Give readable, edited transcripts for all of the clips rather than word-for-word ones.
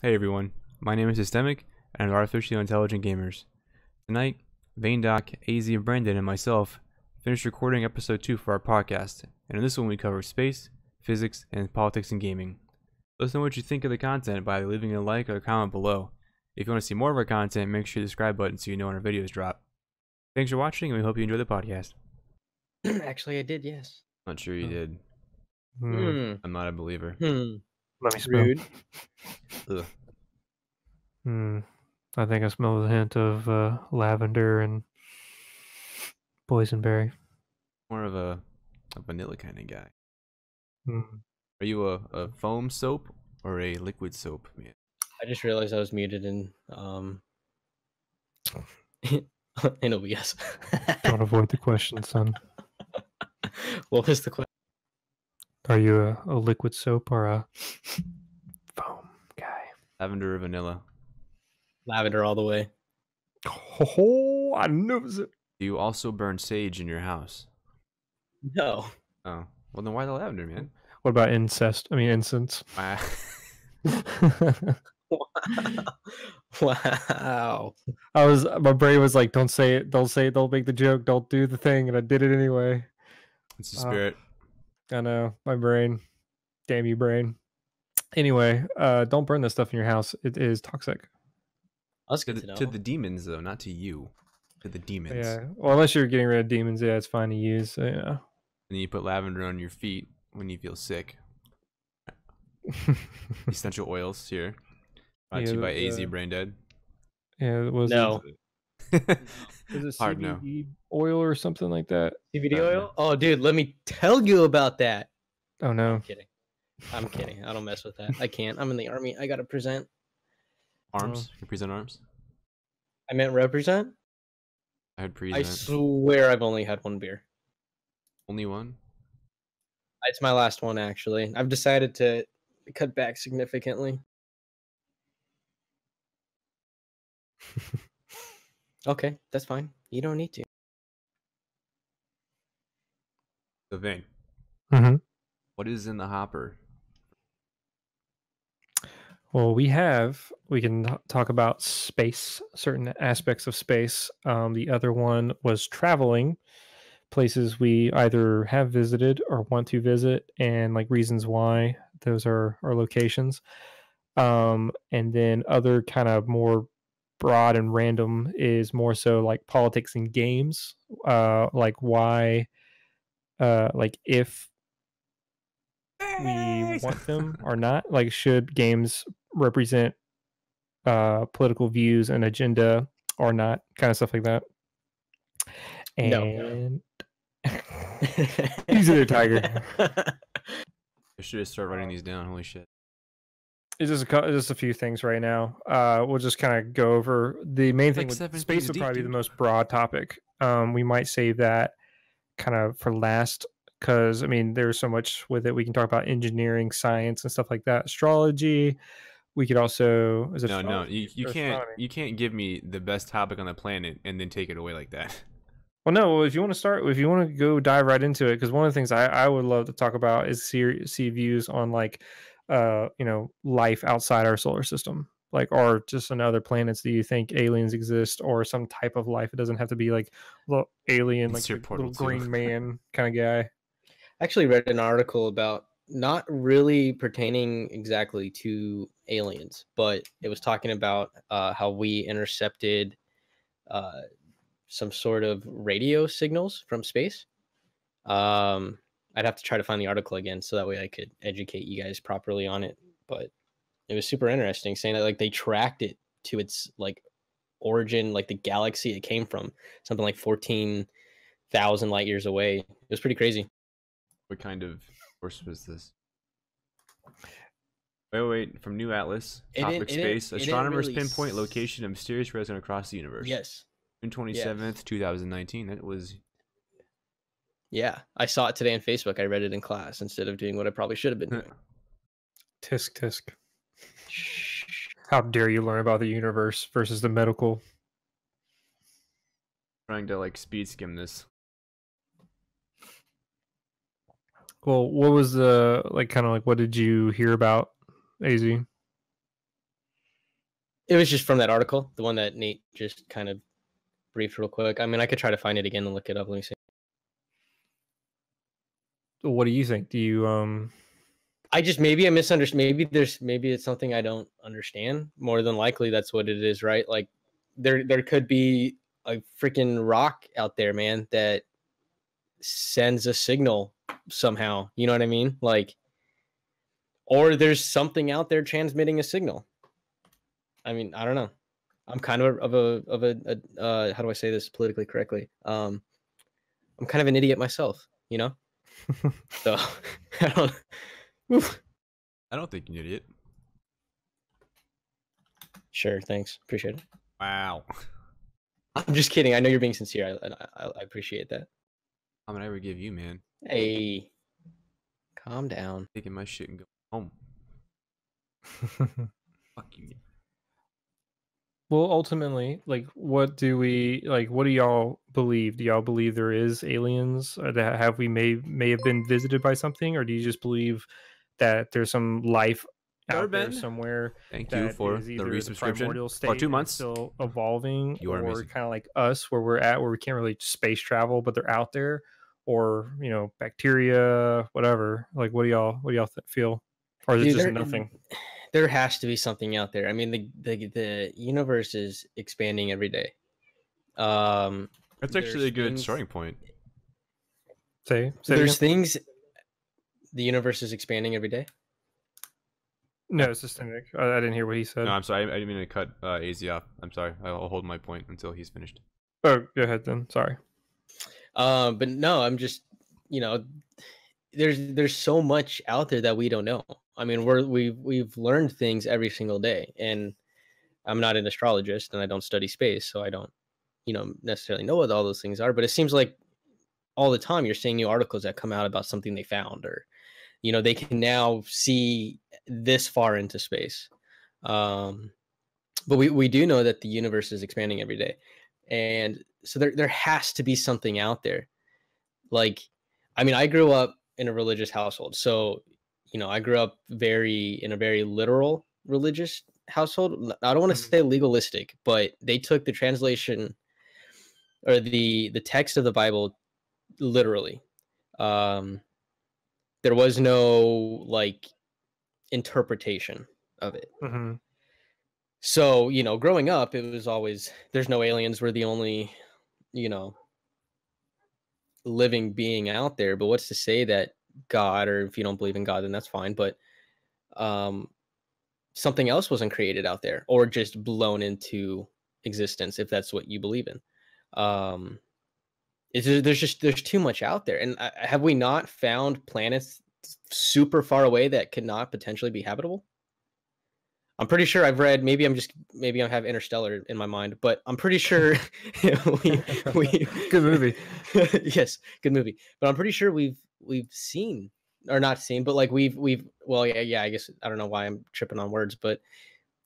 Hey everyone, my name is Systemic, and I'm Artificially Intelligent Gamers. Tonight, Vaindock, AZBraindead, and myself finished recording episode 2 for our podcast, and in this one we cover space, physics, and politics in gaming. Let us know what you think of the content by leaving a like or a comment below. If you want to see more of our content, make sure you hit the subscribe button so you know when our videos drop. Thanks for watching, and we hope you enjoy the podcast. Actually, I did, yes. Not sure you did. I'm not a believer. Let me smell. Rude. Ugh. I think I smell a hint of lavender and boysenberry. More of a vanilla kind of guy. Mm. Are you a foam soap or a liquid soap, man? I just realized I was muted in in OBS. Don't avoid the question, son. What was the question? Are you a liquid soap or a foam guy? Lavender or vanilla? Lavender all the way. Oh, I knows it. Do you also burn sage in your house? No. Oh, well then why the lavender, man? What about incest? I mean, incense. Wow. My brain was like, don't say it, don't make the joke, don't do the thing, and I did it anyway. It's the spirit. I know, my brain. Damn you, brain. Anyway, don't burn this stuff in your house. It is toxic. That's good to know. To the demons, though, not to you. To the demons. Yeah. Well, unless you're getting rid of demons, yeah, it's fine to use. So, yeah. And you put lavender on your feet when you feel sick. Essential oils here. Brought to you by AZBraindead. Yeah, it was No. Is it Hard CBD oil or something like that? CBD oil? Oh, dude, let me tell you about that. Oh no. I'm kidding. I'm kidding. I don't mess with that. I can't. I'm in the army. I gotta present. Arms? You present arms? I meant represent? I heard I present. swear I've only had one beer. Only one? It's my last one, actually. I've decided to cut back significantly. Okay, that's fine. You don't need to. The Vane. Mm-hmm. What is in the hopper? Well, we can talk about space, certain aspects of space. The other one was traveling, places we either have visited or want to visit, and like reasons why. Those are our locations. And then other kind of more broad and random is more so like politics and games. Like why, like if we want them or not. Like, should games represent political views and agenda or not? Kind of stuff like that. And easy there, Tiger. I should just start writing these down. Holy shit. It's just a few things right now. We'll just kind of go over the main thing. With space would probably be the most broad topic. We might save that kind of for last, because I mean there's so much with it. We can talk about engineering, science, and stuff like that. Astrology. We could also no, you can't give me the best topic on the planet and then take it away like that. Well, no. If you want to go dive right into it, because one of the things I would love to talk about is see views on like, life outside our solar system, like, or just on other planets. Do you think aliens exist, or some type of life? It doesn't have to be like little alien, like little green man kind of guy. I actually read an article about not really pertaining exactly to aliens, but it was talking about how we intercepted some sort of radio signals from space. I'd have to try to find the article again so that way I could educate you guys properly on it. But it was super interesting, saying that like they tracked it to its like origin, like the galaxy it came from, something like 14,000 light years away. It was pretty crazy. What kind of course was this? Wait. From New Atlas, topic space. Astronomers pinpoint location of mysterious resident across the universe. Yes. June 27th, 2019. That was... Yeah, I saw it today on Facebook. I read it in class instead of doing what I probably should have been doing. Tisk. How dare you learn about the universe versus the medical? Trying to like speed skim this. Well, what was the like kind of like what did you hear about AZ? It was just from that article, the one that Nate just kind of briefed real quick. I mean, I could try to find it again and look it up. Let me see. What do you think? Do you I misunderstood. Maybe it's something I don't understand. More than likely, that's what it is, right? Like, there could be a freaking rock out there, man, that sends a signal somehow. You know what I mean? Like, or there's something out there transmitting a signal. I mean, I don't know. I'm kind of a how do I say this politically correctly? I'm kind of an idiot myself, you know. So I don't. Oof. I don't think you're an idiot. Sure, thanks. Appreciate it. Wow. I'm just kidding. I know you're being sincere. I appreciate that. I'm gonna ever give you, man. Hey, calm down. Taking my shit and go home. Fuck you. Well, ultimately, like, what do y'all believe? Do y'all believe there is aliens that may have been visited by something, or do you just believe that there's some life out there somewhere? Thank you for the resubscription for 2 months. Still evolving, You are or amazing. kind of like us, where we can't really space travel, but they're out there, or bacteria, whatever. Like, what do y'all feel, or is it just nothing? There has to be something out there. I mean, the universe is expanding every day. That's actually a good starting point. There's things. The universe is expanding every day. No, it's systemic. I didn't hear what he said. No, I'm sorry. I didn't mean to cut AZ off. I'm sorry. I'll hold my point until he's finished. Oh, go ahead then. Sorry. But no, I'm just, there's so much out there that we don't know. I mean, we've learned things every single day, and I'm not an astrologist and I don't study space, so I don't, necessarily know what all those things are. But it seems like all the time you're seeing new articles that come out about something they found, or they can now see this far into space. But we do know that the universe is expanding every day, and so there has to be something out there. Like, I mean, I grew up in a religious household, so I grew up in a very literal religious household. I don't want to say legalistic, but they took the translation or the text of the Bible literally. There was no interpretation of it. Mm-hmm. So, growing up, it was always, there's no aliens. We're the only, living being out there. But what's to say that God, or if you don't believe in God, then that's fine. But something else wasn't created out there, or just blown into existence, if that's what you believe in. There's too much out there. And have we not found planets super far away that could not potentially be habitable? I'm pretty sure I've read, maybe I have Interstellar in my mind, but I'm pretty sure we good movie. Yes, good movie. But I'm pretty sure we've seen, or not seen, but yeah, I guess I don't know why I'm tripping on words, but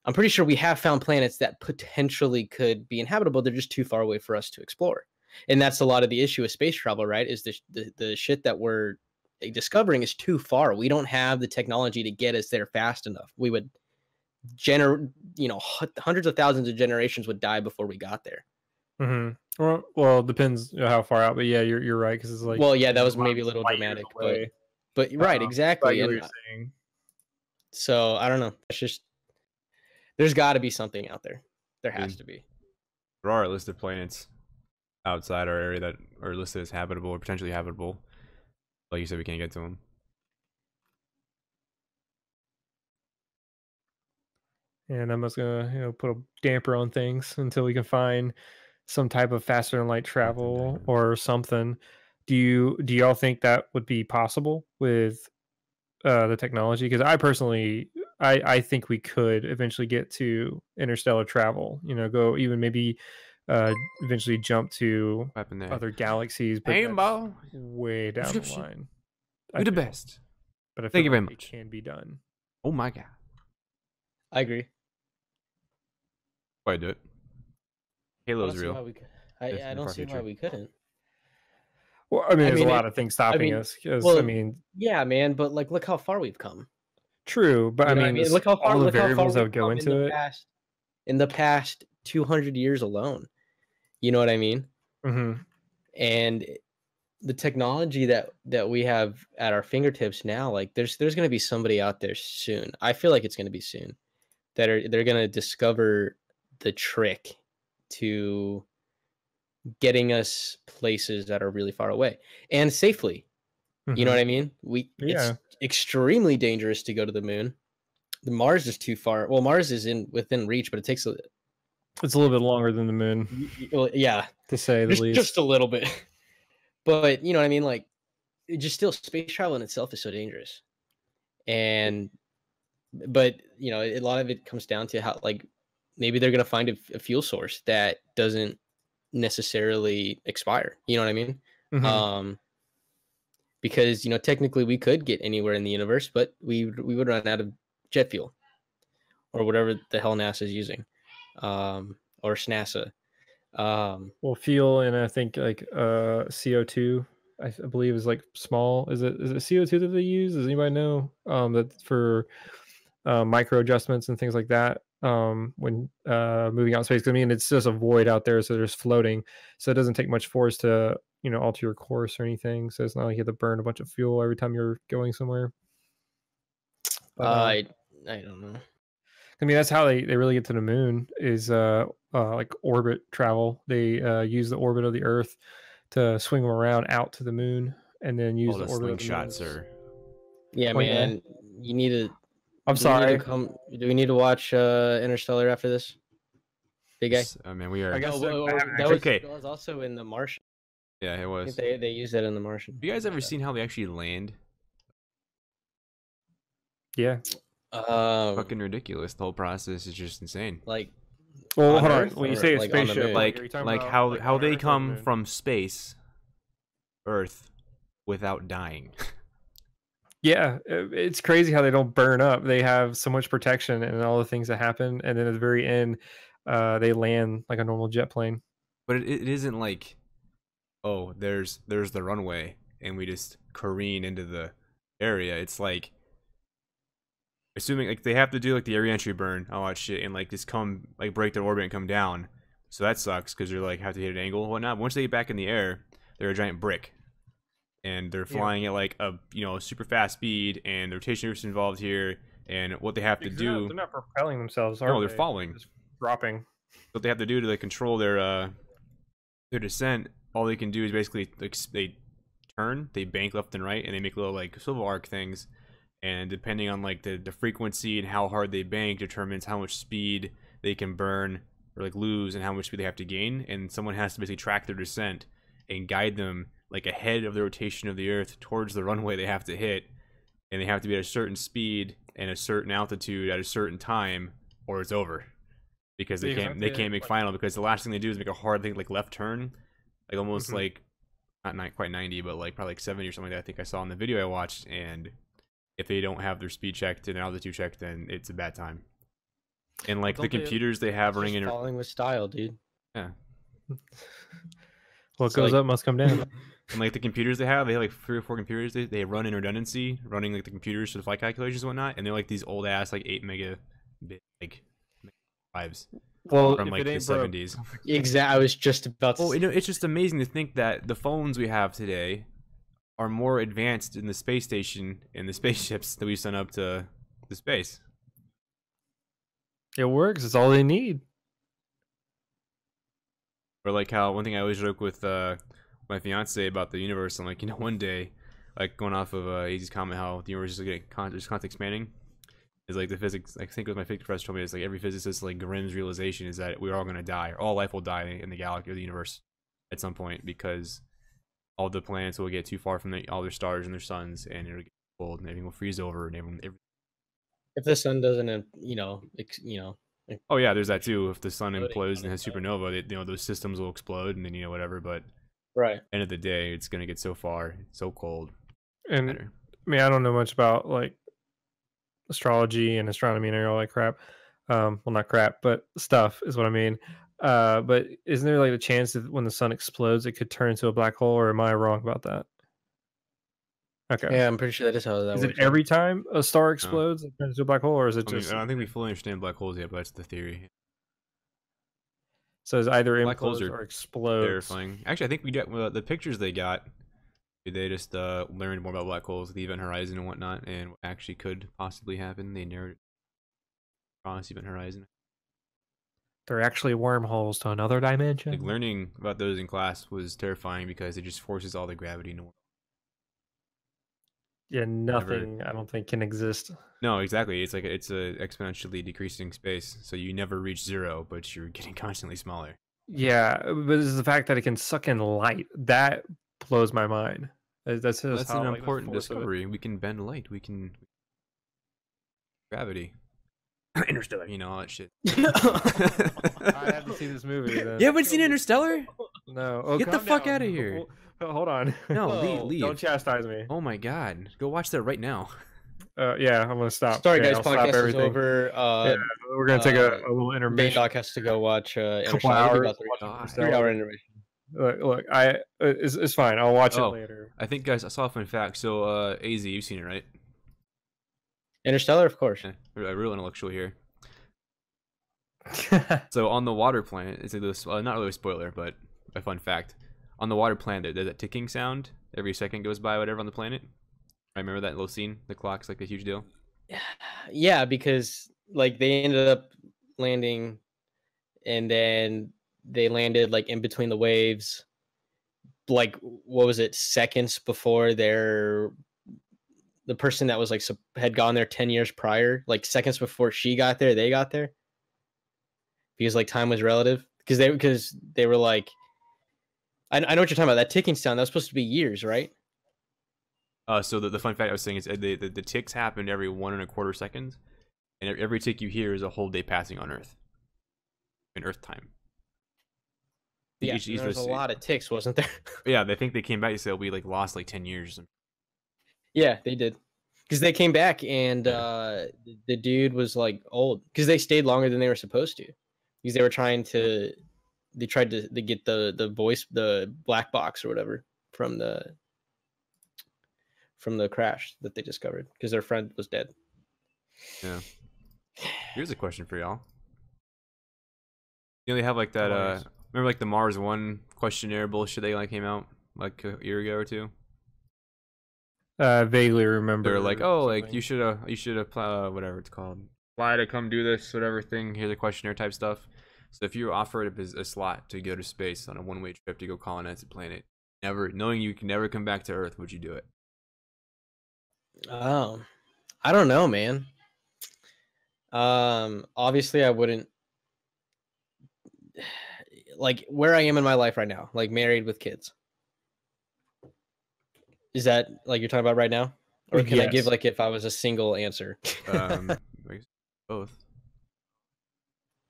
I'm pretty sure we have found planets that potentially could be inhabitable. They're just too far away for us to explore. And that's a lot of the issue with space travel, right? Is the shit that we're discovering is too far. We don't have the technology to get us there fast enough. We would hundreds of thousands of generations would die before we got there. Mm-hmm. Well, it depends how far out, but yeah, you're right, because it's like, well, yeah, that was maybe a little dramatic, but right, exactly. And so I don't know. It's just, there's got to be something out there. There has to be. There are listed planets outside our area that are listed as habitable or potentially habitable. Like you said, we can't get to them. And I'm just gonna, put a damper on things until we can find some type of faster than light travel or something. Do y'all think that would be possible with the technology? Because I personally, I think we could eventually get to interstellar travel. Go even maybe eventually jump to other galaxies, but way down the line. You're the best. But I thank you very much. It can be done. Oh my god. I agree. Why do it? Halo's real. I don't see why we couldn't. Well, I mean, there's a lot of things stopping us. Yeah, man, but look how far we've come. True, but I mean, look how far. All the variables that would go into it. in the past 200 years alone. You know what I mean? Mm-hmm. And the technology that we have at our fingertips now, like there's going to be somebody out there soon. I feel like it's going to be soon they're going to discover the trick to getting us places that are really far away and safely. You know what I mean? It's extremely dangerous to go to the moon. The Mars is too far. Well, Mars is within reach, but it takes it's a little bit longer than the moon. Well, yeah, to say the least. Just a little bit. But you know what I mean? Like, it just still space travel in itself is so dangerous. But you know, a lot of it comes down to how, like, maybe they're gonna find a fuel source that doesn't necessarily expire. You know what I mean? Mm-hmm. Because, you know, technically we could get anywhere in the universe, but we would run out of jet fuel or whatever the hell NASA is using, or SNASA. Well, fuel, and I think like CO2, I believe is like small. Is it CO2 that they use? Does anybody know that for micro adjustments and things like that when moving out in space? I mean, it's just a void out there, so there's floating, so it doesn't take much force to, you know, alter your course or anything. So it's not like you have to burn a bunch of fuel every time you're going somewhere. But, I don't know. I mean, that's how they really get to the moon is like orbit travel. They use the orbit of the Earth to swing them around out to the moon, and then use the orbit of the moon. Sir. Yeah, man, you need to. I'm sorry. Do we need to watch Interstellar after this? Big guy. I mean, we are. I guess that was also in The Martian. Yeah, it was. I think they used that in The Martian. Have you guys ever seen how they actually land? Yeah. Fucking ridiculous. The whole process is just insane. Like, well, hold on. When you say a spaceship, like how they come from space, Earth, without dying. Yeah, it's crazy how they don't burn up. They have so much protection and all the things that happen, and then at the very end, they land like a normal jet plane. But it isn't like, oh, there's the runway and we just careen into the area. It's like, assuming like they have to do like the re-entry burn, all that shit, and like just come like break their orbit and come down. So that sucks because you're like have to hit an angle and whatnot. Once they get back in the air, they're a giant brick. And they're flying at like a super fast speed, and the rotation is involved here. And what they have to do, they're not propelling themselves. No, they're falling, just dropping. What they have to do to like control their descent, all they can do is basically like they turn, they bank left and right, and they make little like swivel arc things. And depending on like the frequency and how hard they bank determines how much speed they can burn or like lose and how much speed they have to gain. And someone has to basically track their descent and guide them like ahead of the rotation of the Earth towards the runway they have to hit, and they have to be at a certain speed and a certain altitude at a certain time, or it's over, because they can't make final, because the last thing they do is make a hard thing like left turn, like almost like not quite 90, but like probably like 70 or something like that I think I saw in the video I watched. And if they don't have their speed checked and altitude checked, then it's a bad time. And like the computers they have running in falling with style, dude. Yeah. What goes up must come down. And like the computers they have like 3 or 4 computers they run in redundancy, running like the computers for the flight calculations and whatnot, and they're like these old ass like 8 megabit like drives. Well, from like the 70s. Exactly. I was just about to. Well, you know, it's just amazing to think that the phones we have today are more advanced in the space station and the spaceships that we sent up to the space. It works. It's all they need. Or like how one thing I always joke with my fiance about the universe, I'm like, you know, one day, like going off of AZ's comment, how the universe is getting constantly expanding, is like the physics. I think it was my physics professor told me, it's like every physicist like Grimm's realization is that we're all gonna die, or all life will die in the galaxy or the universe at some point, because all the planets will get too far from all their stars and their suns, and it'll get cold, and everything will freeze over, and everyone. If the sun doesn't, Oh yeah, there's that too. If the sun implodes and has supernova, those systems will explode, and then whatever. But right, end of the day, it's gonna get so far, so cold. And I mean, I don't know much about like astrology and astronomy and all that crap. Well, not crap, but stuff is what I mean. But isn't there like a chance that when the sun explodes, it could turn into a black hole, or am I wrong about that? Okay. Yeah, I'm pretty sure that is how that works. Is it every time a star explodes, it turns into a black hole, or is it just? I don't think we fully understand black holes yet, but that's the theory. So it's either Black holes implodes are or explodes. terrifying. Actually, I think we got the pictures they got. They just learned more about black holes, the event horizon and whatnot, and what actually could possibly happen. They narrowed across event horizon. They're actually wormholes to another dimension. Like learning about those in class was terrifying because it just forces all the gravity in the world. Yeah, nothing I don't think can exist. No, exactly. It's like it's a exponentially decreasing space, so you never reach zero, but you're getting constantly smaller. Yeah, but it's the fact that it can suck in light that blows my mind. That's just That's how, an like, the important force of it. discovery. We can bend light. We can gravity. Interstellar, you know, all that shit. I haven't seen this movie. Then. You haven't seen Interstellar? No. Oh, Get the calm fuck down. out of here. Hold on. No, Whoa. leave. Don't chastise me. Oh my god. Go watch that right now. Yeah, I'm gonna stop. Sorry, Okay, guys. I'll stop Podcast is everything. over. Yeah, we're gonna take a little intermission. Vaindock has to go watch Couple Interstellar. It'll be hours. about God. 3 hour intermission. Look, it's fine. I'll watch it Oh. later. I think, guys, I saw a fun fact. So, AZ, you've seen it, right? Interstellar, of course. Yeah, a real intellectual here. So, on the water planet, it's not really a spoiler, but a fun fact. On the water planet, there's that ticking sound every second goes by, whatever, on the planet. I remember that little scene. The clock's like a huge deal. Yeah, because like they ended up landing, and then they landed like in between the waves. Like, what was it? Seconds before the person that was like had gone there 10 years prior. Like seconds before she got there, they got there. Because like time was relative. Because they were like, I know what you're talking about. That ticking sound, that was supposed to be years, right? So the fun fact I was saying is the ticks happen every 1.25 seconds, and every tick you hear is a whole day passing on Earth. In Earth time. Yeah, there was a lot of ticks, wasn't there? Yeah, they think they came back. So we like lost like 10 years. Yeah, they did. Because they came back and the dude was like old. Because they stayed longer than they were supposed to. Because they tried to get the black box or whatever from the crash that they discovered. Because their friend was dead. Yeah. Here's a question for y'all. You know, they have like that remember like the Mars One questionnaire bullshit they like came out like a year ago or two? Vaguely remember. They're like, oh, something. like you should have whatever it's called, fly to come do this, whatever thing. Here's a questionnaire type stuff. So if you were offered a slot to go to space on a one-way trip to go colonize a planet, knowing you can never come back to Earth, would you do it? Oh, I don't know, man. Obviously I wouldn't. Like where I am in my life right now, like married with kids. Is that like you're talking about right now? Or can I give like if I was a single answer? Both.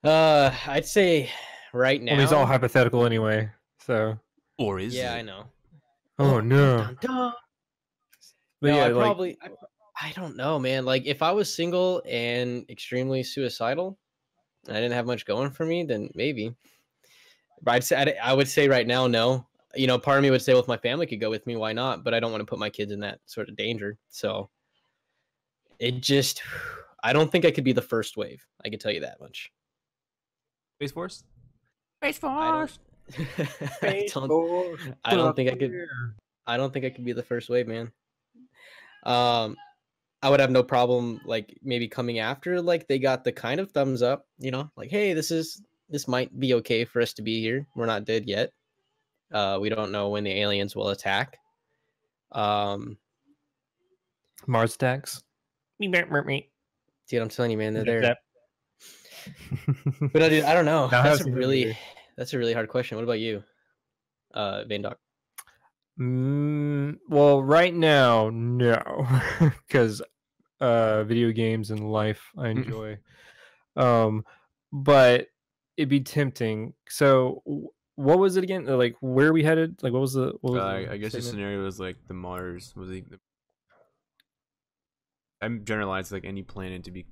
I'd say right now. Well, he's all hypothetical anyway, so. Or is yeah, it? I know. Oh no. Dun, dun. But No, yeah, I don't know, man. Like if I was single and extremely suicidal, and I didn't have much going for me, then maybe. But I would say right now, no. You know, part of me would say, well, if my family could go with me, why not? But I don't want to put my kids in that sort of danger. So I don't think I could be the first wave. I can tell you that much. Space Force? Space Force. I don't think I could. I don't think I could be the first wave, man. I would have no problem, like maybe coming after, like they got the kind of thumbs up, you know, like, hey, this might be okay for us to be here. We're not dead yet. We don't know when the aliens will attack. Mars attacks. Dude, I'm telling you, man, they're there. But dude, I don't know. That's a really hard question. What about you, Vaindock? Well, right now, no, because video games and life I enjoy. But it'd be tempting. So, what was it again? Like, where are we headed? Like, what was the? I guess the scenario was like the Mars was I'm generalized like any planet to be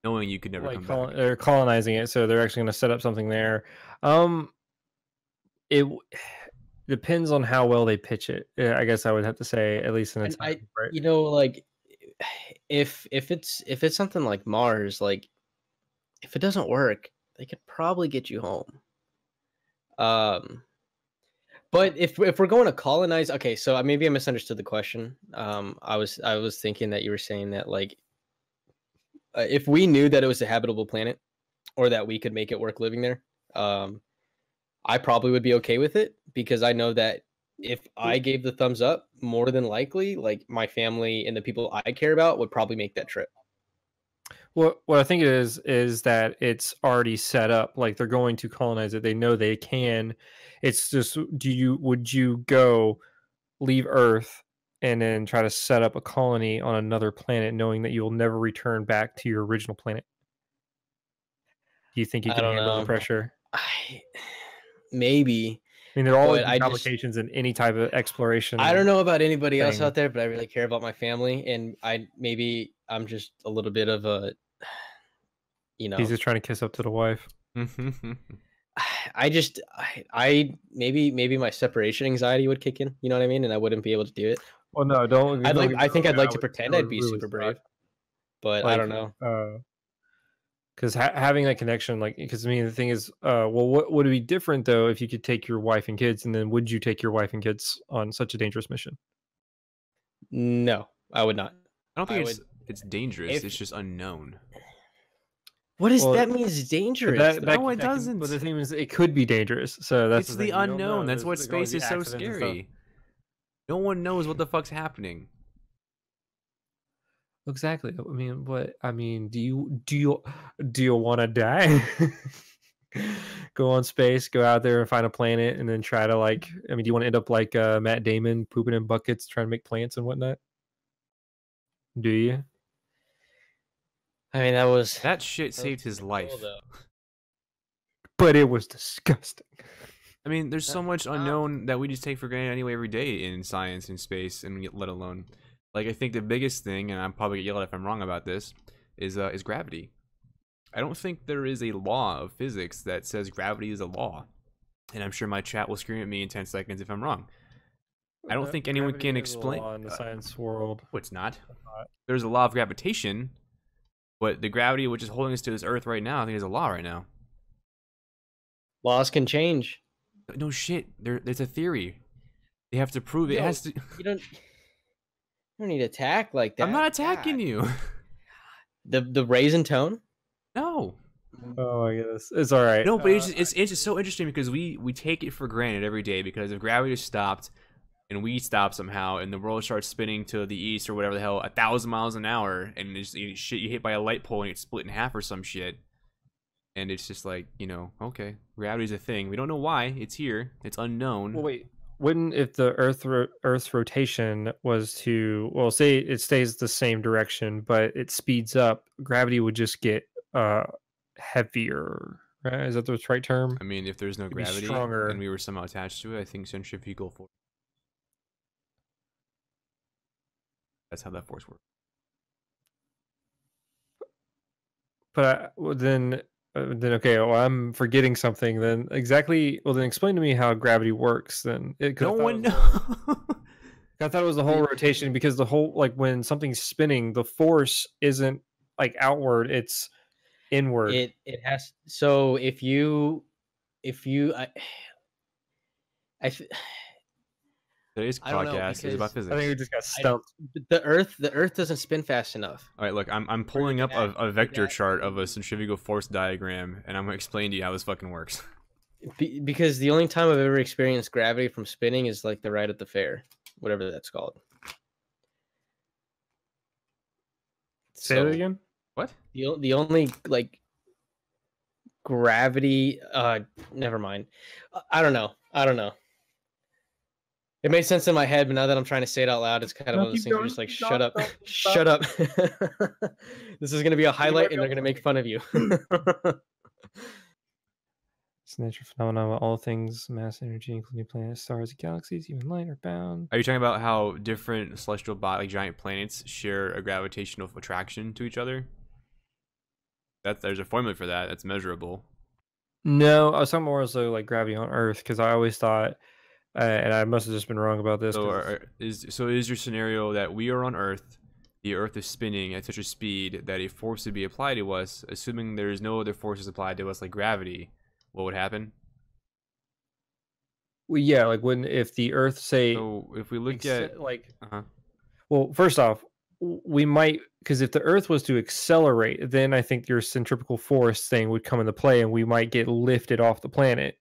knowing you could never like come back. They're colonizing it, so they're actually going to set up something there. It depends on how well they pitch it. I guess I would have to say, at least in the time, right? You know, like if it's something like Mars, like if it doesn't work, they could probably get you home. But if we're going to colonize, okay, so maybe I misunderstood the question. I was thinking that you were saying that like if we knew that it was a habitable planet or that we could make it work living there, I probably would be okay with it because I know that if I gave the thumbs up, more than likely, like my family and the people I care about would probably make that trip. What I think it is that it's already set up. Like they're going to colonize it. They know they can. It's just, would you go leave Earth and then try to set up a colony on another planet, knowing that you'll never return back to your original planet? Do you think you I can don't handle the know. pressure? Maybe. I mean, there are always But I just- complications in any type of exploration. I don't know about anybody else thing. out there, but I really care about my family, and I'm just a little bit of a, you know, He's just trying to kiss up to the wife. maybe my separation anxiety would kick in. You know what I mean? And I wouldn't be able to do it. Well, no, don't. I think I'd like to pretend I'd be really super suck. brave, but I don't know. Because having that connection, like, because I mean, the thing is, well, what would it be different though if you could take your wife and kids, and then would you take your wife and kids on such a dangerous mission? No, I would not. I don't think it's dangerous. if- It's just unknown. What does Well, that mean? Is dangerous? No, it doesn't. But the thing is, it could be dangerous. So that's It's the the thing. You don't know. unknown. That's what There's gonna space be is so accidents and stuff. scary. No one knows what the fuck's happening. Exactly. I mean, do you want to die? Go on space, go out there and find a planet, and then try to like. I mean, do you want to end up like Matt Damon pooping in buckets, trying to make plants and whatnot? Do you? I mean, That shit saved his life. But it was disgusting. I mean, there's so much Wow. unknown that we just take for granted anyway every day in science and space, and let alone, like, I think the biggest thing, and I'm probably gonna yell if I'm wrong about this, is gravity. I don't think there is a law of physics that says gravity is a law, and I'm sure my chat will scream at me in 10 seconds if I'm wrong. I don't think anyone can explain. In the science world. Oh, it's not. There's a law of gravitation, but the gravity which is holding us to this Earth right now, I think is a law right now. Laws can change. No shit. There's a theory. They have to prove it. It has to. You don't need to attack like that. I'm not attacking God. you. The raisin tone. No. Oh my goodness, it's all right. No, but it's just so interesting because we take it for granted every day because if gravity stopped and we stop somehow and the world starts spinning to the east or whatever the hell 1,000 miles an hour and it's, you hit by a light pole and it's split in half or some shit. And it's just like, okay, gravity's a thing. We don't know why. It's here. It's unknown. Well, wait. Wouldn't if the Earth's rotation was to, well, say it stays the same direction, but it speeds up, gravity would just get heavier, right? Is that the right term? I mean, if there's no gravity stronger. and we were somehow attached to it, I think centrifugal force. That's how that force works. But then okay, well, I'm forgetting something. Then exactly. Well, then explain to me how gravity works. Then No one knows. I thought it was the whole rotation because the whole, like, when something's spinning, the force isn't like outward; it's inward. It has. So if you Today's I don't know, podcast is about because physics. I think we just got stumped. the Earth doesn't spin fast enough. All right, look, I'm pulling up a vector chart of a centrifugal force diagram, and I'm gonna explain to you how this fucking works. Because the only time I've ever experienced gravity from spinning is like the ride at the fair, whatever that's called. Say that again. What? The only like gravity. Never mind. I don't know. It made sense in my head, but now that I'm trying to say it out loud, it's kind of one of those things. You're just like, shut up, shut up. This is gonna be a highlight, and they're gonna make fun of you. It's a natural phenomenon where all things, mass, energy, including planets, stars, galaxies, even light, are bound. Are you talking about how different celestial bodies, like giant planets, share a gravitational attraction to each other? There's a formula for that. That's measurable. No, I was talking more so like gravity on Earth, because I always thought, and I must have just been wrong about this. So, is your scenario that we are on Earth, the Earth is spinning at such a speed that a force would be applied to us, assuming there is no other forces applied to us like gravity, what would happen? Well, yeah, like when if the Earth say So if we look at like, uh-huh. well, first off, we might, because if the Earth was to accelerate, then I think your centrifugal force thing would come into play, and we might get lifted off the planet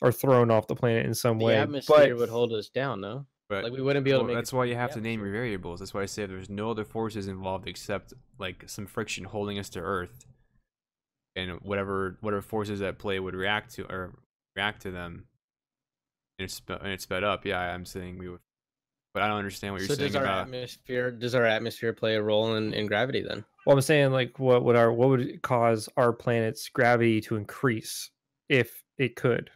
or thrown off the planet in some The way. atmosphere But would hold us down, no? But Like we wouldn't be able to make that's it why through you have the to name your atmosphere. variables. That's why I say there's no other forces involved except like some friction holding us to Earth, and whatever forces at play would react to them, and it's sped up. Yeah, I'm saying we would, but I don't understand what you're So saying about. does our atmosphere play a role in gravity then? well, I'm saying like what would cause our planet's gravity to increase if it could?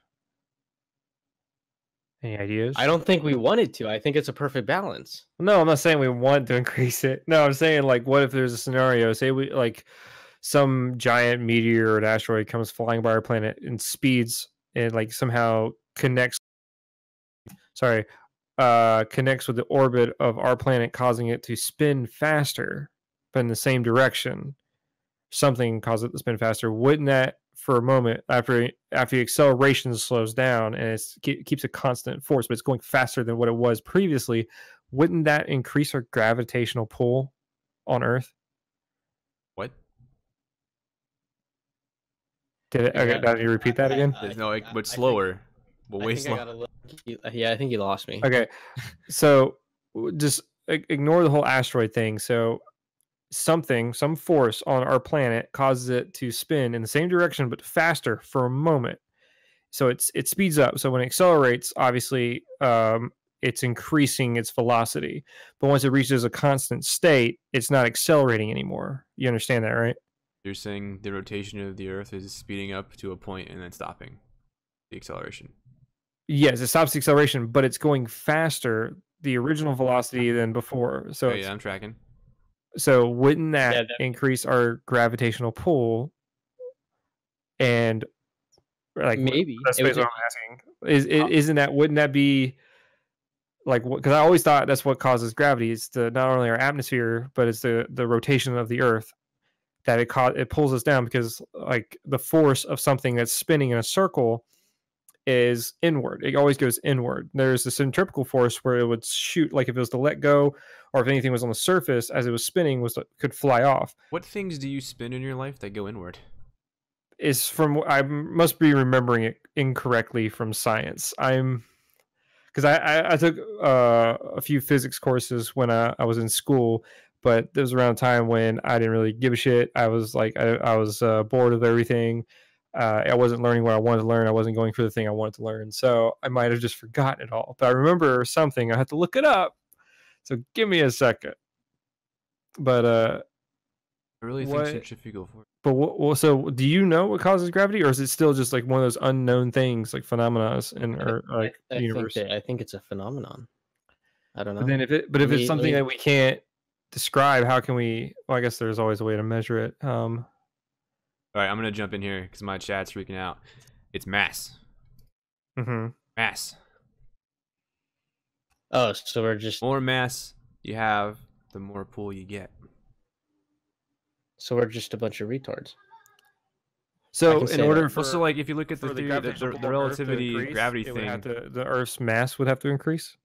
Any ideas? I don't think we wanted to. I think it's a perfect balance. No, I'm not saying we want to increase it. No, I'm saying like what if there's a scenario, say we like some giant meteor or an asteroid comes flying by our planet and speeds and like somehow sorry, connects with the orbit of our planet, causing it to spin faster, but in the same direction. Something causes it to spin faster. Wouldn't that, for a moment, after the acceleration slows down and it keeps a constant force, but it's going faster than what it was previously, wouldn't that increase our gravitational pull on Earth? What? Okay, now you repeat that again? No, but slower. But way I think I slower. got a little. Yeah, I think you lost me. Okay, so just ignore the whole asteroid thing. So some force on our planet causes it to spin in the same direction but faster for a moment. So it speeds up. So when it accelerates, obviously, it's increasing its velocity. But once it reaches a constant state, it's not accelerating anymore. You understand that, right? You're saying the rotation of the Earth is speeding up to a point and then stopping the acceleration. Yes, it stops the acceleration, but it's going faster, the original velocity than before. So Oh, yeah, I'm tracking. So wouldn't that Yeah, increase our gravitational pull? And like maybe that's it would basically what I'm asking. Isn't that, wouldn't that be like, because I always thought that's what causes gravity. It's the not only our atmosphere, but it's the rotation of the Earth that it pulls us down, because like the force of something that's spinning in a circle is inward. It always goes inward. There's the centrifugal force where it would shoot, like if it was to let go, or if anything was on the surface as it was spinning, could fly off. What things do you spin in your life that go inward? Is from, I must be remembering it incorrectly from science. Because I took a few physics courses when I was in school, but there was around a time when I didn't really give a shit. I was like, I was bored of everything. I wasn't learning what I wanted to learn. I wasn't going for the thing I wanted to learn. So I might have just forgotten it all. But I remember something. I had to look it up. So give me a second. But I really think centrifugal force. But so do you know what causes gravity, or is it still just like one of those unknown things, like phenomena in or like the universe? I think it's a phenomenon. I don't know. But then if it's something that we can't describe, how can we? Well, I guess there's always a way to measure it. All right, I'm gonna jump in here because my chat's freaking out. It's mass. Mass. Oh, so we're just More mass you have, the more pull you get. So we're just a bunch of retards. So in order for so like if you look at the theory, the relativity increase, gravity thing, the Earth's mass would have to increase.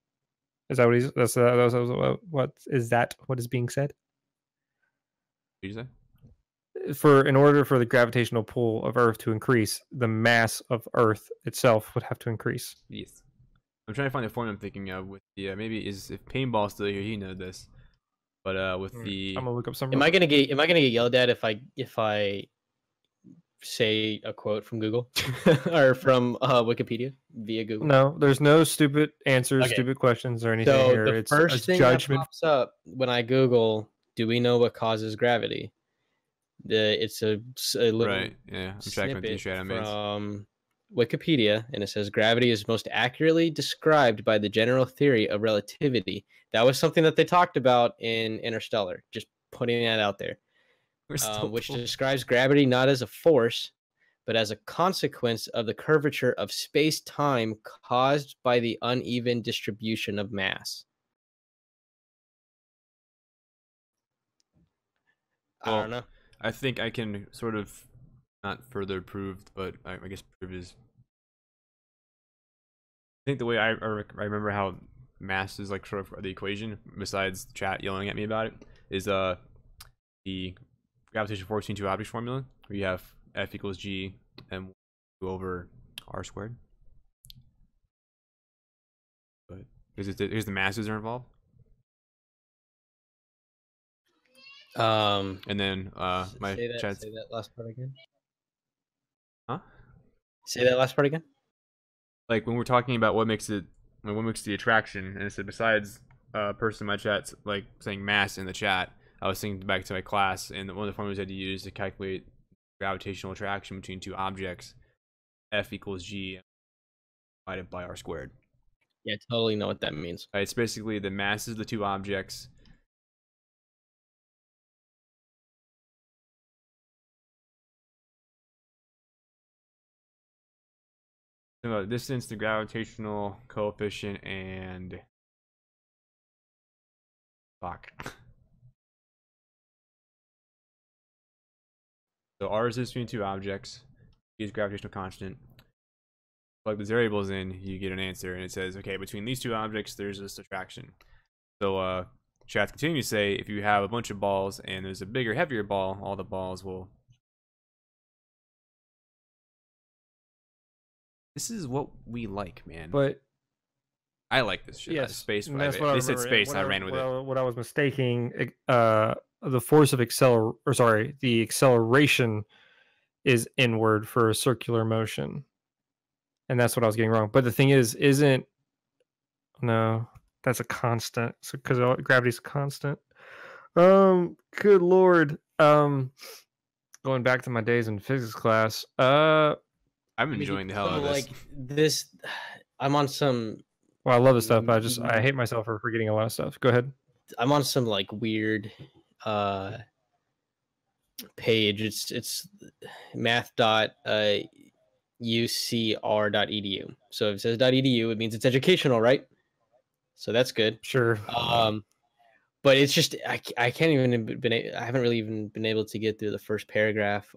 Is that what he's? What is being said? What did you say? In order for the gravitational pull of Earth to increase, the mass of Earth itself would have to increase. Yes. I'm trying to find the form I'm thinking of with the maybe if Paintball's still here, he knows this. But with the I'm gonna look up some. Am I gonna get yelled at if I say a quote from Google or from Wikipedia via Google? No, there's no stupid answers, stupid questions, or anything so here. The first thing judgment that pops up when I Google, do we know what causes gravity? It's a little right. Yeah, I'm tracking with the from Wikipedia, and it says gravity is most accurately described by the general theory of relativity. That was something that they talked about in Interstellar. Just putting that out there. Which describes gravity not as a force, but as a consequence of the curvature of space-time caused by the uneven distribution of mass. Well, I don't know. I think I can sort of not further prove, but I guess prove is think the way I remember how mass is like sort of the equation, besides chat yelling at me about it, is the gravitation force between two objects formula, where you have F equals G m over r squared. But here's the masses are involved. And then my chat. Say that last part again. Huh? Say that last part again. Like when we're talking about what makes the attraction, and it said besides a person in my chat like saying mass in the chat, I was thinking back to my class, and one of the formulas I had to use to calculate gravitational attraction between two objects, F equals G divided by r squared. Yeah, I totally know what that means. It's basically the masses of the two objects. The distance, the gravitational coefficient, and fuck. So r is the distance between two objects. Use gravitational constant. Plug these variables in, you get an answer, and it says, okay, between these two objects, there's this attraction. So chat continue to say, if you have a bunch of balls and there's a bigger, heavier ball, all the balls will. This is what we like, man. But I like this shit. yes, Space. They said space, and I ran with it. What I was mistaking, the force of the acceleration is inward for a circular motion, and that's what I was getting wrong. But the thing is, no, that's a constant. So because gravity's a constant. Good lord. Going back to my days in physics class. I'm enjoying the hell out of this. Like this, I'm on some. Well, I love this stuff. I hate myself for forgetting a lot of stuff. Go ahead. I'm on some like weird page. It's math.ucr.edu. So if it says .edu, it means it's educational, right? So that's good. Sure. But it's just I can't even I haven't really even been able to get through the first paragraph.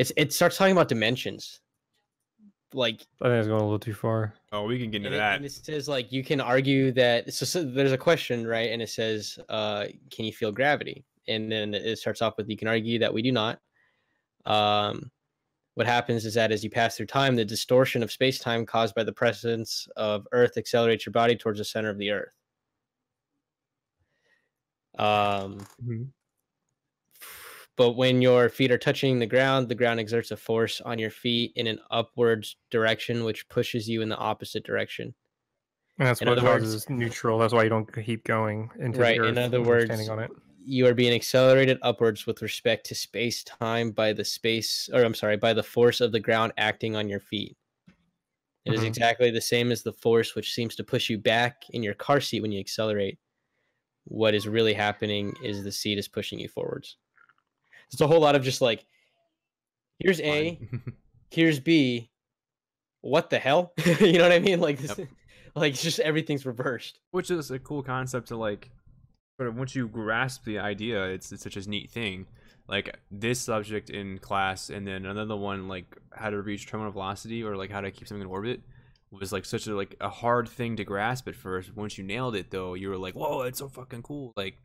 It starts talking about dimensions. Like I think it's going a little too far. Oh, we can get into that. And it says like you can argue that. So there's a question, right? And it says, can you feel gravity? And then it starts off with you can argue that we do not. What happens is that as you pass through time, the distortion of space-time caused by the presence of Earth accelerates your body towards the center of the Earth. But when your feet are touching the ground exerts a force on your feet in an upwards direction, which pushes you in the opposite direction. And that's what causes neutral. That's why you don't keep going into the Earth. In other words, standing on it. You are being accelerated upwards with respect to space-time by the force of the ground acting on your feet. It is exactly the same as the force which seems to push you back in your car seat when you accelerate. What is really happening is the seat is pushing you forwards. It's a whole lot of just like, here's A, here's B. What the hell? You know what I mean? Like this, like just everything's reversed. Which is a cool concept to like. But once you grasp the idea, it's such a neat thing. Like this subject in class, and then another one like how to reach terminal velocity or like how to keep something in orbit was like such a hard thing to grasp at first. Once you nailed it, though, you were like, "Whoa, it's so fucking cool!" Like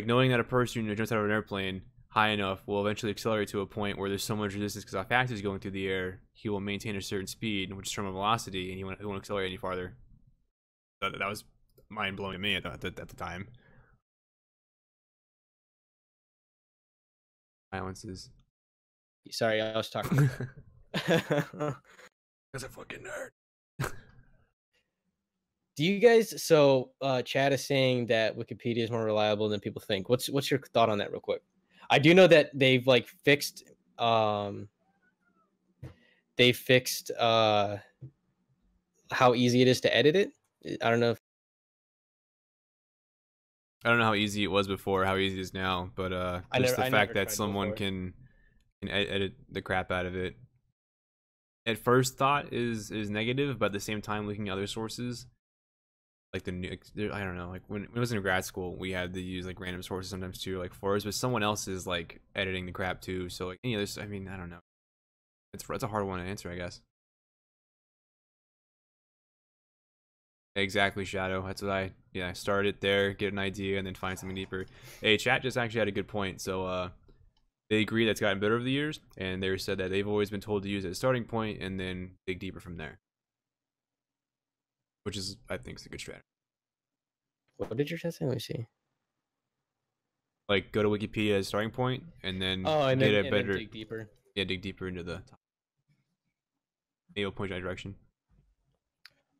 knowing that a person who jumps out of an airplane high enough will eventually accelerate to a point where there's so much resistance because how fast he's going through the air, he will maintain a certain speed, which is terminal velocity, and he won't accelerate any farther. That was mind blowing to me at the time. Silences. Sorry, I was talking. Because I'm fucking nerd. Do you guys? So, Chad is saying that Wikipedia is more reliable than people think. What's your thought on that, real quick? I do know that they've like fixed. They fixed how easy it is to edit it. I don't know. I don't know how easy it was before, how easy it is now, but just the fact that someone can edit the crap out of it. At first thought is negative, but at the same time, looking at other sources, like I don't know, like when I was in grad school, we had to use like random sources sometimes too, like Forrest, but someone else is like editing the crap too. So like any others, I mean, I don't know. It's a hard one to answer, I guess. Exactly, Shadow. That's what I started there, get an idea, and then find something deeper. Hey, chat just actually had a good point. So they agree that's gotten better over the years, and they said that they've always been told to use it as a starting point and then dig deeper from there, which is, I think, is a good strategy. What did your chat say? Let me see. Like, go to Wikipedia as a starting point, and then And get then, a better, then dig deeper. yeah, dig deeper into the top. It'll point you in that direction.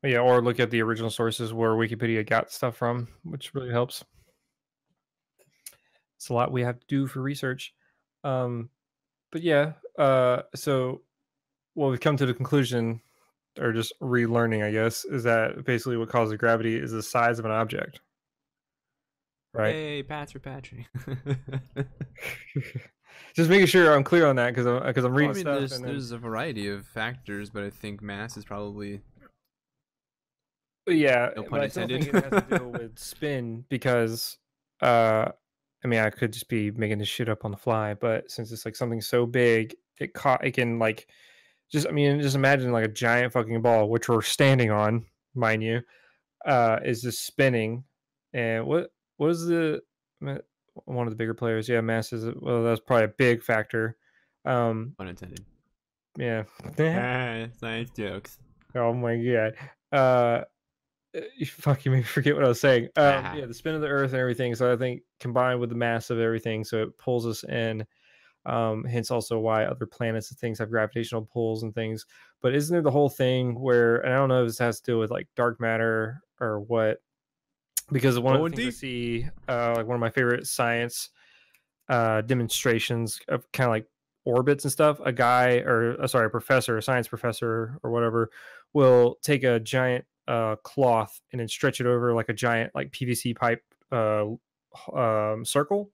Yeah, or look at the original sources where Wikipedia got stuff from, which really helps. It's a lot we have to do for research. But yeah, so what we've come to the conclusion, or just relearning, I guess, is that basically what causes gravity is the size of an object. Right? Hey, Patrick. Just making sure I'm clear on that because I'm reading stuff. There's a variety of factors, but I think mass is probably. Yeah, No pun but I still intended. think it has to do with spin because, I mean, I could just be making this shit up on the fly, but since it's like something so big, it can like, just imagine like a giant fucking ball, which we're standing on, mind you, is just spinning, and what was one of the bigger players? Yeah, mass is well, that's probably a big factor. Pun intended. Yeah. Science jokes. Oh my god. You made me forget what I was saying. Yeah, the spin of the Earth and everything. So I think combined with the mass of everything, so it pulls us in. Hence also why other planets and things have gravitational pulls and things. But isn't there the whole thing where, and I don't know if this has to do with like dark matter or what, because one of the things I see, like one of my favorite science demonstrations of kind of like orbits and stuff, a guy or a science professor or whatever will take a giant cloth and then stretch it over like a giant like PVC pipe circle,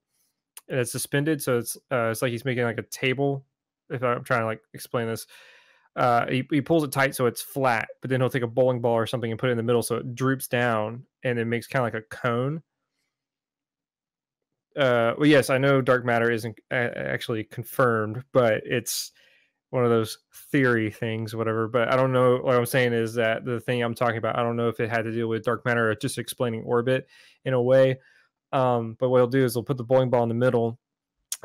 and it's suspended, so it's like he's making like a table. If I'm trying to like explain this, he pulls it tight so it's flat, but then he'll take a bowling ball or something and put it in the middle so it droops down and it makes kind of like a cone. Well, yes, I know dark matter isn't actually confirmed, but it's one of those theory things, whatever. But I don't know. What I'm saying is that the thing I'm talking about, I don't know if it had to deal with dark matter or just explaining orbit in a way. But what he'll do is he'll put the bowling ball in the middle,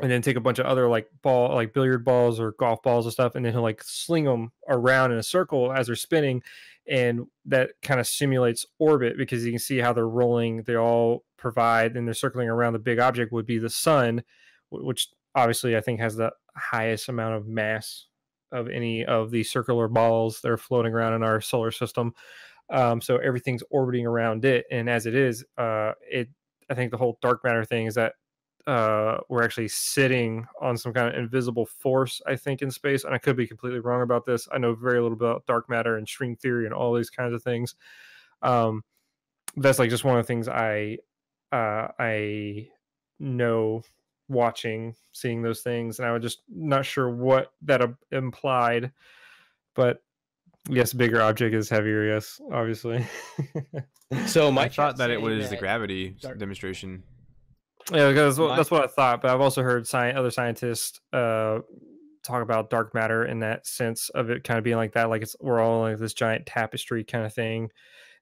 and then take a bunch of other like billiard balls or golf balls and stuff, and then he'll like sling them around in a circle as they're spinning, and that kind of simulates orbit because you can see how they're rolling. They all provide, and they're circling around the big object would be the sun, which obviously I think has the highest amount of mass of any of the circular balls that are floating around in our solar system. So everything's orbiting around it, and as it is, I think the whole dark matter thing is that we're actually sitting on some kind of invisible force, I think, in space. And I could be completely wrong about this. I know very little about dark matter and string theory and all these kinds of things. That's like just one of the things I know seeing those things, and I was just not sure what that implied. But yes, bigger object is heavier. Yes, obviously. So I thought that it was the gravity demonstration. Yeah, because that's what I thought. But I've also heard other scientists talk about dark matter in that sense of it kind of being like that, like we're all like this giant tapestry kind of thing.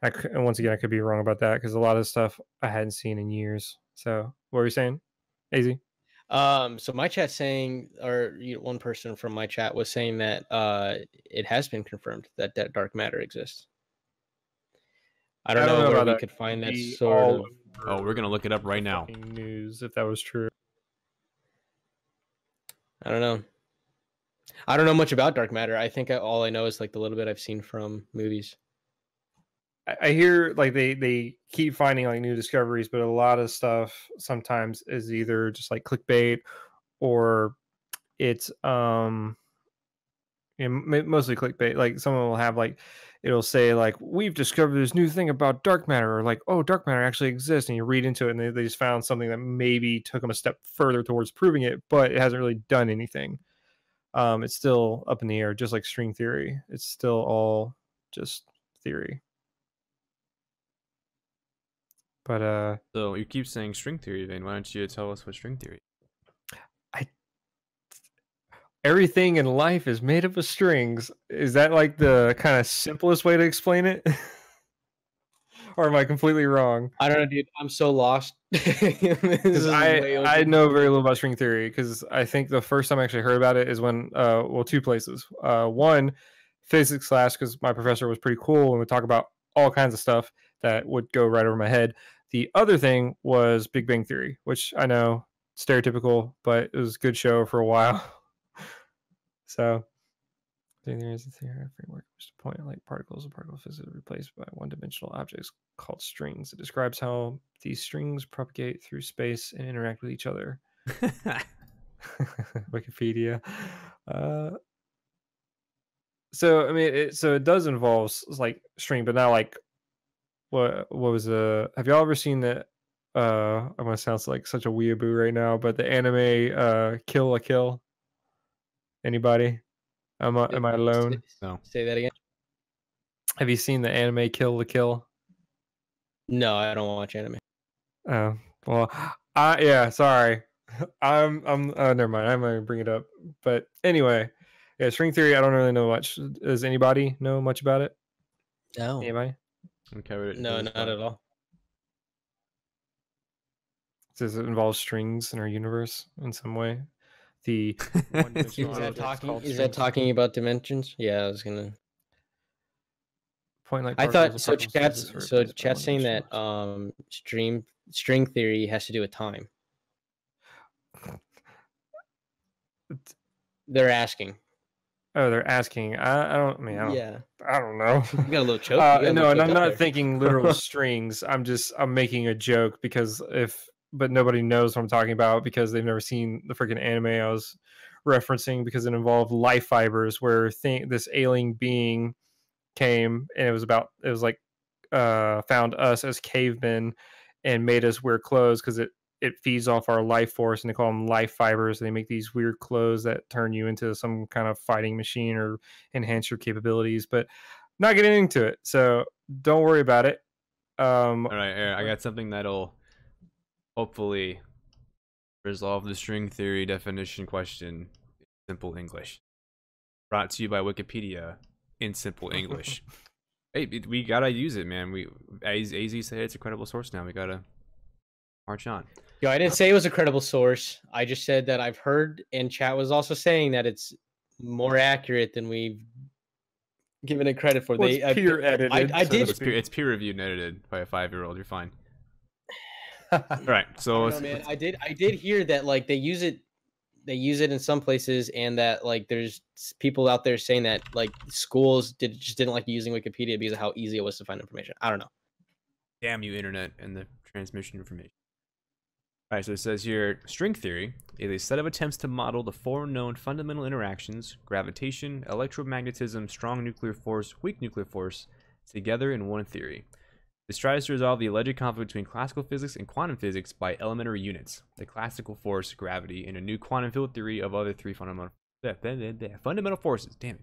And once again, I could be wrong about that because a lot of stuff I hadn't seen in years. So what were you saying, AZ? So my chat saying, or one person from my chat was saying that it has been confirmed that dark matter exists. I don't know where we could find that sort of. Oh, we're gonna look it up right now. News, if that was true. I don't know. I don't know much about dark matter. I think all I know is like the little bit I've seen from movies. I hear like they keep finding like new discoveries, but a lot of stuff sometimes is either just like clickbait or it's mostly clickbait. Like someone will have like it'll say like we've discovered this new thing about dark matter, or like, oh, dark matter actually exists, and you read into it and they just found something that maybe took them a step further towards proving it, but it hasn't really done anything. It's still up in the air, just like string theory. It's still all just theory. But so you keep saying string theory, Vane. Why don't you tell us what string theory? Everything in life is made up of strings. Is that like the kind of simplest way to explain it? or am I completely wrong? I don't know, dude. I'm so lost. Because I know very little about string theory, because I think the first time I actually heard about it is when two places. One, physics class, because my professor was pretty cool and would talk about all kinds of stuff that would go right over my head. The other thing was Big Bang Theory, which I know stereotypical, but it was a good show for a while. So there is a theory framework which to point like particles and particle physics are replaced by one-dimensional objects called strings. It describes how these strings propagate through space and interact with each other. Wikipedia. So I mean, it does involve like string, but not like what was have y'all ever seen the I'm gonna sound like such a weeaboo right now, but the anime Kill la Kill? Anybody? Am I alone? No. Say that again. Have you seen the anime Kill la Kill? No, I don't watch anime. Oh well, yeah. Sorry, I'm. Never mind. I'm gonna bring it up. But anyway, yeah, string theory. I don't really know much. Does anybody know much about it? No. Anybody? Okay. No, not at all. Does it involve strings in our universe in some way? The is that talking about dimensions? Yeah, I was gonna point like I thought so. Chat's saying that string theory has to do with time. They're asking. Oh, they're asking. I don't know. You got a little choke. No, and I'm not thinking literal strings. I'm making a joke because but nobody knows what I'm talking about because they've never seen the freaking anime I was referencing, because it involved life fibers where this alien being came, and it was like found us as cavemen and made us wear clothes because it feeds off our life force, and they call them life fibers. They make these weird clothes that turn you into some kind of fighting machine or enhance your capabilities, but not getting into it. So don't worry about it. All right, I got something that'll hopefully resolve the string theory definition question in simple English. Brought to you by Wikipedia in simple English. Hey, we gotta use it, man. AZ said it's a credible source now. We gotta march on. Yo, I didn't say it was a credible source. I just said that I've heard, and chat was also saying that it's more accurate than we've given it credit for. It's peer edited. It's peer reviewed and edited by a 5-year-old. You're fine. All right, so I did hear that like they use it in some places, and that like there's people out there saying that like schools just didn't like using Wikipedia because of how easy it was to find information. I don't know. Damn you, internet and the transmission information. All right, so it says here, string theory is a set of attempts to model the four known fundamental interactions: gravitation, electromagnetism, strong nuclear force, weak nuclear force, together in one theory. This tries to resolve the alleged conflict between classical physics and quantum physics by elementary units: the classical force, gravity, and a new quantum field theory of other three fundamental forces. Damn it.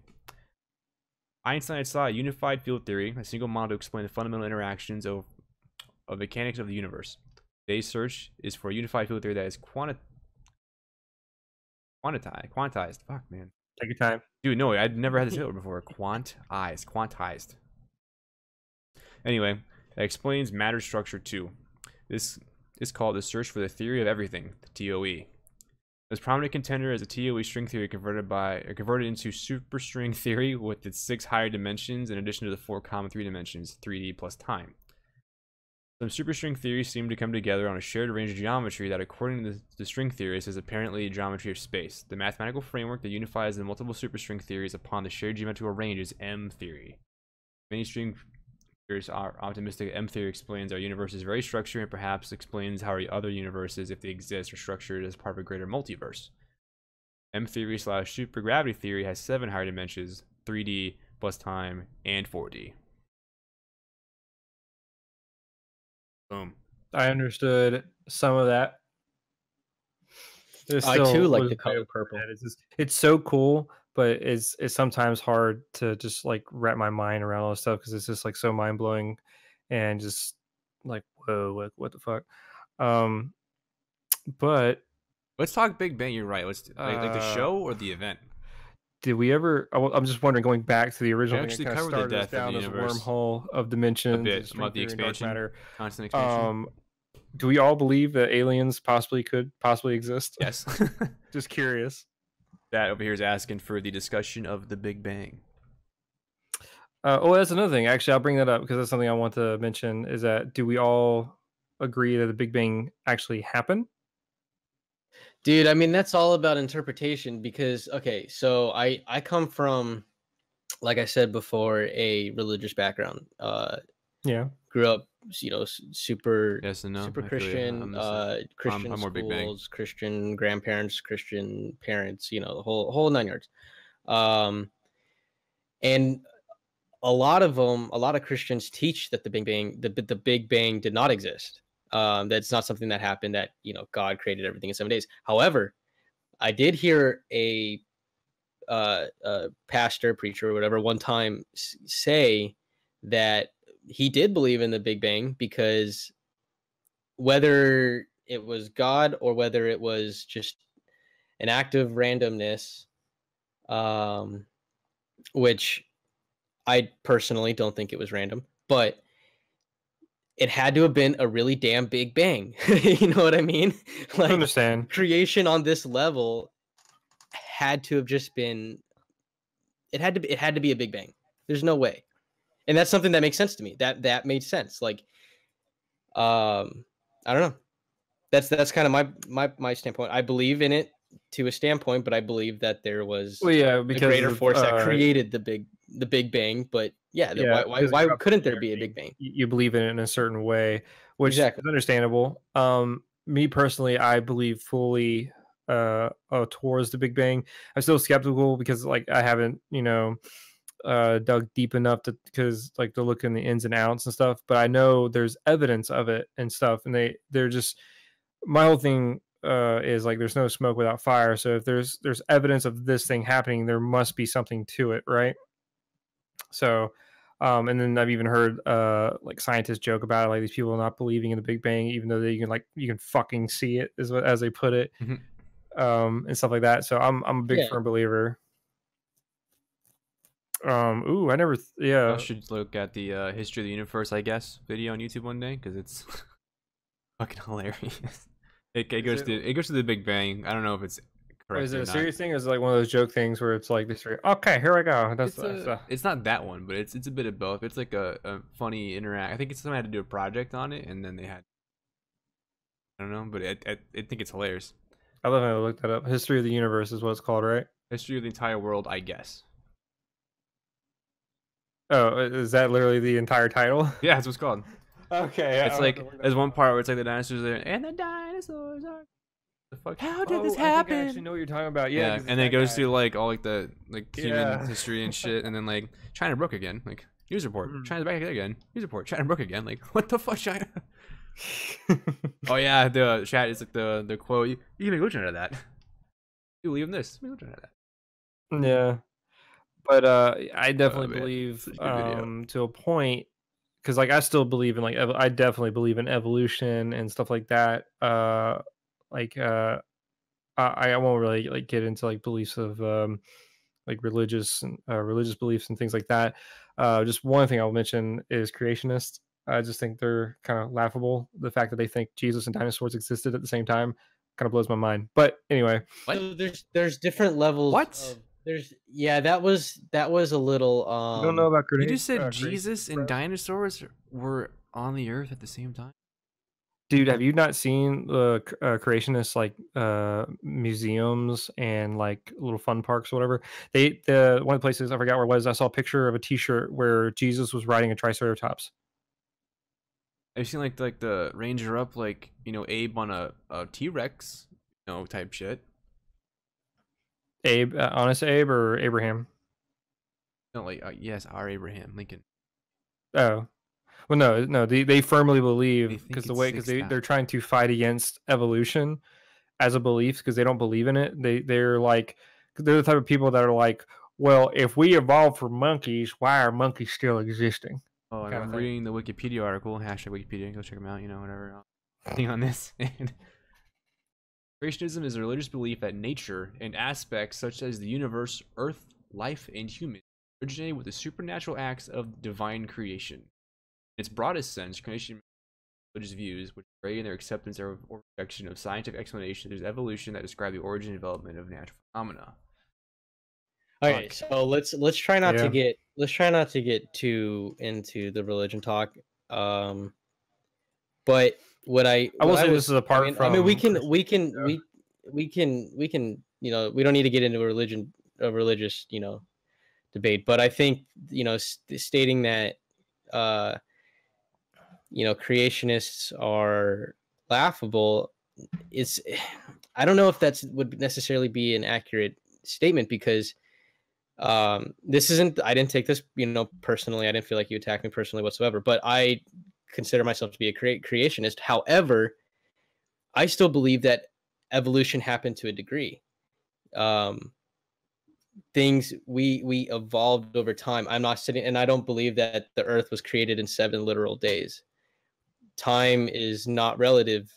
Einstein saw a unified field theory, a single model to explain the fundamental interactions of mechanics of the universe. Today's search is for a unified field theory that is quantized. Fuck, man. Take your time. Dude, no, I'd never had to say that before. Quantized. Anyway, that explains matter structure too. This is called the search for the theory of everything, the TOE. This prominent contender is a TOE string theory converted into superstring theory with its 6 higher dimensions in addition to the 4 common 3 dimensions, 3D plus time. Some superstring theories seem to come together on a shared range of geometry that, according to the string theorists, is apparently a geometry of space. The mathematical framework that unifies the multiple superstring theories upon the shared geometrical range is M theory. Many string theorists are optimistic that M theory explains our universe is very structured and perhaps explains how our other universes, if they exist, are structured as part of a greater multiverse. M theory / supergravity theory has 7 higher dimensions, 3D plus time, and 4D. Boom. I understood some of that. I too like the color purple. It's so cool, but it's sometimes hard to just like wrap my mind around all this stuff because it's just like so mind blowing and just like whoa, what the fuck. But let's talk Big Bang. You're right. Let's like the show or the event. did we ever? I'm just wondering, going back to the original thing, actually it kind of covered the started us death of down the this universe wormhole of a dimensions, bit string about the theory, and dark expansion, matter. constant expansion. Do we all believe that aliens could possibly exist? Yes. Just curious. That over here is asking for the discussion of the Big Bang. Oh, that's another thing. Actually, I'll bring that up because that's something I want to mention. Is that do we all agree that the Big Bang actually happened? Dude, I mean, that's all about interpretation because, okay, so I come from, like I said before, a religious background. Yeah. Grew up, super Yes and no. super I feel you. Christian, Christian I'm more Big Bang. schools, Christian grandparents, Christian parents, the whole 9 yards. And a lot of Christians teach that the Big Bang did not exist. That's not something that happened, that God created everything in 7 days. However, I did hear a pastor, preacher, or whatever, one time say that he did believe in the Big Bang, because whether it was God or whether it was just an act of randomness, um, which I personally don't think it was random, but it had to have been a really damn big bang. You know what I mean? I Like, understand. creation on this level had to have just been, it had to be a big bang. There's no way. And that's something that makes sense to me. That made sense. Like, I don't know. That's kind of my standpoint. I believe in it to a standpoint, but I believe that there was Well, yeah, a because greater of, force that created the Big Bang. But yeah, yeah, because why of couldn't there be a gravity, Big Bang? you believe in it in a certain way, which Exactly. is understandable. Me personally, I believe fully towards the Big Bang. I'm still skeptical because like I haven't, dug deep enough to look in the ins and outs and stuff, but I know there's evidence of it and stuff, and they're just, my whole thing is like there's no smoke without fire. So if there's evidence of this thing happening, there must be something to it, right? So and then I've even heard like scientists joke about it, like these people not believing in the Big Bang, even though you can fucking see it, as they put it, Mhm. and stuff like that. So I'm a big Yeah. firm believer. Ooh, I never. I Yeah. should look at the history of the universe, I guess, video on YouTube one day, because it's fucking hilarious. It goes to the Big Bang. I don't know if it's correct Is it or a not. serious thing, or is it like one of those joke things where it's like this? Okay, here I go. It's not that one, but it's a bit of both. It's like a funny interact. I think it's someone had to do a project on it, and then they had, I don't know, but I think it's hilarious. I love how I looked that up. History of the universe is what it's called, right? History of the entire world, I guess. Oh, is that literally the entire title? Yeah, that's what it's called. Okay, It's like there's one part where it's like the dinosaurs are there, and the dinosaurs are. The fuck? How did this I think I happen? actually know what you're talking about. Yeah, And then it goes through like all like the human Yeah. history and shit, and then like China broke again. Like news report, Mhm. China's back again. News report, China broke again. Like what the fuck, China? Oh yeah, the chat is like the quote. You can make religion out of that. You believe in this? Make religion out of that. Yeah, but I definitely Man, believe such a good video. to a point, because like I still believe in I definitely believe in evolution and stuff like that. Like I won't really like get into like beliefs of like religious beliefs and things like that. Just one thing I'll mention is creationists. I just think they're kind of laughable. The fact that they think Jesus and dinosaurs existed at the same time kind of blows my mind. But anyway, What? So there's different levels. What? That was a little you don't know about You creation? just said Jesus and dinosaurs were on the Earth at the same time. Dude, have you not seen the creationists like museums and like little fun parks or whatever? The one of the places I forgot where it was. I saw a picture of a T-shirt where Jesus was riding a Triceratops. I've seen like the Ranger up like Abe on a T-Rex type shit. Abe, honest Abe or Abraham? No, like yes, our Abraham Lincoln. Oh, well, no, they firmly believe They think because it's they're trying to fight against evolution as a belief because they don't believe in it. They're the type of people that are like, well, if we evolved from monkeys, why are monkeys still existing? Oh, Kind of I'm thing. reading the Wikipedia article, hashtag Wikipedia, go check them out, whatever thing on this. And Creationism is a religious belief that nature and aspects such as the universe, earth, life, and humans originate with the supernatural acts of divine creation. In its broadest sense, creation religious views which vary in their acceptance or rejection of scientific explanation. There's evolution that describe the origin and development of natural phenomena. Okay, so let's try not to get too into the religion talk. But I will say this is apart from. I mean, we can you know, we don't need to get into a religious you know debate, but I think you know stating that you know creationists are laughable, it's I don't know if that's would necessarily be an accurate statement because this isn't I didn't take this you know personally. I didn't feel like you attacked me personally whatsoever, but I consider myself to be a creationist. However, I still believe that evolution happened to a degree. Things we evolved over time. I'm not sitting, and I don't believe that the earth was created in 7 literal days. Time is not relative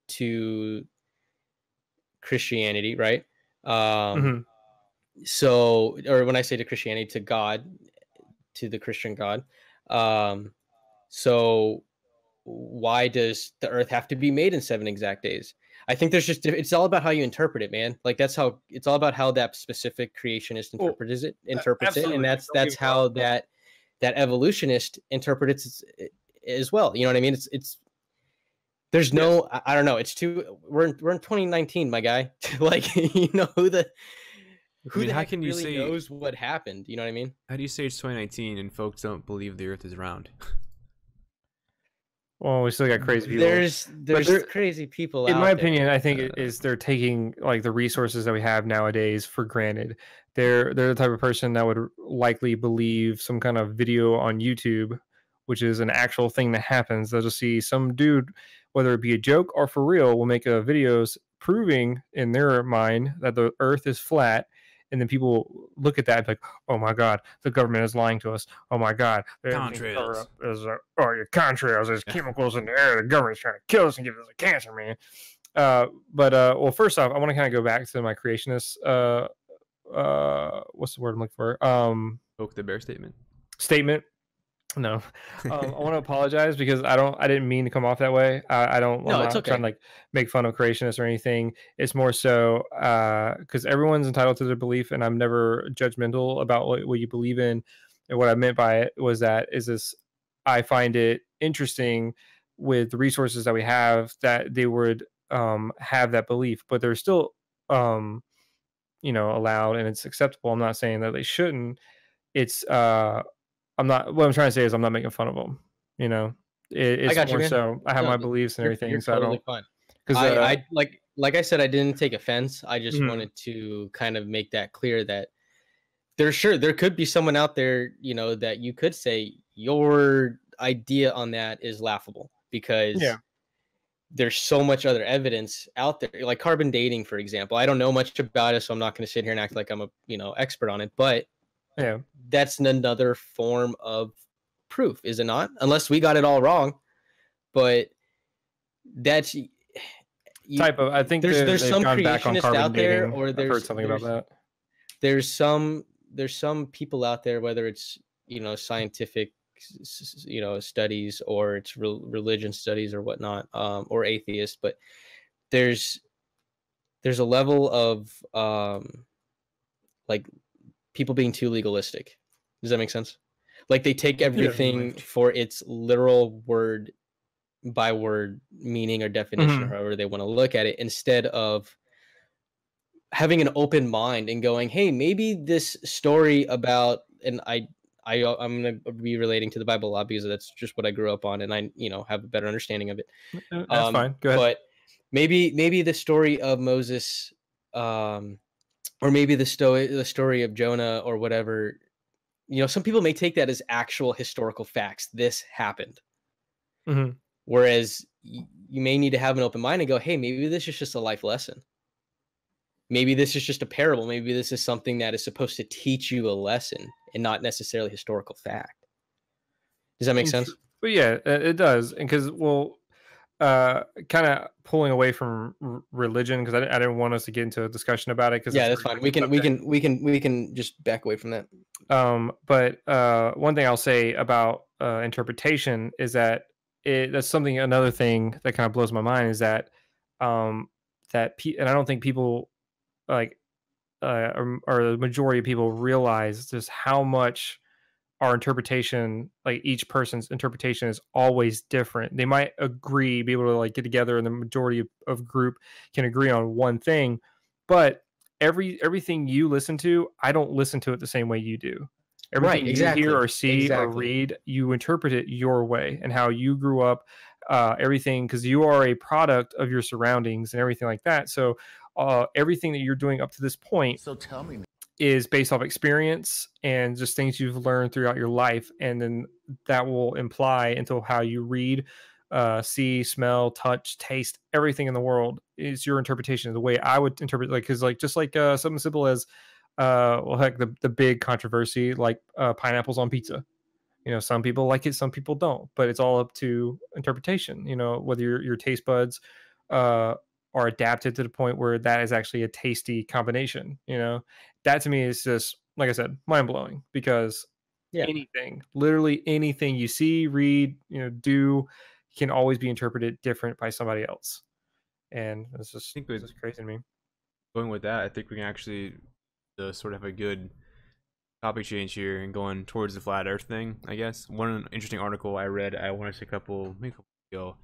to Christianity, right? So, or when I say to Christianity, to God, to the Christian God. So why does the earth have to be made in 7 exact days? I think there's just it's all about how you interpret it, man. Like that's how it's all about how that specific creationist interprets it, and that's how that evolutionist interprets it as well. You know what I mean? It's there's no I don't know. It's too we're in 2019, my guy. Like you know who the how can you really say knows what happened? You know what I mean? How do you say it's 2019 and folks don't believe the Earth is round? Well, we still got crazy people. There's crazy people. In my opinion, I think it is they're taking like the resources that we have nowadays for granted. They're the type of person that would likely believe some kind of video on YouTube, which is an actual thing that happens. They'll just see some dude, whether it be a joke or for real, will make a videos proving in their mind that the Earth is flat. And then people look at that and be like, oh my God, the government is lying to us. Oh my God. Contrails. Your contrails. There's chemicals in the air. The government's trying to kill us and give us a cancer, man. Well, first off, I want to kind of go back to my creationist, what's the word I'm looking for? Poke the bear statement. No, I want to apologize because I didn't mean to come off that way. I'm not trying to like make fun of creationists or anything. It's more so because everyone's entitled to their belief, and I'm never judgmental about what you believe in. And what I meant by it was that I find it interesting with the resources that we have that they would have that belief, but they're still allowed and it's acceptable. I'm not saying that they shouldn't. It's what I'm trying to say is I'm not making fun of them. You know, it's more so I have my beliefs and everything. So totally fine. Because I like I said, I didn't take offense. I just wanted to kind of make that clear that there could be someone out there, you know, that you could say your idea on that is laughable because there's so much other evidence out there, like carbon dating, for example. I don't know much about it, so I'm not going to sit here and act like I'm a expert on it, but that's another form of proof, is it not? Unless we got it all wrong, but that's I think there's some creationists out there, or I've heard something about that. There's some people out there, whether it's scientific studies or it's religion studies or whatnot, or atheist, but there's a level of like people being too legalistic. Does that make sense? Like they take everything for its literal word by word meaning or definition, or however they want to look at it, instead of having an open mind and going, hey, maybe this story about, and I'm going to be relating to the Bible a lot because that's just what I grew up on, and I have a better understanding of it. That's fine. Go ahead. But maybe the story of Moses, or maybe the story of Jonah or whatever, some people may take that as actual historical facts. This happened. Whereas you may need to have an open mind and go, hey, maybe this is just a life lesson. Maybe this is just a parable. Maybe this is something that is supposed to teach you a lesson and not necessarily historical fact. Does that make sense? But yeah, it does. And because, kind of pulling away from religion, because I didn't want us to get into a discussion about it, because Yeah, that's fine. We can just back away from that. But one thing I'll say about interpretation is that that's something. Another thing that kind of blows my mind is that and I don't think people like or the majority of people realize just how much our interpretation, like each person's interpretation, is always different. They might be able to like get together, and the majority of group can agree on one thing, but everything you listen to, I don't listen to it the same way you do. Everything you hear or see or read, you interpret it your way and how you grew up, everything, because you are a product of your surroundings and everything like that. So everything that you're doing up to this point, so tell me, is based off experience and just things you've learned throughout your life, and then that will imply into how you read, see, smell, touch, taste. Everything in the world is your interpretation of the way I would interpret. Like, because like just like something simple as well, heck, the big controversy like pineapples on pizza. Some people like it, some people don't, but it's all up to interpretation. Whether your taste buds are adapted to the point where that is actually a tasty combination. That to me is just, like I said, mind blowing, because literally anything you see, read, do, can always be interpreted different by somebody else. And it's just crazy to me. Going with that, I think we can actually sort of have a good topic change here and going towards the flat Earth thing. I guess one interesting article I read, I want to say a couple ago.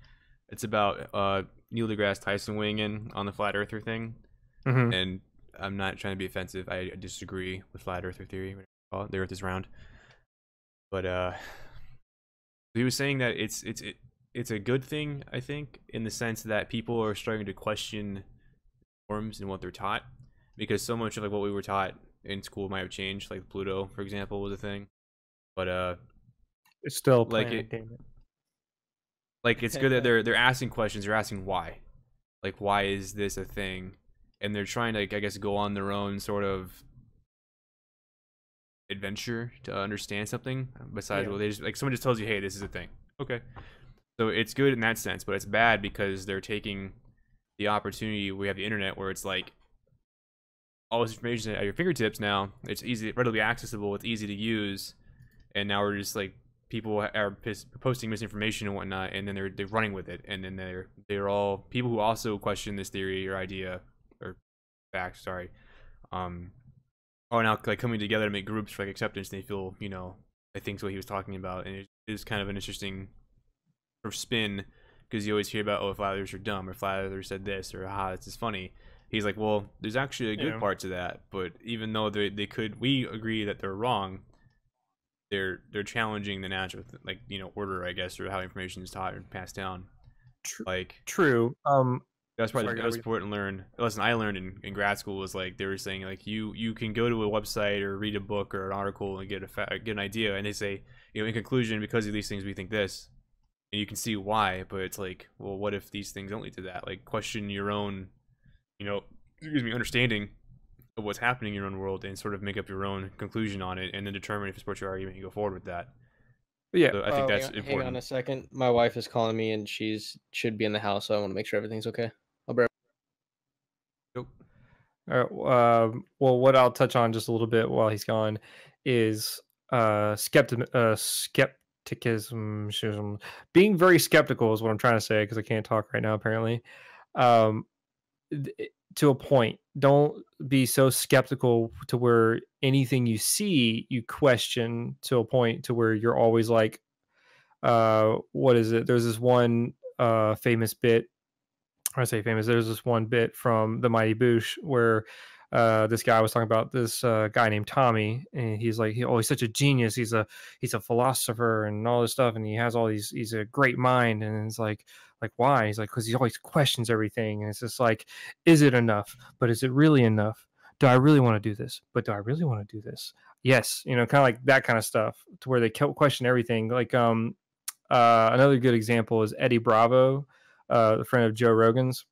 It's about Neil deGrasse Tyson weighing in on the flat earther thing. Mm-hmm. And I'm not trying to be offensive. I disagree with flat earther theory. The Earth is round. But he was saying that it's a good thing, I think, in the sense that people are starting to question norms and what they're taught, because so much of like what we were taught in school might have changed. Like Pluto, for example, was a thing. But it's still like it's good that they're asking questions. They're asking why, like, why is this a thing, and they're trying to, I guess, go on their own sort of adventure to understand something besides what they just, like, someone just tells you, hey, this is a thing. Okay, so it's good in that sense, but it's bad because they're taking the opportunity. We have the internet where it's like all this information at your fingertips now. It's easy, readily accessible. It's easy to use, and now we're just like, people are posting misinformation and whatnot, and then they're running with it, and then they're all people who also question this theory or idea or fact, sorry, are now like coming together to make groups for like acceptance. They feel, I think what he was talking about, and it is kind of an interesting sort of spin, because you always hear about, oh, flat earthers are dumb, or flat earthers said this, or this is funny. He's like, well, there's actually a good part to that, but even though we agree that they're wrong, they're challenging the natural order, I guess, or how information is taught and passed down. True. That's probably the most important lesson I learned in grad school, was like they were saying like you can go to a website or read a book or an article and get an idea, and they say, in conclusion, because of these things we think this, and you can see why, but it's like, well, what if these things don't lead to that? Like, question your own understanding of what's happening in your own world, and sort of make up your own conclusion on it, and then determine if it supports your argument and go forward with that. But yeah, so I think that's important. Hang on a second. My wife is calling me, and should be in the house, so I want to make sure everything's okay. I'll be right back. All right. Well, what I'll touch on just a little bit while he's gone is skepticism. Being very skeptical is what I'm trying to say, because I can't talk right now, apparently. To a point, don't be so skeptical to where anything you see you question, to a point to where you're always like, what is it? There's this one famous bit. I say famous. There's this one bit from The Mighty Boosh where this guy was talking about this guy named Tommy, and he's like, he's such a genius. He's a philosopher and all this stuff, and he has all these. He's a great mind, and it's like why? He's like, because he always questions everything, and it's just like, is it enough? But is it really enough? Do I really want to do this? But do I really want to do this? Yes, kind of like that kind of stuff, to where they question everything. Like another good example is Eddie Bravo, the friend of Joe Rogan's.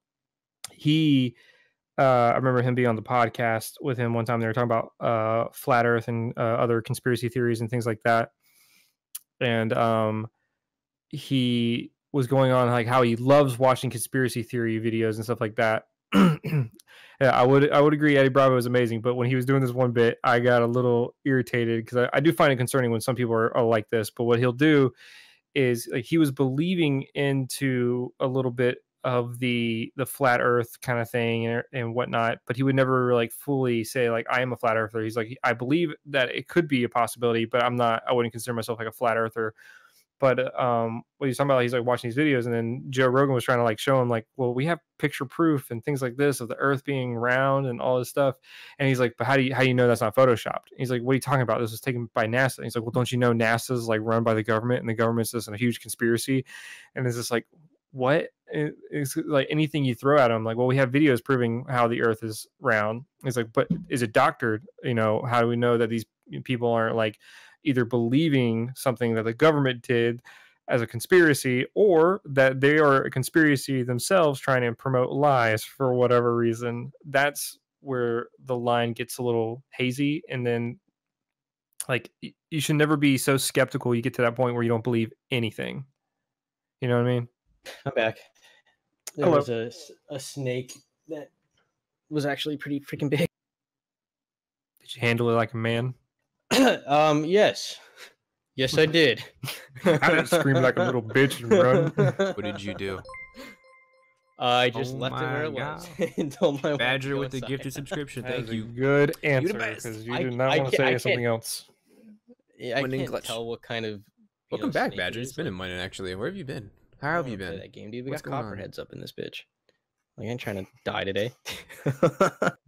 I remember him being on the podcast with him one time. They were talking about flat Earth and other conspiracy theories and things like that. And he was going on, like how he loves watching conspiracy theory videos and stuff like that. Yeah, I would agree. Eddie Bravo is amazing, but when he was doing this one bit, I got a little irritated because I do find it concerning when some people are like this. But what he'll do is like he was believing into a little bit of the flat Earth kind of thing and whatnot, but he would never like fully say like I am a flat earther. He's like I believe that it could be a possibility, but I'm not. I wouldn't consider myself like a flat earther. But what he's talking about, he's like watching these videos, and then Joe Rogan was trying to like show him like, well, we have picture proof and things like this of the Earth being round and all this stuff. And he's like, but how do you know that's not photoshopped? And he's like, what are you talking about? This was taken by NASA. And he's like, well, don't you know NASA's like run by the government, and the government's just a huge conspiracy? And it's just like, what? It's like anything you throw at him, like, well, we have videos proving how the Earth is round. It's like, but is it doctored? You know, how do we know that these people aren't like either believing something that the government did as a conspiracy, or that they are a conspiracy themselves trying to promote lies for whatever reason? That's where the line gets a little hazy. And then like you should never be so skeptical you get to that point where you don't believe anything. You know what I mean? I'm back. There Hello. was a snake that was actually pretty freaking big. Did you handle it like a man? Yes. Yes, I did. I didn't scream like a little bitch and run. What did you do? I just Oh left it where it my was and told my wife to Badger go with the inside. gifted subscription. That Thank is a you. good answer best. because you I- did not I want to can't- I say can't- something else. Yeah, I Winning can't clutch. tell what kind of. Welcome back, snake Badger. it It's is, been a like, minute actually. Where have you been? How I have don't you wanna play been? that game, dude. We What's got going on? copperheads up in this bitch. Like, I ain't trying to die today.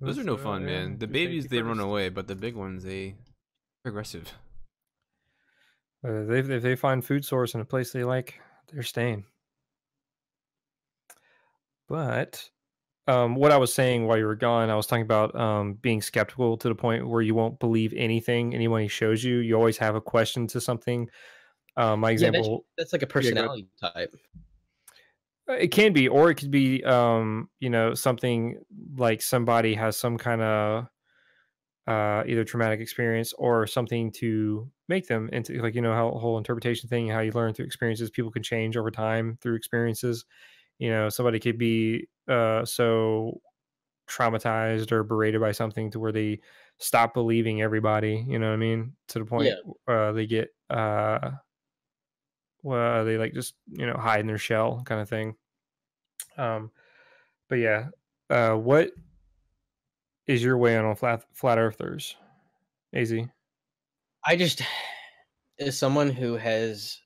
Those are no fun, man. The babies they run away, but the big ones they aggressive. If they find food source in a place they like, they're staying. But what I was saying while you were gone, I was talking about being skeptical to the point where you won't believe anything anyone shows you. You always have a question to something. My example, that's like a personality type. it can be, or it could be, you know, something like somebody has some kind of either traumatic experience or something to make them into, like, you know, how whole interpretation thing, how you learn through experiences. People can change over time through experiences. You know, somebody could be so traumatized or berated by something to where they stop believing everybody. You know what I mean? To the point they get well, they like just, you know, hide in their shell kind of thing. But yeah, what is your way on flat earthers, AZ? I just, as someone who has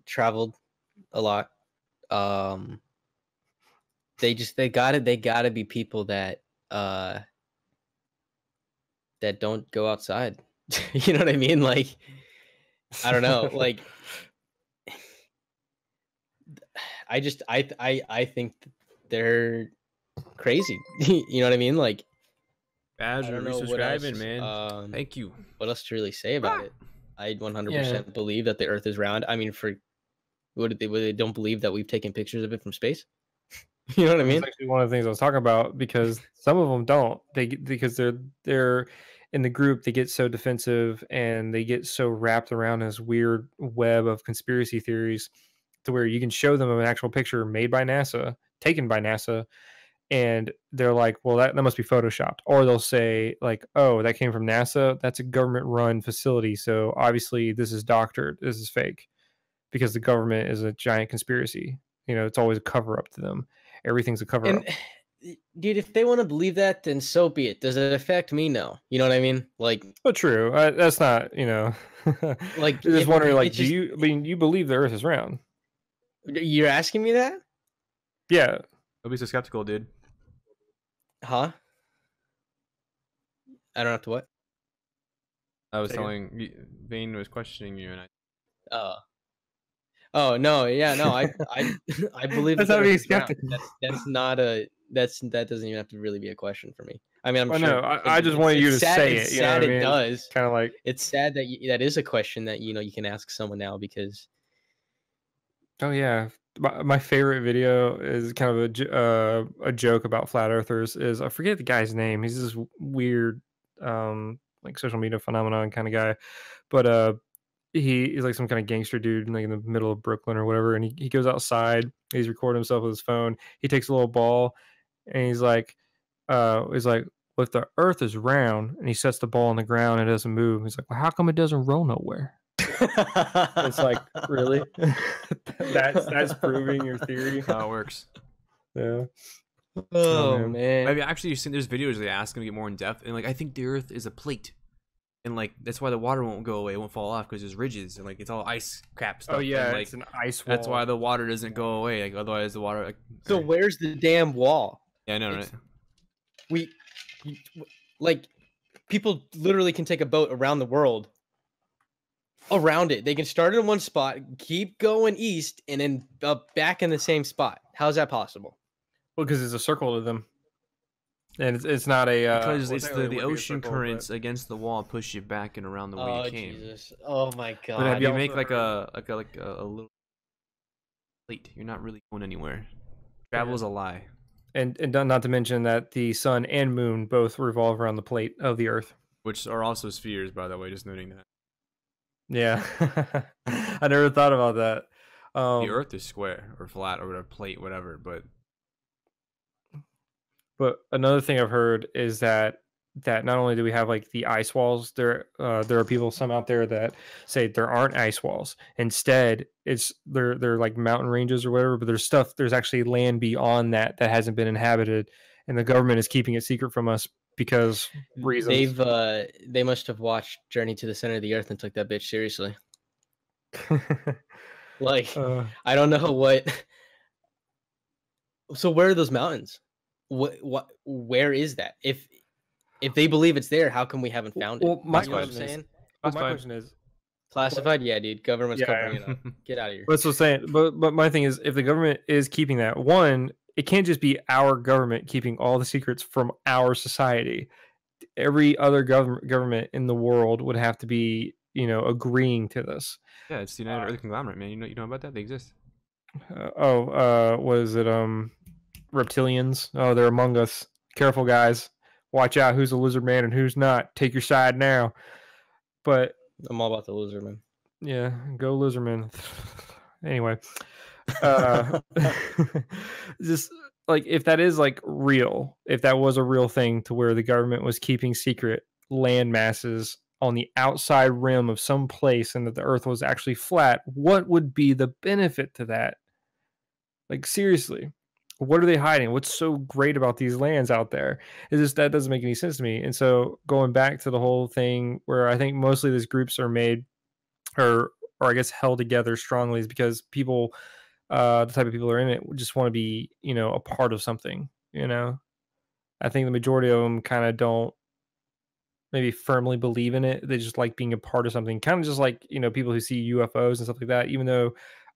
traveled a lot, they gotta be people that that don't go outside. You know what I mean? Like, I don't know. Like, I think they're crazy. You know what I mean? Like, I Badger don't know what else, resubscribing, man. Thank you. what else to really say about it. I 100% believe that the Earth is round. I mean, for would they don't believe that we've taken pictures of it from space? You know what I mean? That's actually one of the things I was talking about, because some of them don't. Because they're in the group, they get so defensive and they get so wrapped around this weird web of conspiracy theories to where you can show them an actual picture made by NASA, taken by NASA, and they're like, well, that must be photoshopped. Or they'll say like, oh, that came from NASA. That's a government run facility. So obviously this is doctored. This is fake, because the government is a giant conspiracy. You know, it's always a cover up to them. Everything's a cover up. Dude, if they want to believe that, then so be it. Does it affect me? No. You know what I mean? Like, But true. That's not, you know, like, just wondering, like, just, I mean, you believe the Earth is round? You're asking me that? Yeah. Don't be so skeptical, dude. Huh? I don't have to what? I was telling Vane was questioning you, and I. Oh no, yeah, no, I believe That's the not Earth being is round. skeptical. That's not a that doesn't even have to really be a question for me. I mean, I'm Well, sure. no, I just wanted you to say it. It's You know sad what I mean? it does. Kind of like, It's sad that that is a question that you can ask someone now, because oh yeah, my favorite video is kind of a joke about flat earthers. Is, I forget the guy's name. He's this weird like social media phenomenon kind of guy, but he's like some kind of gangster dude like in the middle of Brooklyn or whatever, and he goes outside. He's recording himself with his phone. He takes a little ball, and he's like, well, if the Earth is round, and he sets the ball on the ground and it doesn't move, he's like, well, how come it doesn't roll nowhere? It's like, really? that's proving your theory. How it works. Yeah. Oh man. I mean, actually, you've seen there's videos they ask them to get more in depth, and like I think the Earth is a plate, and like that's why the water won't go away, it won't fall off because there's ridges and like it's all ice crap stuff. Oh yeah, and, like, it's an ice wall. That's why the water doesn't go away. Like otherwise, the water. Like, So where's the damn wall? yeah, no, It's- like people literally can take a boat around the world around it. They can start in one spot, keep going east, and then back in the same spot. How's that possible? Well, because it's a circle to them, and it's not a because well, it's technically it the would be a ocean circle, currents against the wall push you back and around the way Oh you came. Jesus! Oh my have God! You you make also like a little plate. You're not really going anywhere. Travel is a lie. and not to mention that the sun and moon both revolve around the plate of the Earth. Which are also spheres, by the way. Just noting that Yeah, I never thought about that. the Earth is square or flat or whatever, plate, whatever. But another thing I've heard is that not only do we have like the ice walls, there are people some out there that say there aren't ice walls. Instead, it's they're like mountain ranges or whatever. But there's actually land beyond that hasn't been inhabited, and the government is keeping it secret from us because reasons. They must have watched Journey to the Center of the Earth and took that bitch seriously. Like I don't know what. So where are those mountains? Where is that? If they believe it's there, how come we haven't found it? Well, my You know what I'm question is- saying? my Classified. question is, Classified? Yeah, dude. Government's Yeah, covering it up. Get out of here. That's what I'm saying. But my thing is, if the government is keeping that, one, it can't just be our government keeping all the secrets from our society. Every other government in the world would have to be, agreeing to this. yeah, it's the United Earth Conglomerate, man. You know about that? They exist. Was it reptilians? Oh, they're among us. Careful, guys. Watch out who's a lizard man and who's not. Take your side now. But I'm all about the loser, man. yeah, go lizardman. Anyway, just like if that is like real, if that was a real thing to where the government was keeping secret land masses on the outside rim of some place and that the earth was actually flat, what would be the benefit to that? Like seriously, what are they hiding? What's so great about these lands out there? It's just that doesn't make any sense to me. And so going back to the whole thing where I think mostly these groups are made or I guess held together strongly is because people, the type of people who are in it just want to be, a part of something, I think the majority of them kind of don't maybe firmly believe in it. They just like being a part of something, kind of just like, people who see UFOs and stuff like that, even though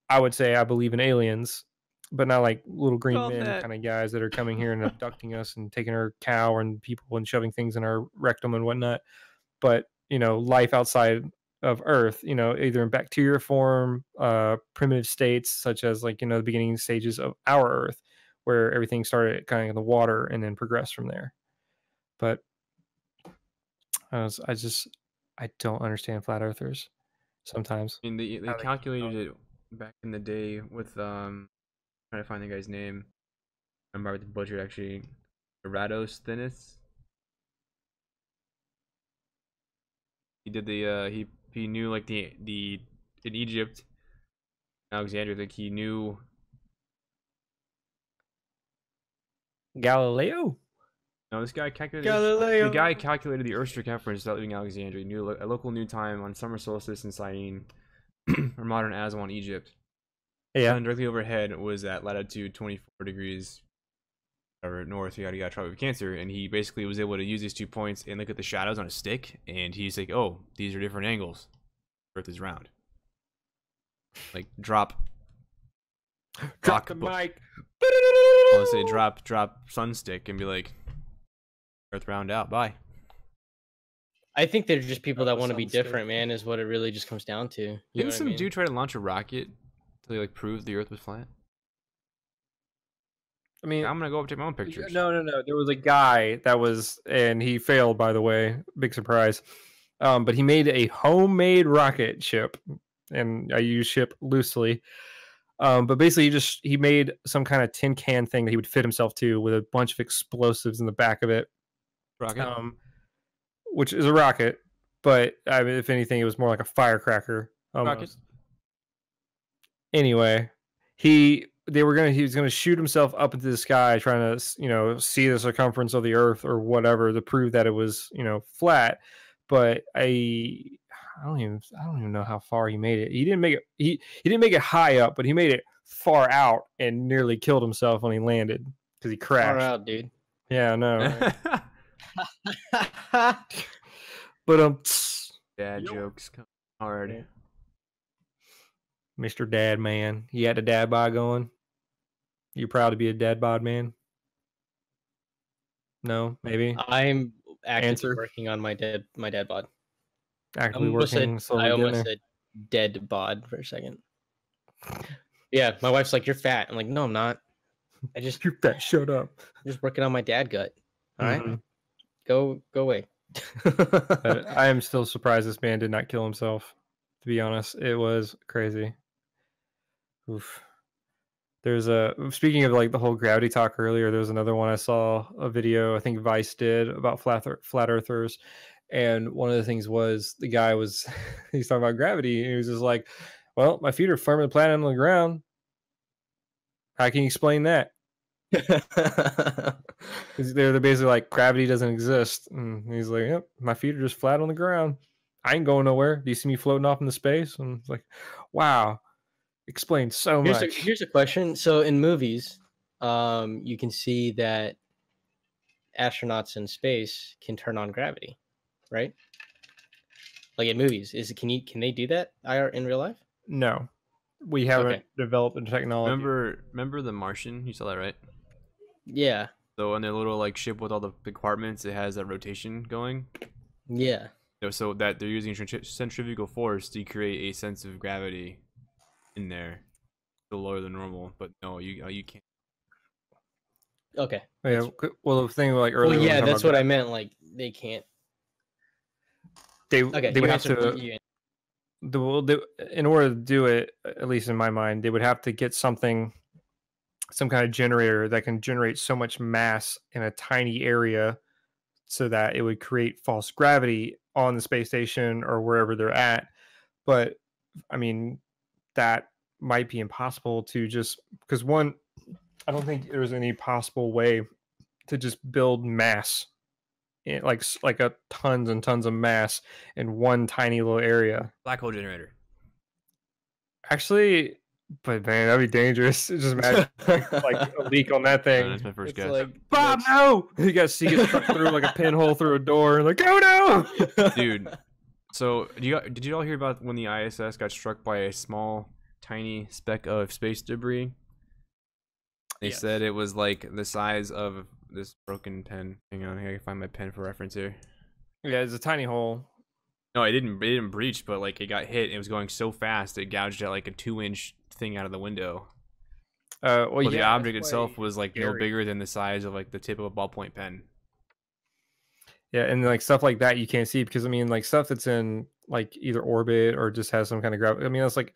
I would say I believe in aliens, but not like little green Well, men that- kind of guys that are coming here and abducting us and taking our cow and people and shoving things in our rectum and whatnot. But, life outside of Earth, either in bacteria form, primitive states, such as like, the beginning stages of our Earth, where everything started kind of in the water and then progressed from there. But I don't understand flat earthers sometimes. I mean, they How they- calculated it back in the day with trying to find the guy's name. I'm about to butcher it, actually. Eratosthenes. He did the he knew like the in Egypt, Alexandria, like he knew. Galileo? No, this guy calculated. Galileo. The guy calculated the Earth's circumference without leaving Alexandria. He knew a local new time on summer solstice in Syene, or modern Aswan, Egypt. Yeah. Sun directly overhead was at latitude 24 degrees, or north. You got trouble with Cancer, and he basically was able to use these 2 points and look at the shadows on a stick, and he's like, "Oh, these are different angles. Earth is round." Like drop Drop the book. mic. I'll say drop sun stick and be like, Earth round out. Bye. I think they're just people that the want to be sun stick. different, man. Is what it really just comes down to. You know Didn't what I some mean? dude try to launch a rocket to like prove the Earth was flat? I mean, I'm gonna go up take my own pictures. no. There was a guy that was, and he failed, by the way. Big surprise. But he made a homemade rocket ship, and I use ship loosely. But basically, he made some kind of tin can thing that he would fit himself to with a bunch of explosives in the back of it. Rocket. Which is a rocket, but I mean, if anything, it was more like a firecracker. Rocket. Anyway, he was gonna shoot himself up into the sky, trying to see the circumference of the Earth or whatever to prove that it was flat. But I don't even know how far he made it. He didn't make it. He didn't make it high up, but he made it far out and nearly killed himself when he landed because he crashed. Far out, dude. Yeah, I know. But dad jokes come already. Mr. Dad Man, you had the dad bod going. You proud to be a dad bod man? No, maybe. I'm actively working on my dad bod. Actively working. I almost said dead bod for a second. Yeah, my wife's like, "You're fat." I'm like, "No, I'm not. You're fat. Shut up. I'm just working on my dad gut. All right, go away." I am still surprised this man did not kill himself. To be honest, it was crazy. Oof. There's speaking of like the whole gravity talk earlier, there was another one I saw a video I think Vice did about flat earthers, and one of the things was the guy was he's talking about gravity and he was just like, well, my feet are firmly planted on the ground. How can you explain that? They're basically like, gravity doesn't exist, and he's like, yep, my feet are just flat on the ground. I ain't going nowhere. Do you see me floating off into space? And it's like, wow, explains so much. Here's a question. So in movies, you can see that astronauts in space can turn on gravity, right? Like in movies, can they do that in real life? No, we haven't developed the technology. Remember The Martian? You saw that, right? Yeah. So on their little like ship with all the compartments, it has a rotation going. Yeah. So that they're using centrifugal force to create a sense of gravity in there, a little lower than normal. But no, you can't. Okay. Yeah. Well, the thing like earlier. Well, yeah, that's what I meant. Like they can't. They would have to. In order to do it, at least in my mind, they would have to get some kind of generator that can generate so much mass in a tiny area so that it would create false gravity on the space station or wherever they're at. But I mean, that might be impossible to just because I don't think there's any possible way to just build mass in, like a tons and tons of mass in one tiny little area. Black hole generator. Actually, but man, that'd be dangerous. Just imagine like a leak on that thing. That's my first guess. Like, Bob, no! You got to struck through like a pinhole through a door. Like, oh no, dude. So did you all hear about when the ISS got struck by a small, tiny speck of space debris? They said it was like the size of this broken pen. Hang on, I can find my pen for reference here. Yeah, it's a tiny hole. No, it didn't breach, but like it got hit. It was going so fast it gouged out like a 2-inch thing out of the window. Well, the object itself was like no bigger than the size of like the tip of a ballpoint pen. Yeah, and like stuff like that you can't see because I mean like stuff that's in like either orbit or just has some kind of gravity. I mean that's like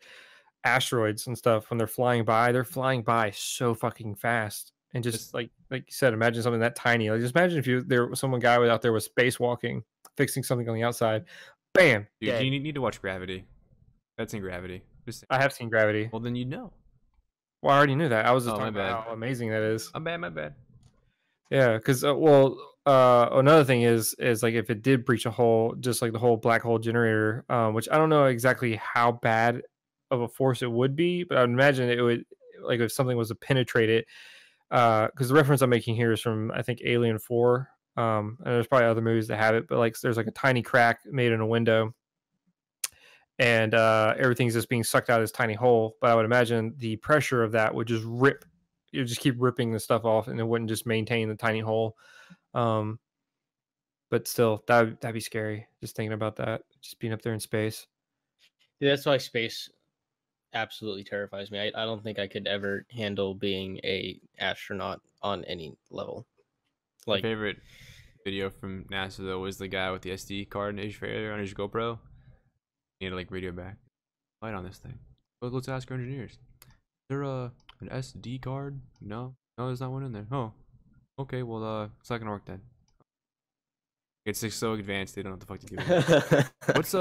asteroids and stuff when they're flying by so fucking fast. And just like you said, imagine something that tiny. Like just imagine if there was some guy out there was spacewalking, fixing something on the outside. Bam! Dude, dead. you need to watch Gravity. That's in Gravity. I have seen Gravity. Well, then you know. Well, I already knew that. I was just talking about how amazing that is. My bad. Yeah, because another thing is like if it did breach a hole, just like the whole black hole generator, which I don't know exactly how bad of a force it would be, but I would imagine it would, like if something was to penetrate it, because the reference I'm making here is from I think Alien 4, and there's probably other movies that have it, but like there's like a tiny crack made in a window, and everything's just being sucked out of this tiny hole. But I would imagine the pressure of that would just rip. You just keep ripping the stuff off, and it wouldn't just maintain the tiny hole. But still, that'd be scary. Just thinking about that, just being up there in space. Yeah, that's why space absolutely terrifies me. I don't think I could ever handle being a astronaut on any level. Like favorite video from NASA though was the guy with the SD card and his failure on his GoPro. He had to like radio back. Light on this thing. Let's ask our engineers. Is there an SD card? No, there's not one in there. Oh, okay. Well, it's not gonna work then. It's like so advanced they don't know what the fuck to do. What's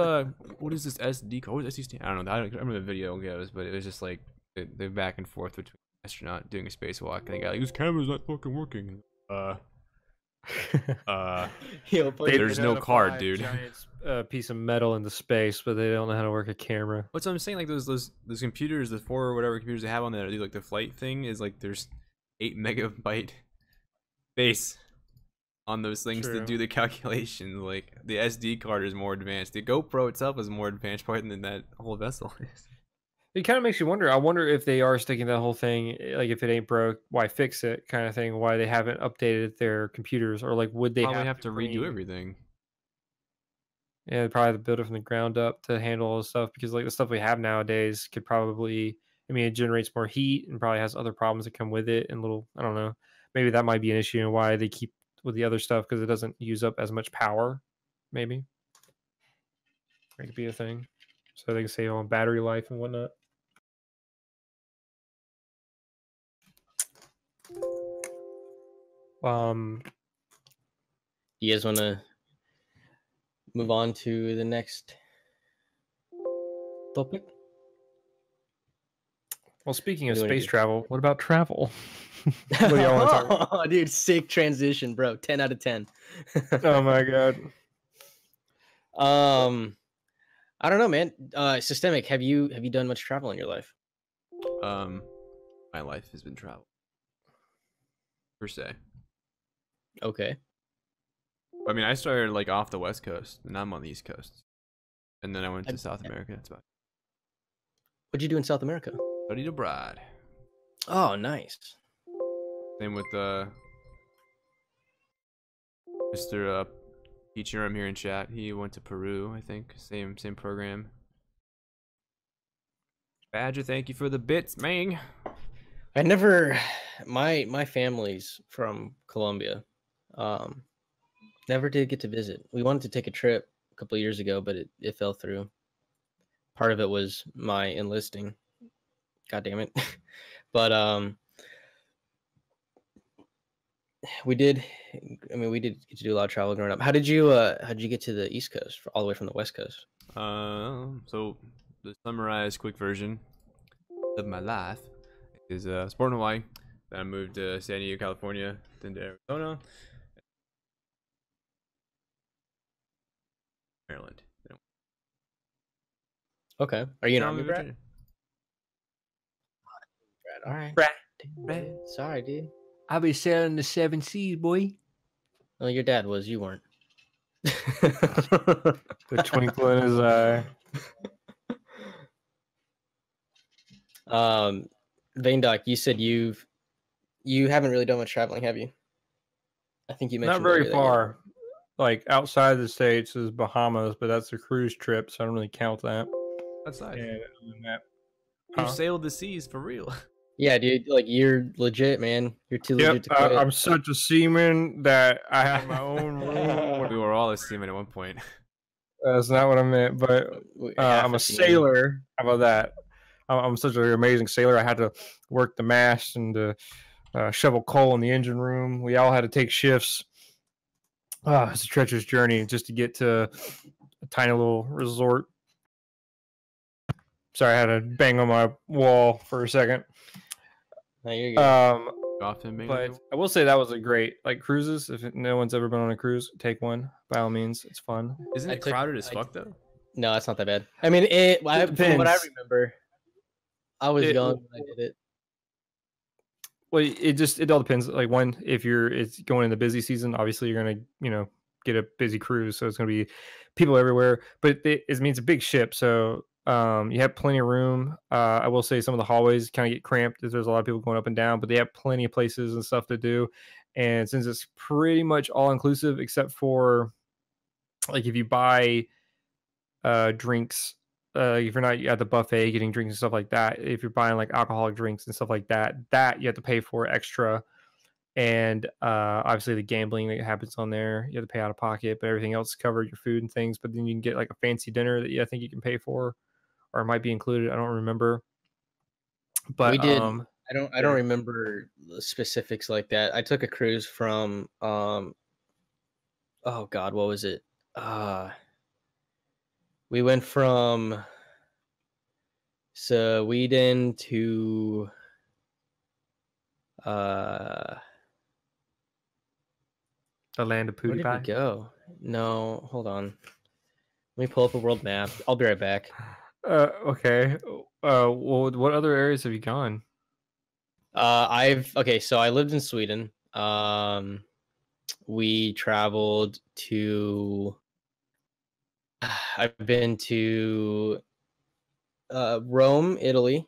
what is this SD card? What does SD stand? I don't know. I don't remember the video goes, but it was just like they're back and forth between an astronaut doing a spacewalk and the guy like, this camera's not fucking working. There's no card, dude. Giant piece of metal into space, but they don't know how to work a camera. What's I'm saying? Like those computers, the 4 or whatever computers they have on there, like the flight thing is like there's 8 megabyte space on those things to do the calculations. Like the SD card is more advanced. The GoPro itself is more advanced part than that whole vessel is. It kind of makes you wonder. I wonder if they are sticking that whole thing, like if it ain't broke, why fix it kind of thing, why they haven't updated their computers, or like would they probably have to redo everything. Yeah, they probably have to build it from the ground up to handle all this stuff, because like the stuff we have nowadays could probably, I mean, it generates more heat and probably has other problems that come with it, and little, I don't know, maybe that might be an issue and why they keep with the other stuff, because it doesn't use up as much power, maybe. That could be a thing. So they can save on battery life and whatnot. You guys want to move on to the next topic? Well, speaking of space travel, what about travel? What do y'all want to talk about? Oh, dude, sick transition, bro. 10 out of 10. Oh my god. I don't know, man. Systemic, have you done much travel in your life? My life has been travel, per se. Okay. I mean, I started like off the West Coast, and I'm on the East Coast, and then I went to South America. That's about it. What'd you do in South America? Studied abroad. Oh, nice. Same with Mr. Teacher I'm here in chat. He went to Peru, I think. Same program. Badger, thank you for the bits, man. I never. My family's from Colombia. Never did get to visit. We wanted to take a trip a couple of years ago, but it fell through. Part of it was my enlisting. God damn it. But we did get to do a lot of travel growing up. How did you get to the East Coast all the way from the West Coast? So the summarized quick version of my life is I was born in Hawaii, then I moved to San Diego, California, then to Arizona, Maryland. Okay. Are you an Army brat? All right. Brat. Sorry, dude. I'll be sailing the 7 seas, boy. Well, your dad was. You weren't. The twinkle in his eye. Vaindock, you said you haven't really done much traveling, have you? I think you mentioned not very far. Like outside the States is Bahamas, but that's a cruise trip, so I don't really count that. That's nice. And other than that, you sailed the seas for real. Yeah, dude. Like you're legit, man. You're too legit to quit. I'm such a seaman that I have my own room. We were all a seaman at one point. That's not what I meant, but I'm a sailor. How about that? I'm such an amazing sailor. I had to work the mast and to shovel coal in the engine room. We all had to take shifts. It's a treacherous journey just to get to a tiny little resort. Sorry, I had to bang on my wall for a second. No, you're good. But I will say that was a great, like, cruises. If no one's ever been on a cruise, take one. By all means, it's fun. Isn't it crowded as fuck though? No, it's not that bad. I mean, from what I remember, I was young when I did it. Well, it all depends. Like, one, if it's going in the busy season, obviously you're gonna get a busy cruise, so it's gonna be people everywhere. But it means a big ship, so you have plenty of room. I will say some of the hallways kind of get cramped if there's a lot of people going up and down, but they have plenty of places and stuff to do. And since it's pretty much all inclusive, except for like if you buy drinks, if you're not at the buffet getting drinks and stuff like that, if you're buying like alcoholic drinks and stuff like that, you have to pay for extra. And obviously the gambling that happens on there, you have to pay out of pocket, but everything else covered, your food and things. But then you can get like a fancy dinner that I think you can pay for, or it might be included. I don't remember. But We did. I don't remember the specifics like that. I took a cruise from oh God, what was it? We went from Sweden to the land of where did we PewDiePie. go? No, hold on. Let me pull up a world map. I'll be right back. Okay. Well, what other areas have you gone? So I lived in Sweden. We traveled to I've been to Rome, Italy.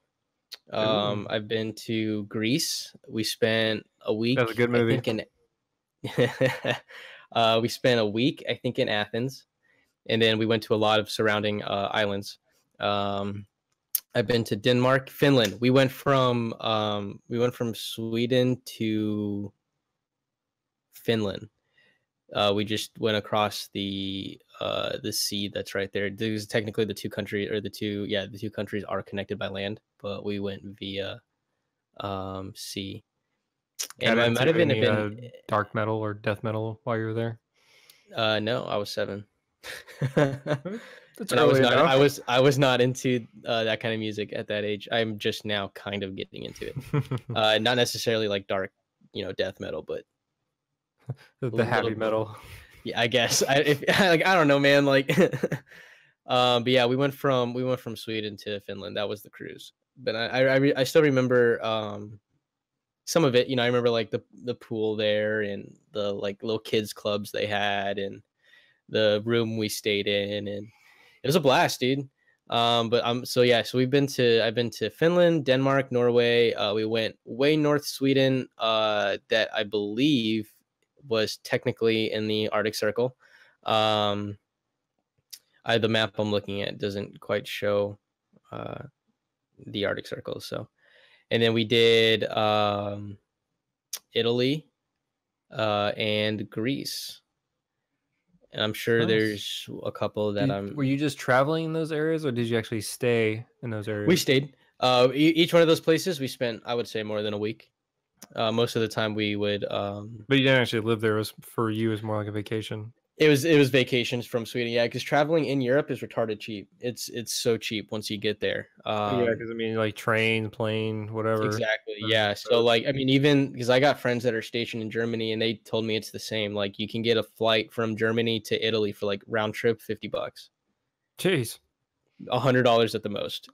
I've been to Greece. We spent a week. That's a good movie. I think we spent a week, I think, in Athens, and then we went to a lot of surrounding islands. I've been to Denmark, Finland. We went from Sweden to Finland. We just went across the sea that's right there. These technically the two countries, or the two countries are connected by land, but we went via sea. And I might have been dark metal or death metal while you were there. No, I was 7. That's and I was not into that kind of music at that age. I'm just now kind of getting into it. Not necessarily like dark, death metal, but the heavy metal. Yeah, I guess. I don't know, man. Like, but yeah, we went from Sweden to Finland. That was the cruise. But I still remember some of it. I remember like the pool there and the like little kids clubs they had and the room we stayed in, and it was a blast, dude. So I've been to Finland, Denmark, Norway. We went way north Sweden, that I believe was technically in the Arctic Circle. The map I'm looking at doesn't quite show the Arctic Circle. So, and then we did Italy and Greece. And I'm sure there's a couple that Were you just traveling in those areas, or did you actually stay in those areas? We stayed. Each one of those places we spent, I would say, more than a week. Most of the time we would. But you didn't actually live there. It was for you. It was more like a vacation. It was vacations from Sweden, yeah. Because traveling in Europe is retarded cheap. It's so cheap once you get there. Yeah, because I mean, like train, plane, whatever. Exactly. Yeah. So like, I mean, even because I got friends that are stationed in Germany, and they told me it's the same. Like, you can get a flight from Germany to Italy for like round trip $50. Jeez. $100 at the most.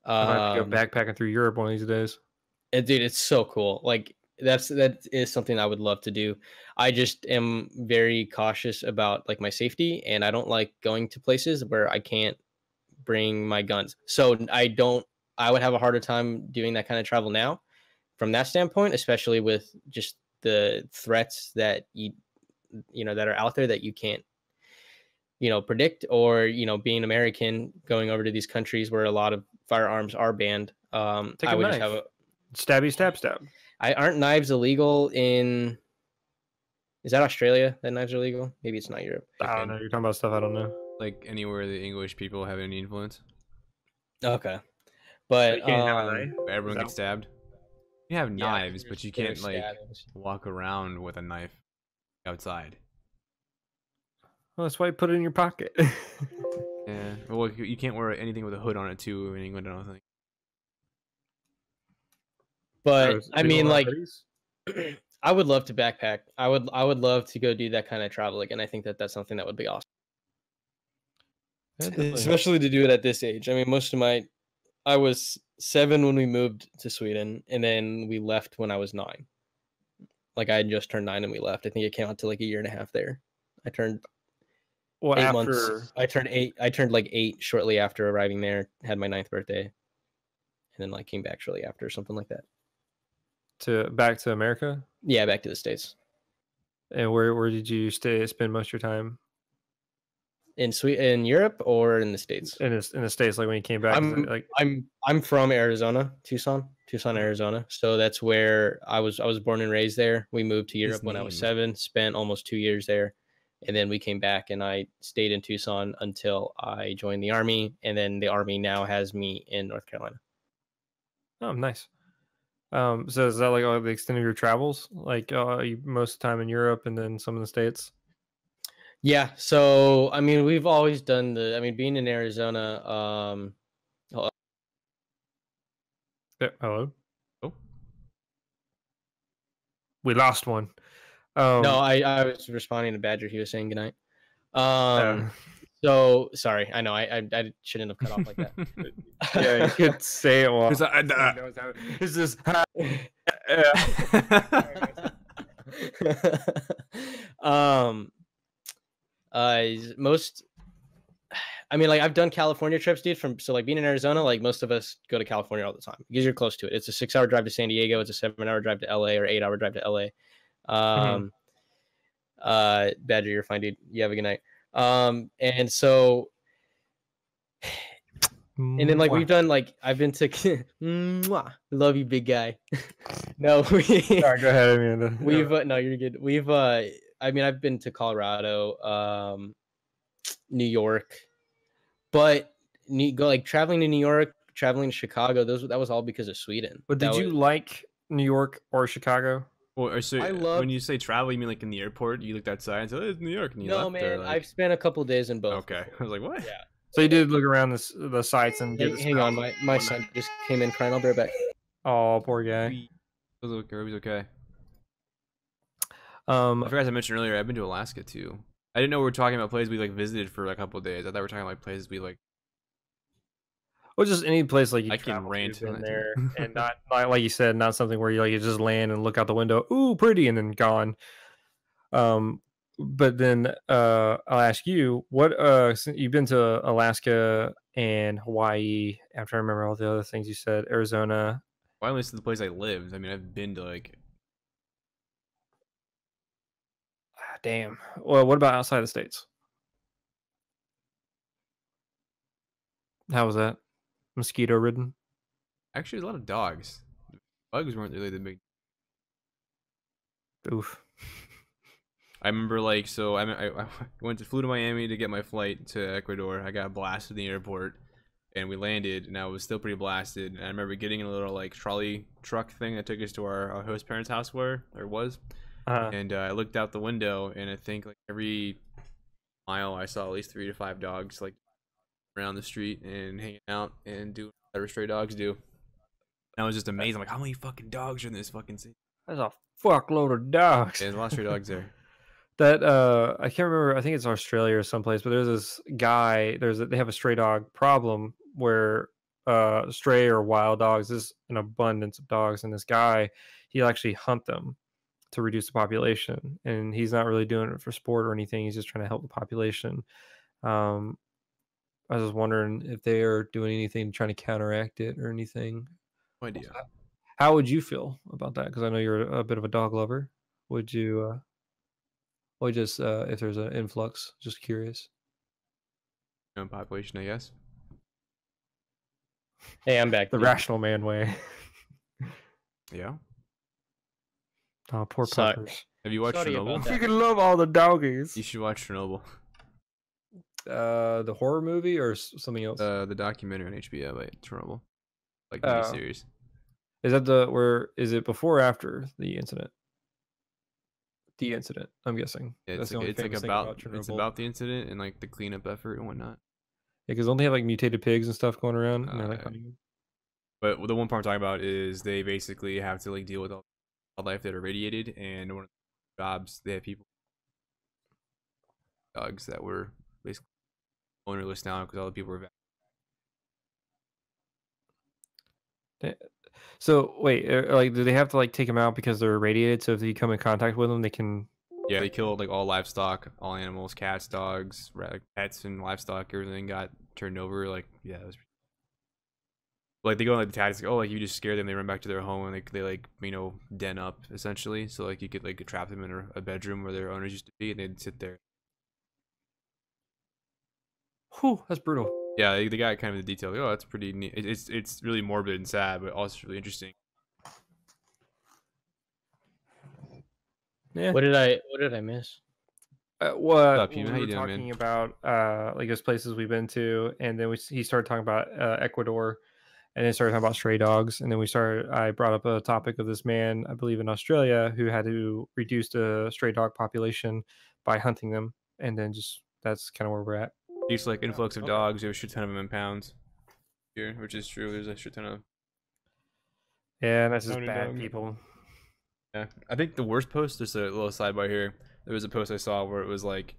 I might have to go backpacking through Europe one of these days. Dude, it's so cool. Like, that is something I would love to do. I just am very cautious about like my safety, and I don't like going to places where I can't bring my guns. So I would have a harder time doing that kind of travel now from that standpoint, especially with just the threats that that are out there that you can't predict, or being American going over to these countries where a lot of firearms are banned. I would just have a stabby stab. Aren't knives illegal in? Is that Australia that knives are illegal? Maybe it's not Europe. I don't know. You're talking about stuff I don't know. Like anywhere the English people have any influence. Okay, but you can't have a knife. Everyone gets stabbed. You have knives, but you can't like stabbings. walk around with a knife outside. Well, that's why you put it in your pocket. Yeah. Well, you can't wear anything with a hood on it too in England, I don't think. But I mean, like, I would love to backpack. I would love to go do that kind of travel again. I think that's something that would be awesome. Especially to do it at this age. I mean, I was 7 when we moved to Sweden, and then we left when I was 9. Like, I had just turned 9 and we left. I think it came out to like a year and a half there. I turned 8 months. I turned 8. I turned like 8 shortly after arriving there. Had my 9th birthday, and then like came back shortly after, something like that. Back to America? Yeah, back to the States. And where did you spend most of your time? in Europe or in the States? in the States, like when you came back? I'm from Arizona, Tucson, Arizona. So that's where I was born and raised there. We moved to Europe when I was 7, spent almost 2 years there. And then we came back and I stayed in Tucson until I joined the Army. And then the Army now has me in North Carolina. Oh, nice. So is that like all the extent of your travels? Like you most of the time in Europe and then some in the States? Yeah. So, I mean, we've always done being in Arizona, Hello? Oh. We lost one. no, I was responding to Badger. He was saying goodnight. So sorry. I know I shouldn't have cut off like that. Yeah, you could say it while It's just most like I've done California trips, dude, so like being in Arizona, like most of us go to California all the time because you're close to it. It's a 6-hour drive to San Diego, it's a 7-hour drive to LA or 8-hour drive to LA. Badger, you're fine, dude. You have a good night. And so and then like we've done like I've been to love you, big guy. No, sorry, go ahead, Amanda. We've no, you're good. We've I've been to Colorado, New York, but traveling to New York, traveling to Chicago, that was all because of Sweden. But did you like New York or Chicago? Well, so when you say travel, you mean like in the airport? You looked outside and said, "Oh, it's New York." And you no, left, man, like... I've spent a couple days in both. Okay, I was like, "What?" Yeah. So you did look around the sites and hang on, my son just came in crying. I'll be right back. Oh, poor guy. Ruby's okay. I forgot to mention earlier, I've been to Alaska too. I didn't know we were talking about places we like visited for a couple of days. I thought we were talking about places we like. Well, just any place like you I can rant there, and not like you said, not something where you just land and look out the window, ooh, pretty, and then gone. But then I'll ask you, what you've been to Alaska and Hawaii. After I remember all the other things you said, Arizona. Well, I listed the place I lived. I mean, I've been to like. Damn. Well, what about outside the States? How was that? Mosquito ridden? Actually, a lot of dogs. Bugs weren't really the big. Oof. I remember like I flew to Miami to get my flight to Ecuador. I got blasted in the airport, and we landed, and I was still pretty blasted. And I remember getting in a little like trolley truck thing that took us to our host parents' house where there was. And I looked out the window, and I think like every mile I saw at least 3 to 5 dogs like around the street and hanging out and doing whatever stray dogs do. And I was just amazed. I'm like, how many fucking dogs are in this fucking city? There's a fuckload of dogs. Yeah, there's a lot of stray dogs there. That I can't remember. I think it's Australia or someplace, but there's this guy. They have a stray dog problem where stray or wild dogs is an abundance of dogs, and this guy he'll actually hunt them to reduce the population, and he's not really doing it for sport or anything. He's just trying to help the population. I was just wondering if they are doing anything trying to counteract it or anything. No idea. How would you feel about that? Because I know you're a bit of a dog lover. Would you? Or just if there's an influx? Just curious. Population, I guess. Hey, I'm back. The rational man way. Yeah. Oh, poor puppers. Have you watched Chernobyl? You can love all the doggies. You should watch Chernobyl. The horror movie or something else? The documentary on HBO about Chernobyl, like the series. Is that is it before or after the incident? The incident, I'm guessing. Yeah, it's about the incident and like the cleanup effort and whatnot. Yeah, because don't they have like mutated pigs and stuff going around? But the one part I'm talking about is they basically have to like deal with all wildlife that are irradiated, and one of the jobs they have people dogs that were basically ownerless now because all the people were So wait, like, do they have to like take them out because they're irradiated? So if you come in contact with them, they can. Yeah, they killed like all livestock, all animals, cats, dogs, pets, and livestock. Everything got turned over. Like, yeah, it was. Like they go on like the tactics, like, oh, like you just scare them, they run back to their home, and they like den up essentially. So like you could like trap them in a bedroom where their owners used to be, and they'd sit there. Whew, that's brutal. Yeah, they got kind of the detail. Like, oh, that's pretty neat. It's really morbid and sad, but also really interesting. Yeah. What did I miss? What up, we Human? How you were doing, talking man? about, like those places we've been to, and then he started talking about Ecuador, and then started talking about stray dogs, and then I brought up a topic of this man, I believe in Australia, who had to reduce the stray dog population by hunting them, and then that's kind of where we're at. There's like influx of Okay. dogs. We have a shit ton of them in pounds here, which is true. There's a shit ton of. Yeah, and that's just Pony bad dog. people. Yeah, I think the worst post. Just a little sidebar here. There was a post I saw where it was like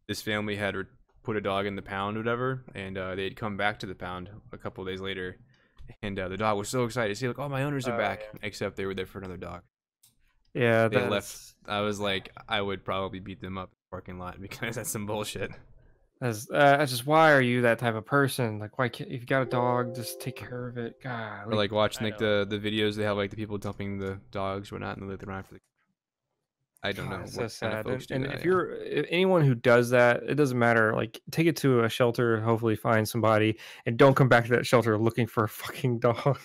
this family had put a dog in the pound, or whatever, and they had come back to the pound a couple of days later, and the dog was so excited to see like, oh, my owners are back, Yeah. except they were there for another dog. Yeah, They left. I was like, I would probably beat them up in the parking lot because that's some bullshit. That's just, why are you that type of person? Like, why can't, if you got a dog, just take care of it? God, Or like watching I like the videos they have like the people dumping the dogs or whatnot, and they let them run after the. I don't know it's what so kind of sad. folks do And that. if if anyone who does that, it doesn't matter. Like, take it to a shelter, hopefully find somebody, and don't come back to that shelter looking for a fucking dog.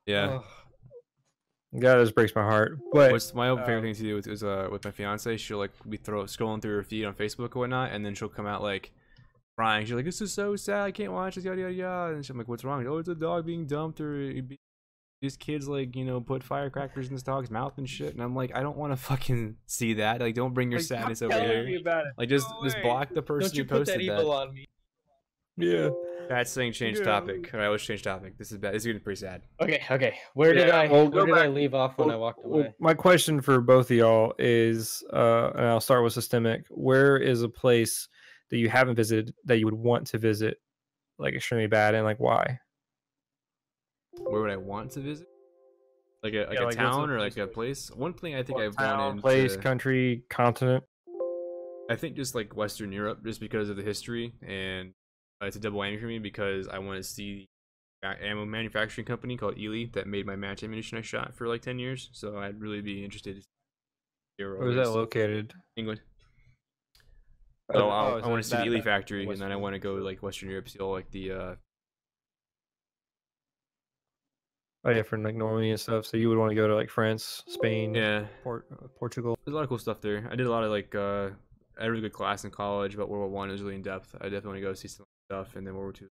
Yeah. Oh, that just breaks my heart. But What's my favorite thing to do is with my fiance, she'll like be scrolling through her feed on Facebook or whatnot, and then she'll come out like crying. She's like, "This is so sad. I can't watch this. Yada yada yada." And I'm like, "What's wrong?" Oh, it's a dog being dumped, or these kids like put firecrackers in this dog's mouth and shit. And I'm like, I don't want to fucking see that. Like, don't bring your sadness over here. Like, just block the person Don't you who put that posted evil on me? yeah, That's saying change Yeah. topic. All right, let's change topic. This is bad. This is getting pretty sad. Okay. Where did Yeah, I well, where go did I back. leave off when I walked away? My question for both of y'all is, and I'll start with Systemic. Where is a place that you haven't visited that you would want to visit, like extremely bad, and like why? Where would I want to visit? Like a Yeah, like, what's town a or like place a place? One thing I think Well, I've town, wanted place, to, country, continent. I think just like Western Europe, just because of the history, and it's a double whammy for me because I want to see the ammo manufacturing company called Ely that made my match ammunition I shot for like 10 years. So I'd really be interested to see Where is that located? England. So I so want to see the Ely that- factory, and Western then I want to go Europe. like Western Europe, see all like the Oh yeah, for like Normandy and stuff. So you would want to go to like France, Spain, yeah. Portugal. There's a lot of cool stuff there. I did a lot of like I had a really good class in college about World War I. It was really in depth. I definitely want to go see some stuff, and then World War II.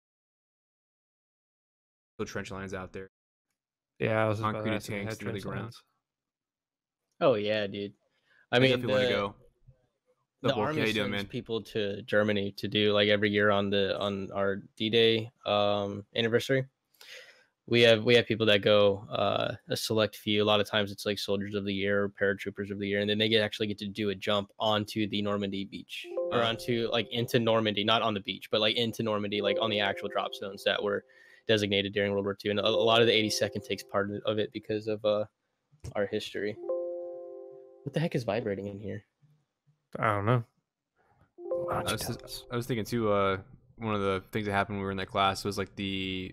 The trench lines out there. Yeah, I was just about to Concrete ask if they tanks had into the trench ground. lines. Oh yeah, dude. I I mean, definitely want to go. the What's up, Wolf? How army you doing, sends man? people to Germany to do like every year on our D-Day anniversary. We have people that go, a select few. A lot of times it's like soldiers of the year, paratroopers of the year, and then they actually get to do a jump onto the Normandy beach or onto like into Normandy, not on the beach, but like into Normandy, like on the actual drop zones that were designated during World War II. And a lot of the 82nd takes part of it because of our history. What the heck is vibrating in here? I don't know. I was thinking too. One of the things that happened when we were in that class was like the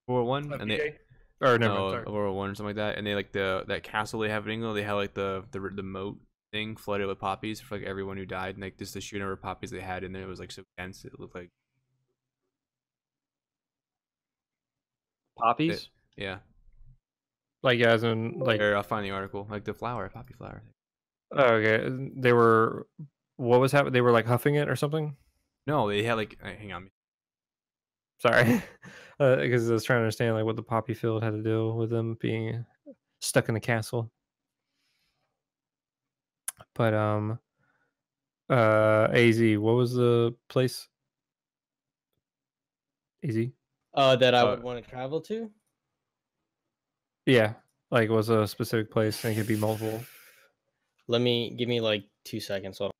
World War I, and they Or never no mind, sorry. World War I or something like that, and they like that castle they have in England. They had like the moat thing flooded with poppies for like everyone who died, and like just the sheer number of poppies they had in there was like so dense it looked like Poppies? yeah. Like as in like Here, I'll find the article, like the poppy flower. okay. They were what was happening? They were like huffing it or something? No, they had like hang on. Sorry. Because I was trying to understand like what the poppy field had to do with them being stuck in the castle. But AZ, what was the place? AZ? That I would want to travel to. Yeah. Like was a specific place and it could be multiple. Give me like 2 seconds. Hold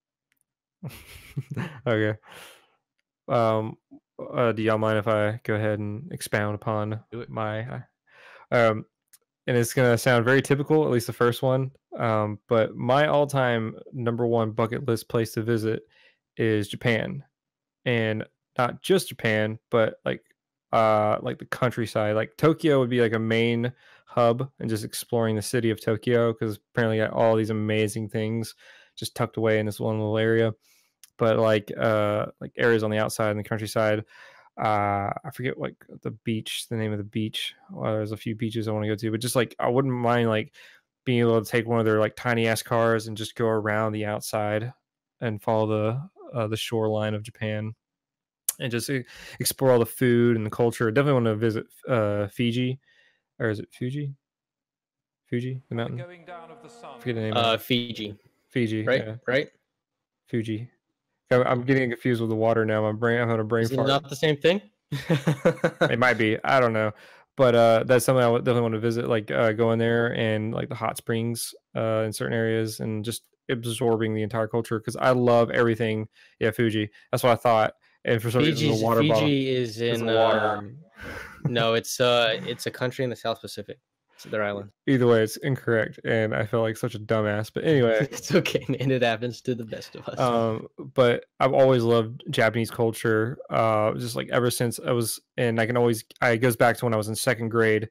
on. Okay. Do y'all mind if I go ahead and expound upon Do it. my and it's gonna sound very typical, at least the first one. But my all-time number one bucket list place to visit is Japan, and not just Japan, but like the countryside. Like Tokyo would be like a main hub, and just exploring the city of Tokyo because apparently got all these amazing things just tucked away in this one little area. but like areas on the outside in the countryside. I forget like the name of the beach. Well, there's a few beaches I want to go to, but just like I wouldn't mind like being able to take one of their like tiny ass cars and just go around the outside and follow the shoreline of Japan and just explore all the food and the culture. Definitely want to visit Fiji, or is it Fuji? Fuji, the mountain. I forget the name of it. Fiji. Fiji, right? yeah. Right? Fuji. I'm getting confused with the water now. I'm having a brain Is it fart. not the same thing? It might be. I don't know. But that's something I would definitely want to visit, like go in there and like the hot springs in certain areas and just absorbing the entire culture because I love everything. Yeah, Fuji. That's what I thought. And for some reason, the water bottle. Fiji is in water. No, it's a country in the South Pacific. It's their island. Either way, it's incorrect, and I feel like such a dumbass. But anyway, it's okay, man. It happens to the best of us. But I've always loved Japanese culture. Just like ever since I was, and I can always. It goes back to when I was in second grade.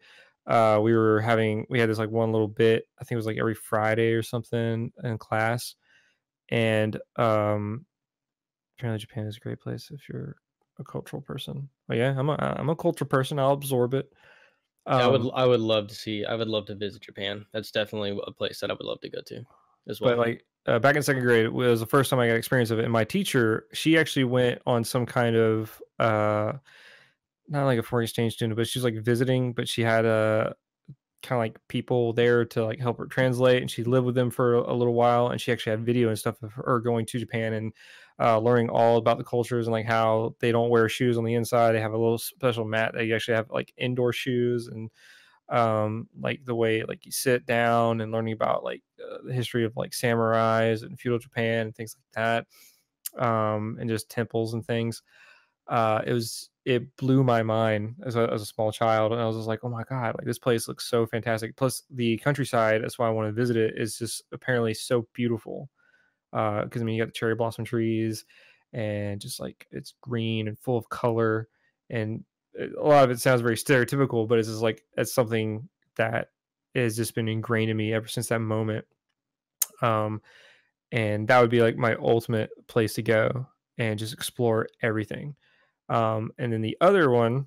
We had this like one little bit. I think it was like every Friday or something in class, and apparently Japan is a great place if you're a cultural person. But yeah, I'm a cultural person. I'll absorb it. I would love to visit Japan. That's definitely a place that I would love to go to as well. But like back in second grade, it was the first time I got experience of it. And my teacher, she actually went on some kind of not like a foreign exchange student, but she was like visiting, but she had a kind of like people there to like help her translate, and she lived with them for a little while, and she actually had video and stuff of her going to Japan and learning all about the cultures and like how they don't wear shoes on the inside. They have a little special mat that you actually have like indoor shoes, and like the way like you sit down and learning about like the history of like samurais and feudal Japan and things like that, and just temples and things. It blew my mind as a small child, and I was just like, oh my god, like this place looks so fantastic. Plus the countryside, that's why I want to visit it, is just apparently so beautiful. Because I mean, you got the cherry blossom trees, and just like it's green and full of color, and a lot of it sounds very stereotypical, but it's just like it's something that has just been ingrained in me ever since that moment. And that would be like my ultimate place to go and just explore everything. And then the other one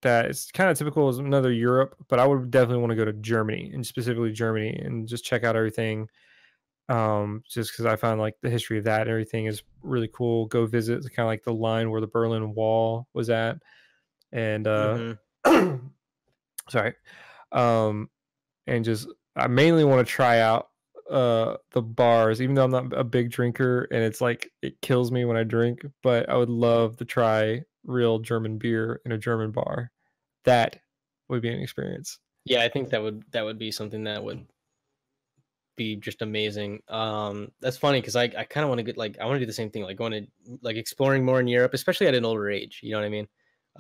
that is kind of typical is another Europe, but I would definitely want to go to Germany, and specifically Germany, and just check out everything. Just because I found like the history of that and everything is really cool. Go visit kind of like the line where the Berlin Wall was at, and sorry, and just I mainly want to try out the bars, even though I'm not a big drinker and it's like it kills me when I drink, but I would love to try real German beer in a German bar. That would be an experience. Yeah, I think that would be something that would be just amazing. That's funny because I kind of want to get like I want to do the same thing, like going to like exploring more in Europe, especially at an older age. You know what I mean?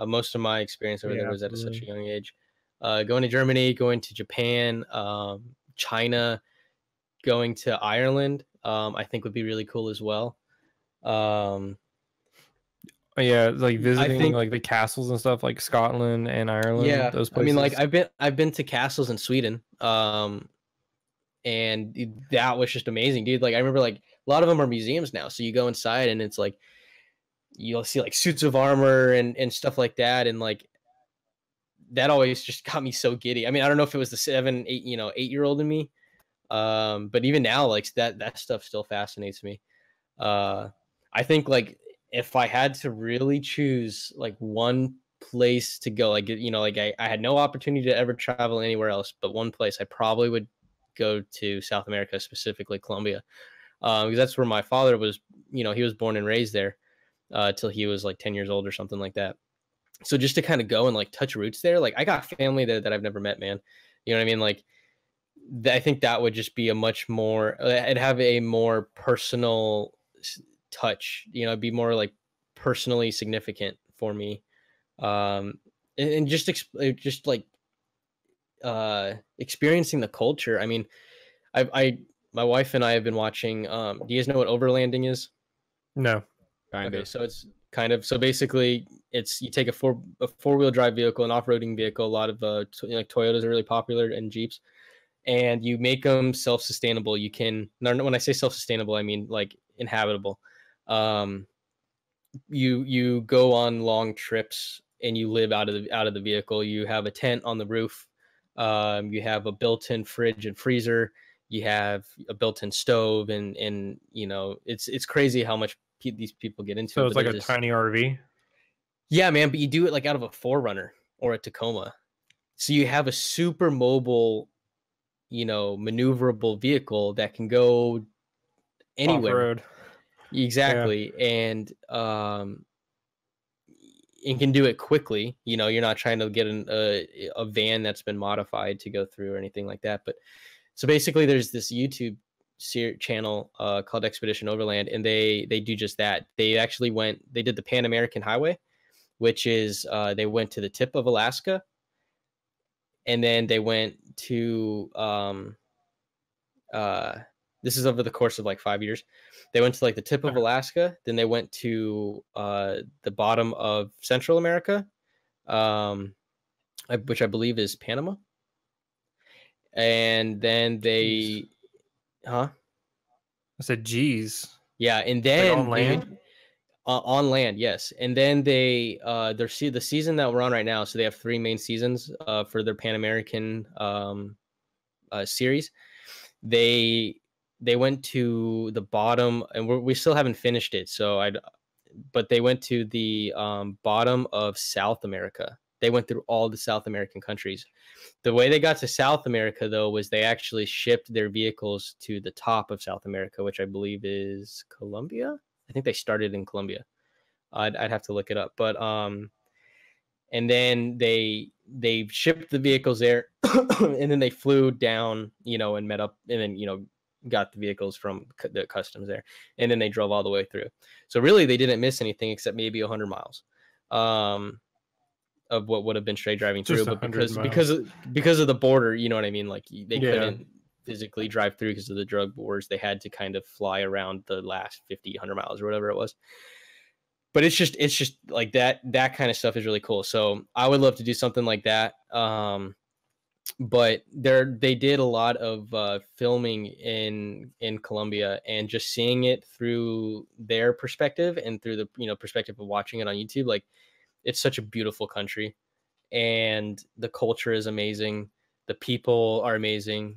Most of my experience over there was at such a young age. Going to Germany, going to Japan, China, going to Ireland, I think would be really cool as well. Yeah, like visiting like the castles and stuff, like Scotland and Ireland. Yeah, those places. I mean, like I've been to castles in Sweden, and that was just amazing, dude. Like I remember, like a lot of them are museums now, so you go inside and it's like you'll see like suits of armor and stuff like that, and like that always just got me so giddy. I mean, I don't know if it was the 7, 8, 8-year-old in me, but even now, like that stuff still fascinates me. I think like if I had to really choose like one place to go, like like I had no opportunity to ever travel anywhere else, but one place I probably would go to South America, specifically Colombia, because that's where my father was. He was born and raised there till he was like 10 years old or something like that. So just to kind of go and like touch roots there, like I got family there that I've never met, man. You know what I mean? Like I think that would just be a much more, it'd have a more personal touch, it'd be more like personally significant for me. And just like experiencing the culture. I mean, my wife and I have been watching, do you guys know what overlanding is? No. Okay, so it's kind of, so basically it's, you take a four-wheel drive vehicle, an off-roading vehicle, a lot of like Toyotas are really popular, and Jeeps, and you make them self-sustainable. You can, when I say self-sustainable, I mean like inhabitable. You go on long trips and you live out of the vehicle. You have a tent on the roof. You have a built-in fridge and freezer. You have a built-in stove, and it's crazy how much these people get into. So it's like a tiny RV. Yeah, man, but you do it like out of a 4Runner or a Tacoma. So you have a super mobile, maneuverable vehicle that can go anywhere. Off-road. Exactly. Yeah. And it can do it quickly. You're not trying to get a van that's been modified to go through or anything like that. But so basically there's this YouTube channel called Expedition Overland, and they do just that. They did the Pan American Highway, which is they went to the tip of Alaska, and then they went to this is over the course of like 5 years. They went to like the tip of Alaska, then they went to the bottom of Central America, which I believe is Panama, and then they, I said, geez. Yeah, and then like on land. On land, yes. And then they're the season that we're on right now. So they have 3 main seasons for their Pan American series. They went to the bottom, and we still haven't finished it. But they went to the bottom of South America. They went through all the South American countries. The way they got to South America, though, was they actually shipped their vehicles to the top of South America, which I believe is Colombia. I think they started in Colombia. I'd have to look it up, but and then they shipped the vehicles there, and then they flew down, and met up, and then got the vehicles from the customs there, and then they drove all the way through. So really, they didn't miss anything except maybe 100 miles of what would have been straight driving through, but because of the border, you know what I mean? Like they couldn't physically drive through because of the drug wars. They had to kind of fly around the last 100 miles or whatever it was. But it's just like that kind of stuff is really cool. So I would love to do something like that. But they did a lot of filming in Colombia, and just seeing it through their perspective and through the perspective of watching it on YouTube. Like, it's such a beautiful country, and the culture is amazing. The people are amazing.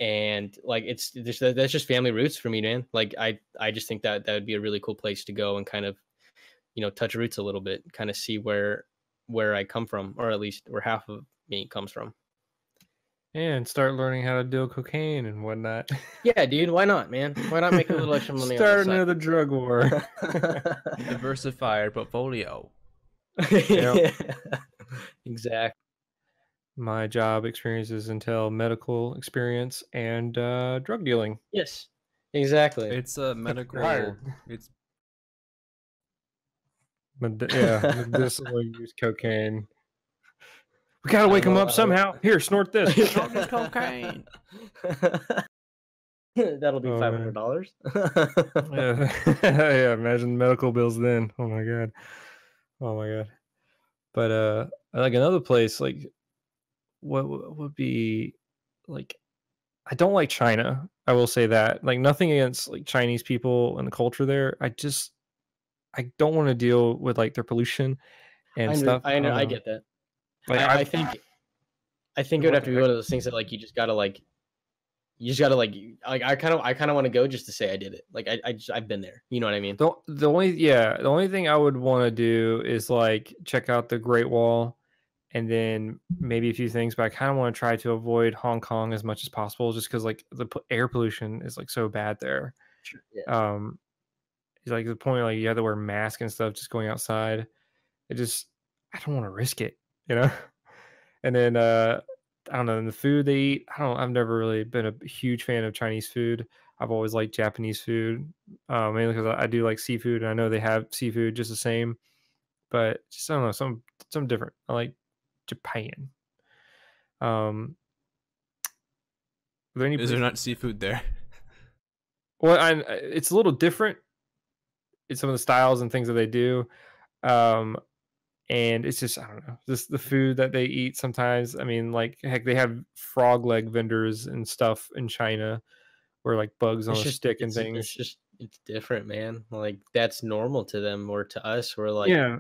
And like that's just family roots for me, man. Like I just think that would be a really cool place to go and kind of touch roots a little bit, kind of see where I come from, or at least where half of me comes from. And start learning how to deal cocaine and whatnot. Yeah, dude, why not, man? Why not make a little extra money? Start another drug war. Diversify our portfolio. Yeah, exactly. My job experiences entail medical experience and drug dealing. Yes, exactly. It's a medical. It's medicinal use cocaine. We gotta wake him up somehow. Here, snort this. Snort this cocaine. That'll be $500. Yeah, imagine medical bills then. Oh my god. But like another place, like what would be like? I don't like China. I will say that. Like, nothing against like Chinese people and the culture there. I don't want to deal with like their pollution and stuff. I know. I get that. Like, I think it would have to be one of those things that like you just gotta like I kind of want to go just to say I did it. Like I've been there. You know what I mean? The only thing I would want to do is like check out the Great Wall, and then maybe a few things. But I kind of want to try to avoid Hong Kong as much as possible, just because like the air pollution is like so bad there. Sure. Yeah. It's like the point like you have to wear masks and stuff just going outside. I don't want to risk it, you know. And then I don't know, and the food they eat. I've never really been a huge fan of Chinese food. I've always liked Japanese food, mainly because I do like seafood, and I know they have seafood just the same. But just I don't know, some different. I like Japan. Is there not seafood there? Well, it's a little different. It's some of the styles and things that they do. And it's just, I don't know, just the food that they eat sometimes. I mean, like, heck, they have frog leg vendors and stuff in China, where like bugs on a stick and things. It's different, man. Like that's normal to them, or to us, we're like, Yeah.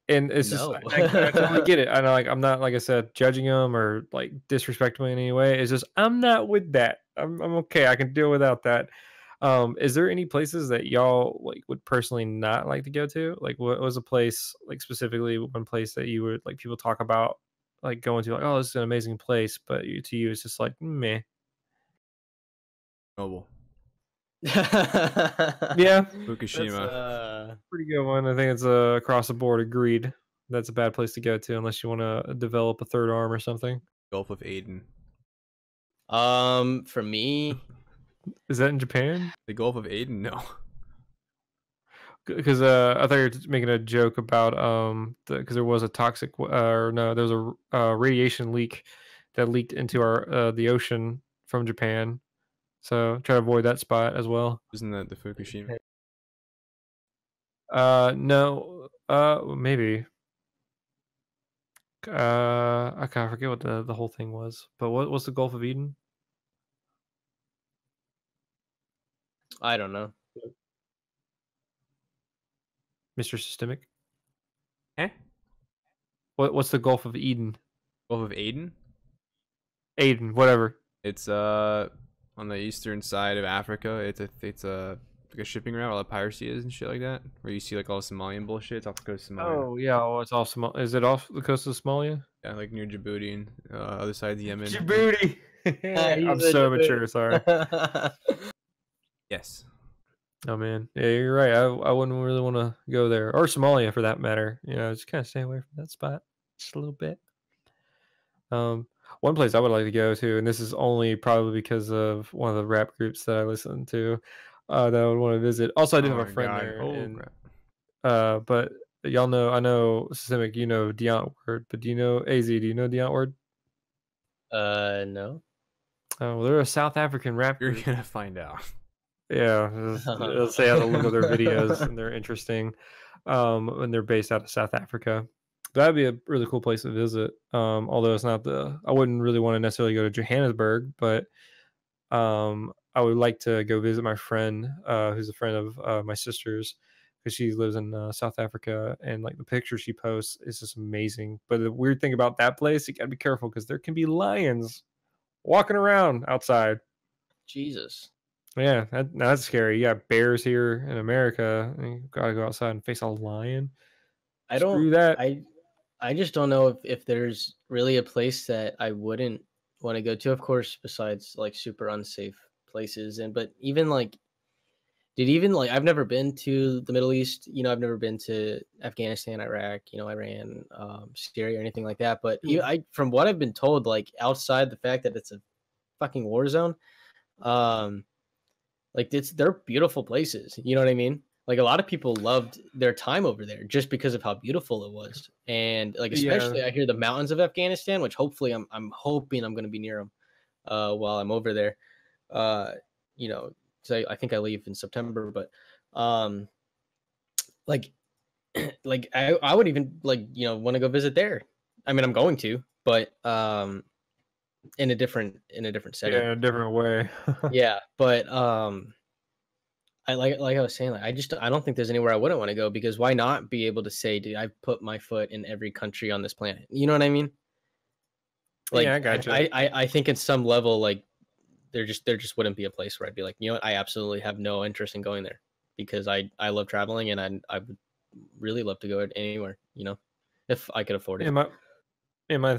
And it's just no. I totally get it. I know, like, I'm not, like I said, judging them or like disrespecting them in any way. It's just I'm not with that. I'm okay. I can deal without that. Is there any places that y'all like would personally not like to go to? Like, what was a place, like specifically one place that you would like people talk about like going to, like, oh, this is an amazing place, but to you it's just like meh. Mobile. Yeah, Fukushima. That's, pretty good one. I think it's across the board. Agreed. That's a bad place to go to unless you want to develop a third arm or something. Gulf of Aden. for me, Is that in Japan? The Gulf of Aden? No. Because I thought you were making a joke about because there was a toxic or no, there was a radiation leak that leaked into our the ocean from Japan. So try to avoid that spot as well. Isn't that the Fukushima? No, maybe. I kind of forget what the whole thing was. But what's the Gulf of Eden? I don't know. Mr. Systemic. Eh? What's the Gulf of Eden? Gulf of Aden? Aden, whatever. It's on the eastern side of Africa. It's a like a shipping route where all the piracy is and shit like that. Where you see like all Somalian bullshit. It's off the coast of Somalia. Oh yeah, well, it's off Is it off the coast of Somalia? Yeah, like near Djibouti and other side of Yemen. Djibouti. I'm He's a so Djibouti. mature. Sorry. Yes. Oh man, yeah, you're right. I wouldn't really want to go there or Somalia for that matter. You know, just kind of stay away from that spot just a little bit. One place I would like to go to, and this is only probably because of one of the rap groups that I listen to, that I would want to visit. Also, I do have a friend there, and but y'all know, I know Systemic, you know Word, but do you know AZ? Do you know Word? No. Oh, well, they're a South African rap You're group. gonna find out. Yeah, let's say how to look at their videos, and they're interesting. And they're based out of South Africa. That'd be a really cool place to visit. Although it's not I wouldn't really want to necessarily go to Johannesburg, but I would like to go visit my friend, who's a friend of my sister's, because she lives in South Africa, and like the picture she posts is just amazing. But the weird thing about that place, you gotta be careful because there can be lions walking around outside. Jesus. Yeah, that's scary. You got bears here in America, and you gotta go outside and face a lion. Screw that. I just don't know if there's really a place that I wouldn't want to go to, of course, besides like super unsafe places. But even like, I've never been to the Middle East, I've never been to Afghanistan, Iraq, Iran, Syria or anything like that. But from what I've been told, like outside the fact that it's a fucking war zone, like they're beautiful places. You know what I mean? Like a lot of people loved their time over there just because of how beautiful it was. And like, especially I hear the mountains of Afghanistan, which hopefully I'm hoping I'm going to be near them while I'm over there. So I think I leave in September, but like I would even want to go visit there. I mean, I'm going to, but in a different setting. Yeah, in a different way. Yeah, but I like I was saying, like I don't think there's anywhere I wouldn't want to go, because why not be able to say, dude, I've put my foot in every country on this planet. You know what I mean? Like, yeah, I got you. I think at some level, like there just wouldn't be a place where I'd be like, you know what, I absolutely have no interest in going there, because I love traveling, and I would really love to go anywhere, if I could afford it. My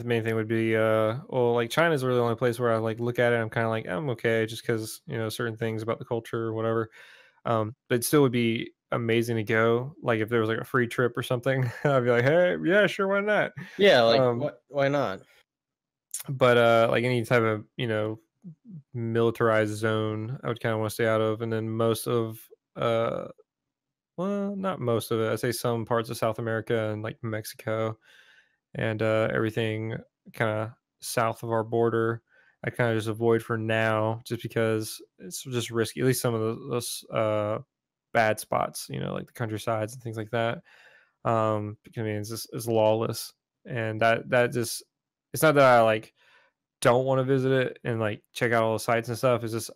main thing would be well, like China's really the only place where I like look at it and I'm kind of like, I'm okay, just because certain things about the culture or whatever. But it still would be amazing to go. Like if there was like a free trip or something, I'd be like, hey, yeah, sure, why not? Yeah, like why not? But like any type of militarized zone, I would kind of want to stay out of. And then most of well, not most of it, I'd say some parts of South America and like Mexico and everything kind of south of our border, I kind of just avoid for now, just because it's just risky. At least some of those bad spots, like the countrysides and things like that. I mean, it's lawless, and that just, it's not that I like don't want to visit it and like check out all the sites and stuff. It's just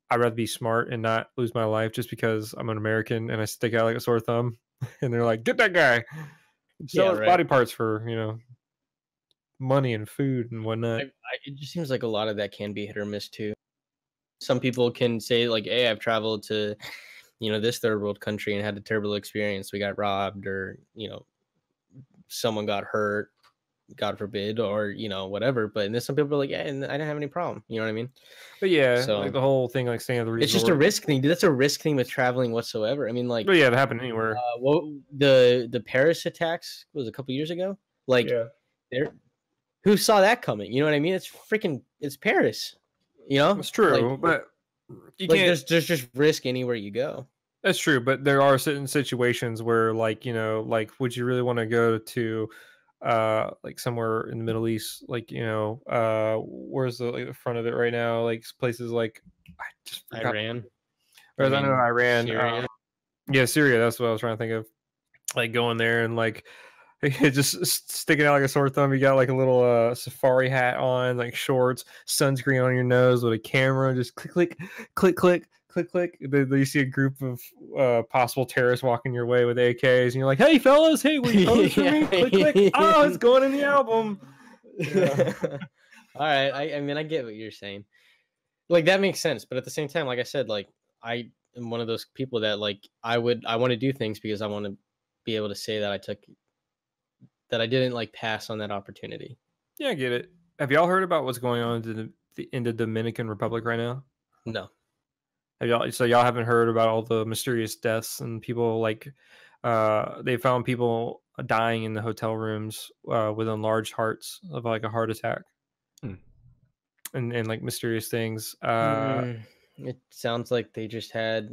I'd rather be smart and not lose my life just because I'm an American and I stick out like a sore thumb. And they're like, get that guy. Sell his body parts for, money and food and whatnot. It just seems like a lot of that can be hit or miss too. Some people can say like, hey, I've traveled to, this third world country and had a terrible experience. We got robbed, or, someone got hurt, God forbid, or, whatever. But then some people are like, yeah, and I didn't have any problem. You know what I mean? But yeah, so like the whole thing, like staying at the resort. It's just a risk thing. Dude, that's a risk thing with traveling whatsoever. I mean, like, but yeah, it happened anywhere. The Paris attacks was a couple years ago. Like, who saw that coming? You know what I mean? It's Paris. It's true, like, but you can't. There's just risk anywhere you go. That's true, but there are certain situations where, like, would you really want to go to, like somewhere in the Middle East, like, where's the front of it right now? Like places like I just forgot. Iran. Whereas I know Iran. Syria. Yeah, Syria. That's what I was trying to think of. Like going there and like just sticking out like a sore thumb. You got like a little safari hat on, like shorts, sunscreen on your nose with a camera. Just click, click, click, click, click. Then you see a group of possible terrorists walking your way with AKs, and you're like, "Hey, fellas, hey, will you pose for me?" Click, click. Oh, it's going in the album. Yeah. All right. I mean, I get what you're saying. Like that makes sense, but at the same time, like I said, like I am one of those people that like I want to do things because I want to be able to say that I didn't like pass on that opportunity. Yeah, I get it. Have y'all heard about what's going on in the Dominican Republic right now? No. So y'all haven't heard about all the mysterious deaths and people like they found people dying in the hotel rooms with enlarged hearts of like a heart attack and like mysterious things. It sounds like they just had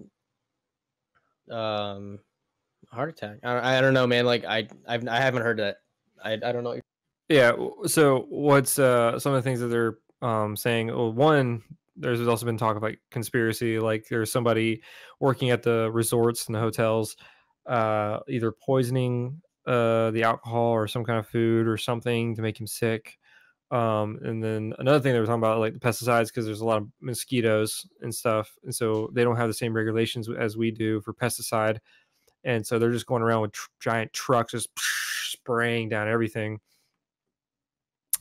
heart attack. I don't know, man. Like I haven't heard that. I don't know. Yeah. So what's some of the things that they're saying? Well, one, there's also been talk of like conspiracy. Like there's somebody working at the resorts and the hotels, either poisoning the alcohol or some kind of food or something to make him sick. And then another thing they were talking about, like the pesticides, because there's a lot of mosquitoes and stuff, and so they don't have the same regulations as we do for pesticide. And so they're just going around with giant trucks just spraying down everything.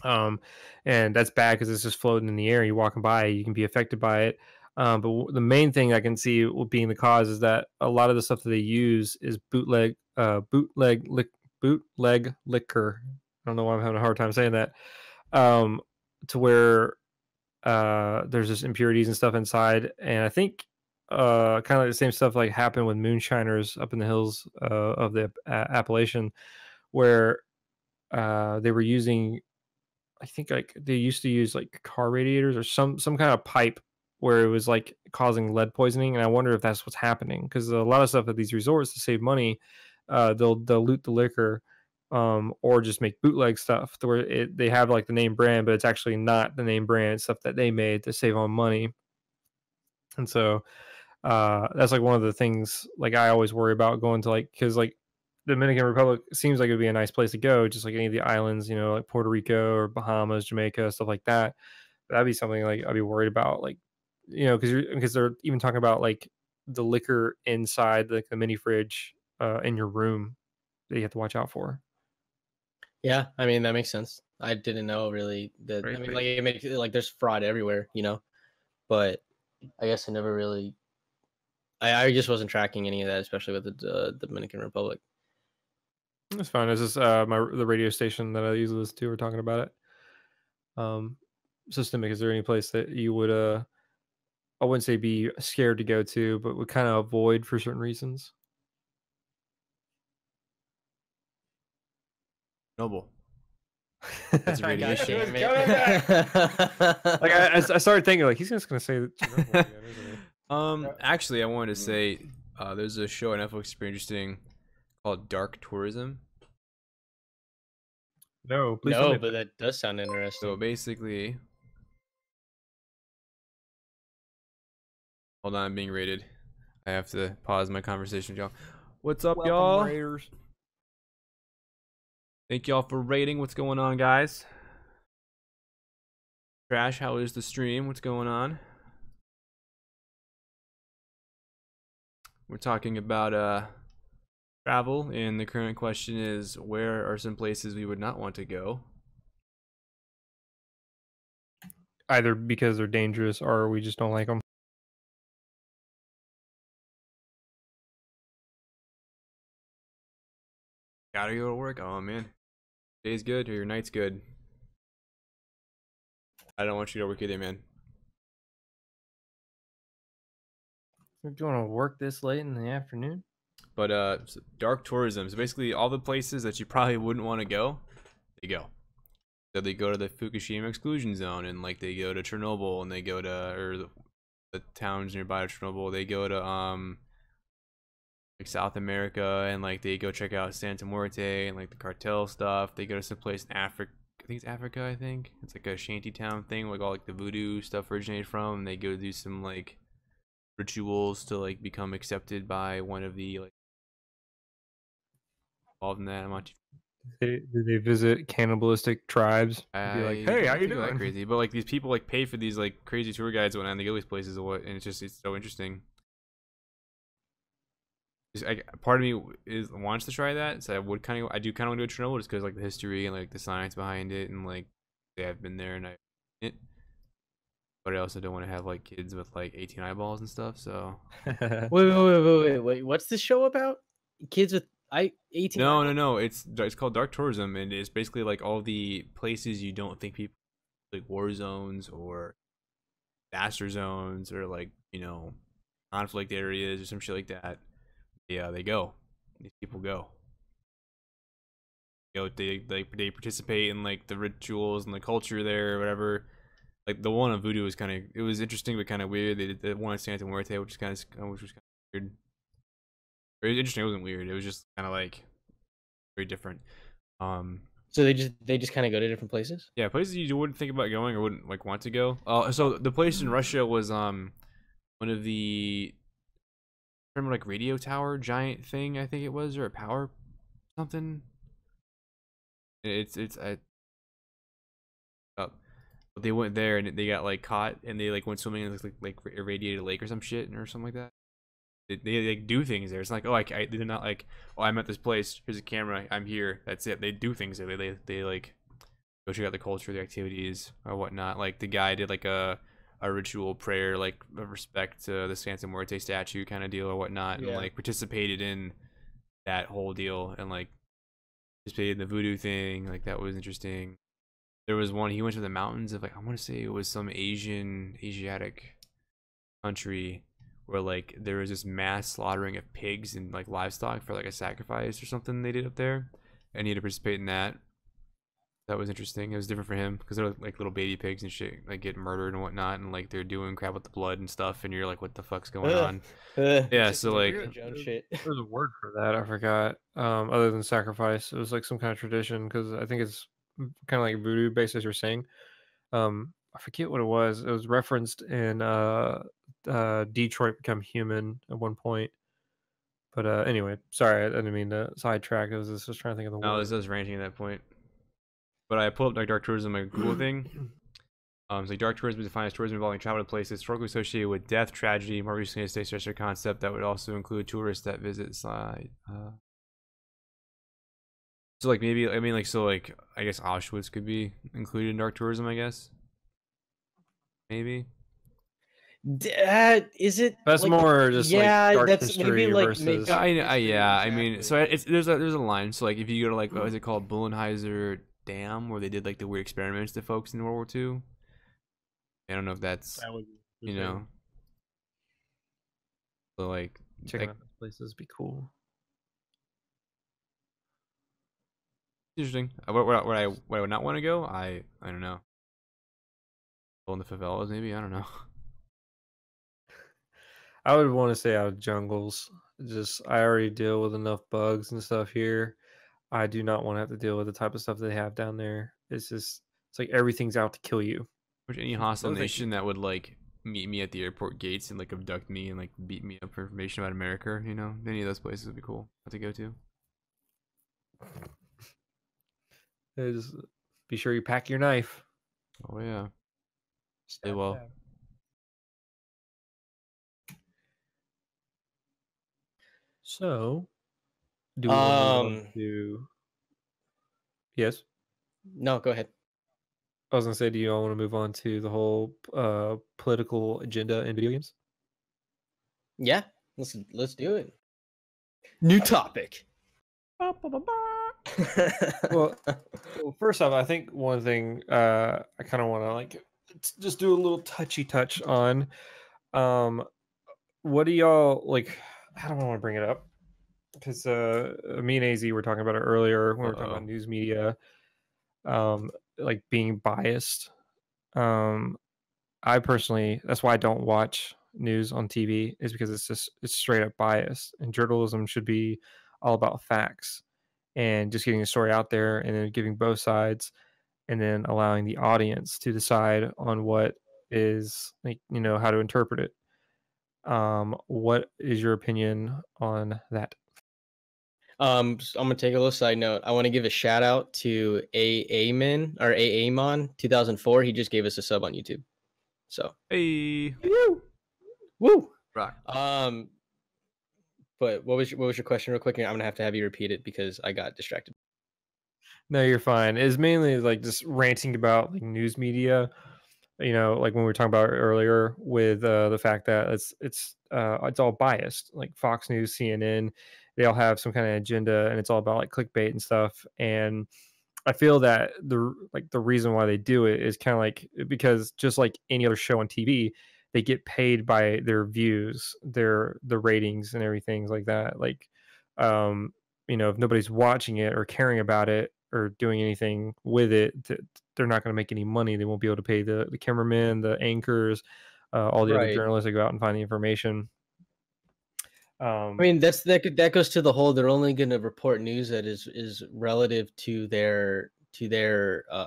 And that's bad because it's just floating in the air. You're walking by, you can be affected by it. But the main thing I can see being the cause is that a lot of the stuff that they use is bootleg liquor. I don't know why I'm having a hard time saying that. To where there's just impurities and stuff inside. And I think kind of like the same stuff like happened with moonshiners up in the hills of the Appalachian, where they were using, I think like they used to use like car radiators or some kind of pipe where it was like causing lead poisoning. And I wonder if that's what's happening, because a lot of stuff at these resorts to save money, they'll dilute the liquor or just make bootleg stuff to where they have like the name brand, but it's actually not the name brand, stuff that they made to save on money. And so that's like one of the things like I always worry about going to, like, because like Dominican Republic seems like it would be a nice place to go, just like any of the islands, like Puerto Rico or Bahamas, Jamaica, stuff like that. But that'd be something like I'd be worried about, like, because they're even talking about like the liquor inside like the mini fridge in your room that you have to watch out for. Yeah, I mean that makes sense. I didn't know really that. Right, I mean, like it makes like there's fraud everywhere, but I guess I never really. I just wasn't tracking any of that, especially with the Dominican Republic. That's fine. It's just the radio station that I usually listen to. We're talking about it. Systemic. Is there any place that you would I wouldn't say be scared to go to, but would kind of avoid for certain reasons? Noble. That's a radiation. Like I started thinking like he's just gonna say that. Again, isn't he? Actually, I wanted to say there's a show on Netflix pretty interesting called Dark Tourism. No, but that does sound interesting. So basically, hold on, I'm being rated. I have to pause my conversation with y'all. What's up, y'all? Raiders. Thank y'all for rating. What's going on, guys? Trash, how is the stream? What's going on? We're talking about travel, and the current question is, where are some places we would not want to go? Either because they're dangerous or we just don't like them. Gotta go to work. Oh man, day's good or your night's good. I don't want you to work either, man. Do you want to work this late in the afternoon? But dark tourism. So basically, all the places that you probably wouldn't want to go, they go. So they go to the Fukushima exclusion zone, and like they go to Chernobyl, and they go to the towns nearby to Chernobyl. They go to like South America, and like they go check out Santa Muerte and like the cartel stuff. They go to some place in Africa. I think it's Africa. I think it's like a shanty town thing, like all like the voodoo stuff originated from. And they go do some like rituals to like become accepted by one of the like involved in that. I'm not too Do they visit cannibalistic tribes? And be like, hey, how you that doing? crazy, but like these people like pay for these like crazy tour guides and they go these places and what, and it's so interesting. Part of me wants to try that, so I do kind of want to go to Chernobyl just because like the history and like the science behind it, and like they have been there and it. But I also don't want to have like kids with like 18 eyeballs and stuff. So Wait. What's this show about? Kids with 18? no. It's called Dark Tourism, and it's basically like all the places you don't think people, like war zones or disaster zones or like conflict areas or some shit like that. Yeah, they go. These people go. They participate in like the rituals and the culture there or whatever. Like the one on Voodoo was it was interesting but kind of weird. They did the one in Santa Muerte, which was kind of weird. Very interesting. It wasn't weird. It was just kind of like very different. So they just kind of go to different places. Yeah, places you wouldn't think about going or wouldn't like want to go. So the place in Russia was one of the, remember, like radio tower giant thing, I think it was, or a power something. But they went there and they got like caught and they like went swimming in like irradiated lake or some shit or something like that. They like do things there. It's like, oh, they did not like, oh, I'm at this place. Here's a camera. I'm here. That's it. They do things there. They like go check out the culture, the activities or whatnot. Like the guy did like a ritual prayer, like of respect to the Santa Muerte statue kind of deal or whatnot, and like participated in that whole deal and like participated in the voodoo thing. Like that was interesting. There was one, he went to the mountains of like, I want to say it was some Asiatic country where like there was this mass slaughtering of pigs and like livestock for like a sacrifice or something they did up there, and he had to participate in that. That was interesting. It was different for him because they're like little baby pigs and shit, like getting murdered and whatnot, and like they're doing crap with the blood and stuff, and you're like, what the fuck's going on? Yeah, so like there's a word for that, I forgot. Other than sacrifice, it was like some kind of tradition, because I think it's kind of like voodoo based, as you're saying. I forget what it was. It was referenced in Detroit Become Human at one point. But anyway, sorry, I didn't mean to sidetrack. I was just trying to think of the word. No, this was ranting at that point. But I pulled up like dark tourism, like Google thing. So like dark tourism is defined as tourism involving travel to places historically associated with death, tragedy, more recently a state structure concept that would also include tourists that visit side. So like maybe, I mean, like, so like I guess Auschwitz could be included in dark tourism, I guess. Maybe. Is it? That's like, more just like dark that's history maybe like versus. Yeah. I mean, so there's a line. So like if you go to like, what was it called, Bullenheiser Dam, where they did like the weird experiments to folks in World War II. I don't know if that's that would, so like checking out those places would be cool. Interesting. Where I would not want to go, I don't know. In the favelas, maybe, I don't know. I would want to stay out of jungles. I already deal with enough bugs and stuff here. I do not want to have to deal with the type of stuff they have down there. It's like everything's out to kill you. Which any hostile nation that would like meet me at the airport gates and like abduct me and like beat me up for information about America, any of those places would be cool to go to. Just be sure you pack your knife. Oh yeah. Stay well. So, do we want to move on Um, to? Yes, no, go ahead. I was gonna say, do you all want to move on to the whole political agenda in video games? Yeah, let's do it. New topic. Well, first off, I think one thing I kind of want to like just do a little touchy touch on. What do y'all like? I don't want to bring it up because me and AZ were talking about it earlier when we were talking about news media, like being biased. I personally, that's why I don't watch news on TV, is because it's straight up biased, and journalism should be all about facts and just getting the story out there and then giving both sides and then allowing the audience to decide on what is like, how to interpret it. What is your opinion on that? I'm gonna take a little side note. I want to give a shout out to AAMon or AAMon 2004. He just gave us a sub on YouTube. So Hey, woo. rock. But what was your question real quick? I'm gonna have to have you repeat it because I got distracted. No, you're fine. It's mainly like just ranting about like news media. Like when we were talking about earlier with the fact that it's all biased. Like Fox News, CNN, they all have some kind of agenda, and it's all about like clickbait and stuff. And I feel that the reason why they do it is kind of like because just like any other show on TV, they get paid by their views, the ratings and everything like that. Like, if nobody's watching it or caring about it or doing anything with it, they're not going to make any money. They won't be able to pay the cameramen, the anchors, all the other Right. journalists that go out and find the information. I mean, that goes to the whole. They're only going to report news that is relative to their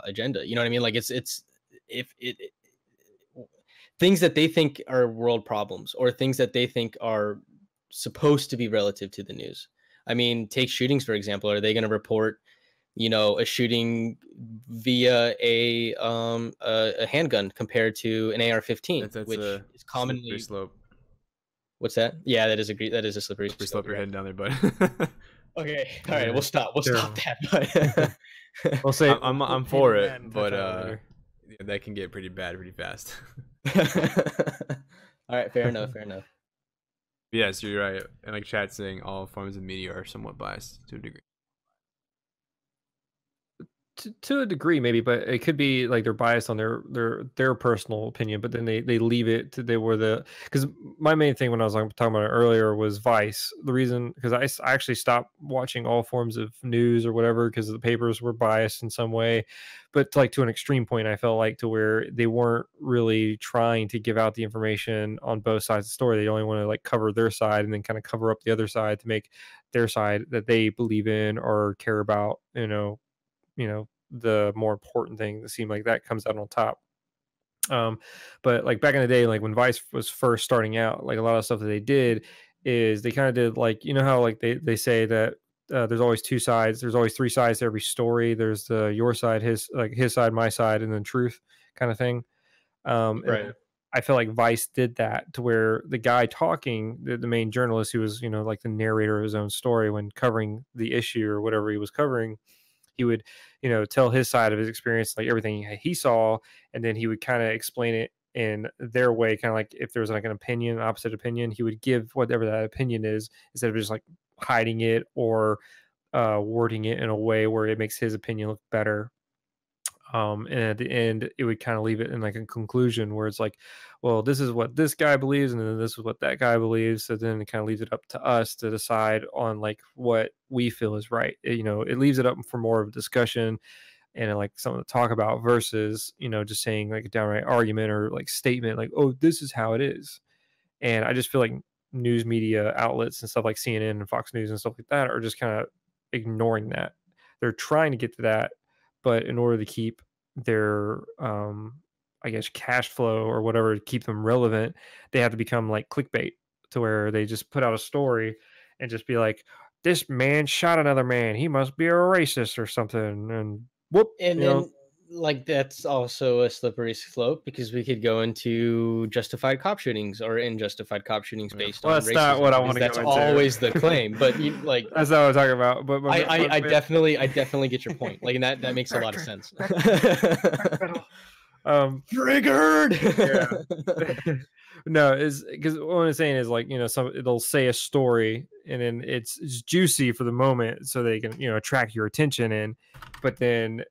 agenda. You know what I mean? Like it's if it things that they think are world problems or things that they think are supposed to be relative to the news. I mean, take shootings for example. Are they going to report, a shooting via a handgun compared to an AR-15, That's which a is commonly slippery slope. What's that? Yeah, that is a slippery Slippery slope. slope. You're heading down there, bud. Okay, all right, we'll stop that. But We'll say I'm for it, but yeah, that can get pretty bad pretty fast. all right, fair enough. Yes, you're right. And like chat saying, all forms of media are somewhat biased to a degree. To a degree maybe, but it could be like they're biased on their personal opinion, but then they leave it to because my main thing when I was like, talking about it earlier was Vice. The reason, because I actually stopped watching all forms of news or whatever because the papers were biased in some way, but like to an extreme point, I felt like to where they weren't really trying to give out the information on both sides of the story. They only want to like cover their side and then kind of cover up the other side to make their side that they believe in or care about, the more important thing that seemed like that comes out on top. But like back in the day, like when Vice was first starting out, like a lot of stuff that they did is they kind of did like, how like they say that there's always two sides, there's always three sides to every story. There's the your side, his side, my side, and then truth kind of thing. Right. I feel like Vice did that to where the guy talking, the main journalist who was, like the narrator of his own story when covering the issue or whatever he was covering, he would, tell his side of his experience, like everything he saw, and then he would kind of explain it in their way, kind of like if there was like an opinion, opposite opinion, he would give whatever that opinion is instead of just like hiding it or wording it in a way where it makes his opinion look better. And at the end, it would kind of leave it in like a conclusion where it's like, well, this is what this guy believes, and then this is what that guy believes. So then it kind of leaves it up to us to decide on like what we feel is right. It leaves it up for more of a discussion and like something to talk about versus, just saying like a downright argument or like statement like, oh, this is how it is. And I just feel like news media outlets and stuff like CNN and Fox News and stuff like that are just kind of ignoring that. They're trying to get to that, but in order to keep their I guess cash flow or whatever to keep them relevant, they have to become like clickbait to where they just put out a story and just be like, this man shot another man, he must be a racist or something, and whoop, And then like that's also a slippery slope because we could go into justified cop shootings or unjustified cop shootings based Well, on that's not racism. what I Because want to that's go into. always the claim. But you like, That's not what I'm talking about. But I definitely get your point. Like, and that makes a lot of sense. Triggered. Yeah. No, is because what I'm saying is like, you know, some it'll say a story and then it's juicy for the moment so they can, you know, attract your attention in, but then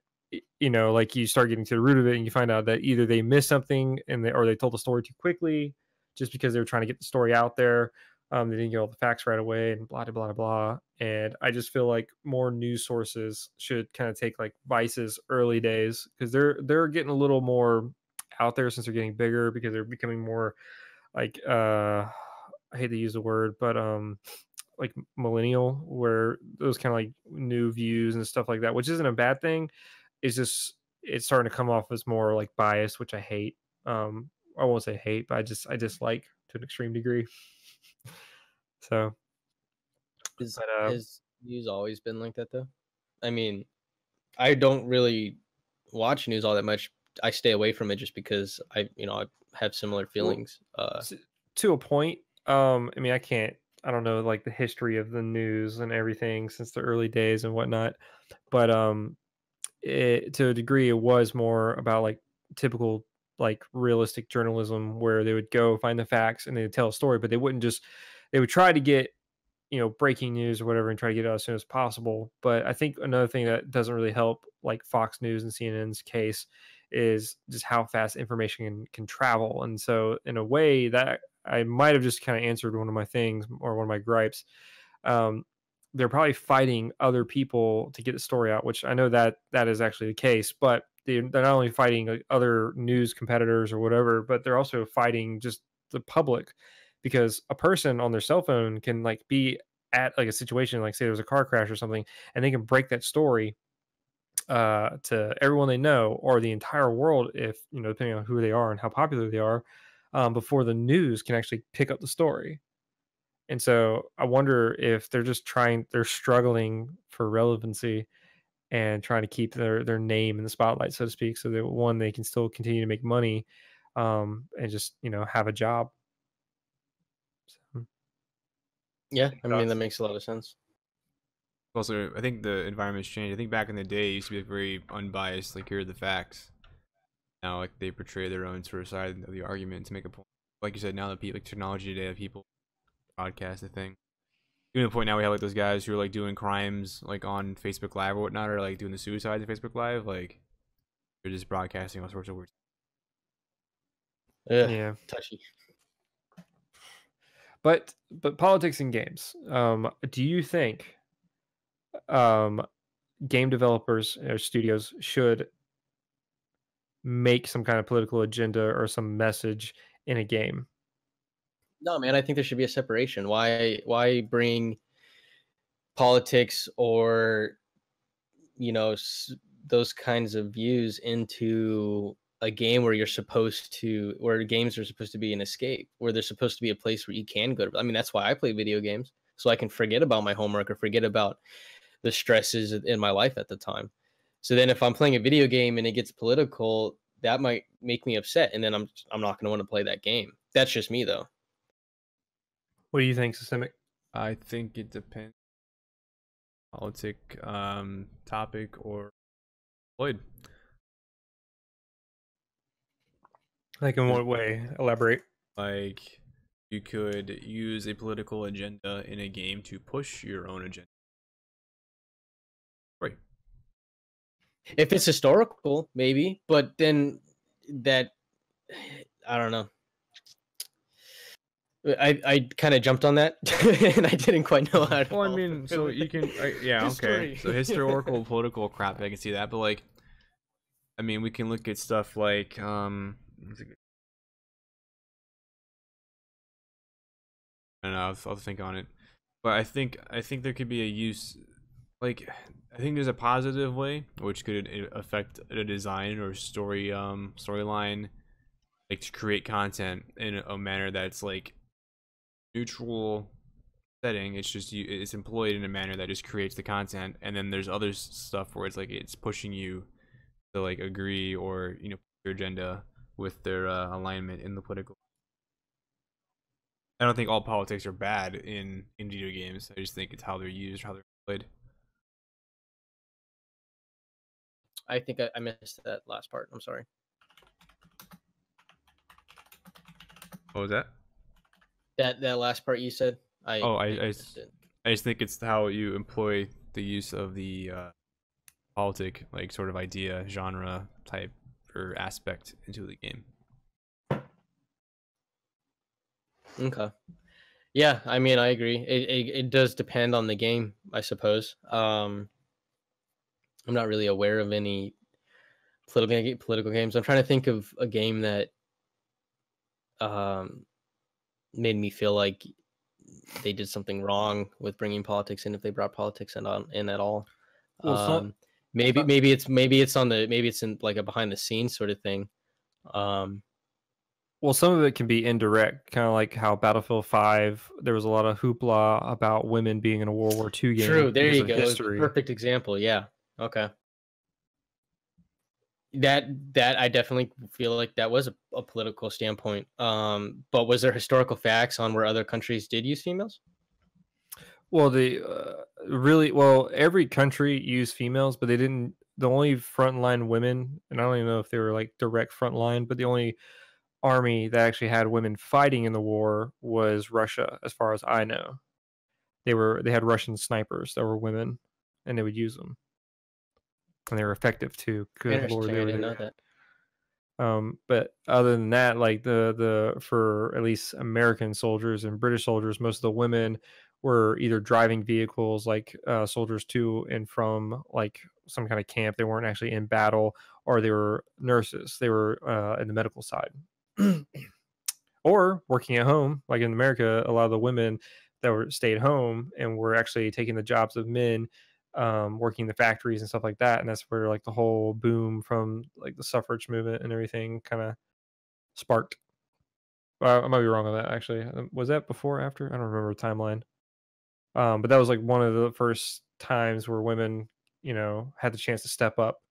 you know, like you start getting to the root of it and you find out that either they missed something or they told the story too quickly just because they were trying to get the story out there. They didn't get all the facts right away and blah blah blah blah. And I just feel like more news sources should kind of take like Vice's early days because they're getting a little more out there since they're getting bigger because they're becoming more like I hate to use the word, but like millennial, where those kind of like new views and stuff like that, which isn't a bad thing. It's just it's starting to come off as more like biased, which I hate. I won't say hate, but I dislike to an extreme degree. So, Has news always been like that though? I mean, I don't really watch news all that much. I stay away from it just because I have similar feelings. To a point. I mean, I don't know like the history of the news and everything since the early days and whatnot, but to a degree, it was more about like typical like realistic journalism where they would go find the facts and they would tell a story, but they would try to get, you know, breaking news or whatever and try to get it out as soon as possible. But I think another thing that doesn't really help like Fox News and CNN's case is just how fast information can travel. And so in a way that I might have just kind of answered one of my things or one of my gripes. Um, they're probably fighting other people to get the story out, which I know that is actually the case, but they're not only fighting like, other news competitors or whatever, but they're also fighting just the public because a person on their cell phone can like be at like a situation, like say there's a car crash or something, and they can break that story to everyone they know or the entire world if, you know, depending on who they are and how popular they are, before the news can actually pick up the story. And so I wonder if they're struggling for relevancy and trying to keep their name in the spotlight, so to speak, so that one, they can still continue to make money, and just, you know, have a job. So, Yeah, any I mean that thoughts? makes a lot of sense. Also, I think the environment's changed. I think back in the day, it used to be like, very unbiased, like here are the facts. Now, like they portray their own sort of side of the argument to make a point. Like you said, now that people, like technology today, have people broadcast the thing. Even to the point now we have like those guys who are like doing crimes like on Facebook Live or whatnot, or like doing the suicides on Facebook Live. Like they're just broadcasting all sorts of weird. Ugh, Yeah, touchy. but politics and games. Do you think um, game developers or studios should make some kind of political agenda or some message in a game? No, man, I think there should be a separation. Why bring politics or those kinds of views into a game where where games are supposed to be an escape, where there's supposed to be a place where you can go to. I mean, that's why I play video games, so I can forget about my homework or forget about the stresses in my life at the time. So then if I'm playing a video game and it gets political, that might make me upset, and then I'm not going to want to play that game. That's just me though. What do you think, Systemic? I think it depends. Politic, topic or Lloyd. Like in what way? Elaborate. Like you could use a political agenda in a game to push your own agenda. Right. If it's historical, maybe, but then that I don't know. I kind of jumped on that, and I didn't quite know how to. Well, I mean, so you can, yeah, okay. So historical, political crap, I can see that, but like, I mean, we can look at stuff like, I don't know, I'll think on it, but I think there could be a use, like, I think there's a positive way which could affect a design or storyline, like to create content in a manner that's like neutral setting. It's just it's employed in a manner that just creates the content, and then there's other stuff where it's like it's pushing you to like agree or their agenda with their alignment in the political. I don't think all politics are bad in video games. I just think it's how they're used, how they're played. I think I missed that last part. I'm sorry. What was that? That last part you said. I missed it. I just think it's how you employ the use of the politic, like sort of idea, genre type or aspect into the game. Okay. Yeah, I mean, I agree. It does depend on the game, I suppose. I'm not really aware of any political games. I'm trying to think of a game that made me feel like they did something wrong with bringing politics in, if they brought politics in at all. Well, maybe it's in like a behind the scenes sort of thing. Well, some of it can be indirect, kind of like how Battlefield 5, there was a lot of hoopla about women being in a World War II game. True, there you go. History. Perfect example. Yeah. Okay. That I definitely feel like that was a political standpoint. But was there historical facts on where other countries did use females? Well, every country used females, but they didn't. The only frontline women, and I don't even know if they were like direct frontline, but the only army that actually had women fighting in the war was Russia, as far as I know. They had Russian snipers that were women, and they would use them, and they were effective too. Good Lord, I didn't know that. But other than that, like the for at least American soldiers and British soldiers, most of the women were either driving vehicles like soldiers to and from like some kind of camp. They weren't actually in battle, or they were nurses. They were in the medical side. Or working at home, like in America, a lot of the women that stayed home and were actually taking the jobs of men, working in the factories and stuff like that. And that's where like the whole boom from like the suffrage movement and everything kind of sparked. I might be wrong on that actually. Was that before or after? I don't remember the timeline. But that was like one of the first times where women, had the chance to step up,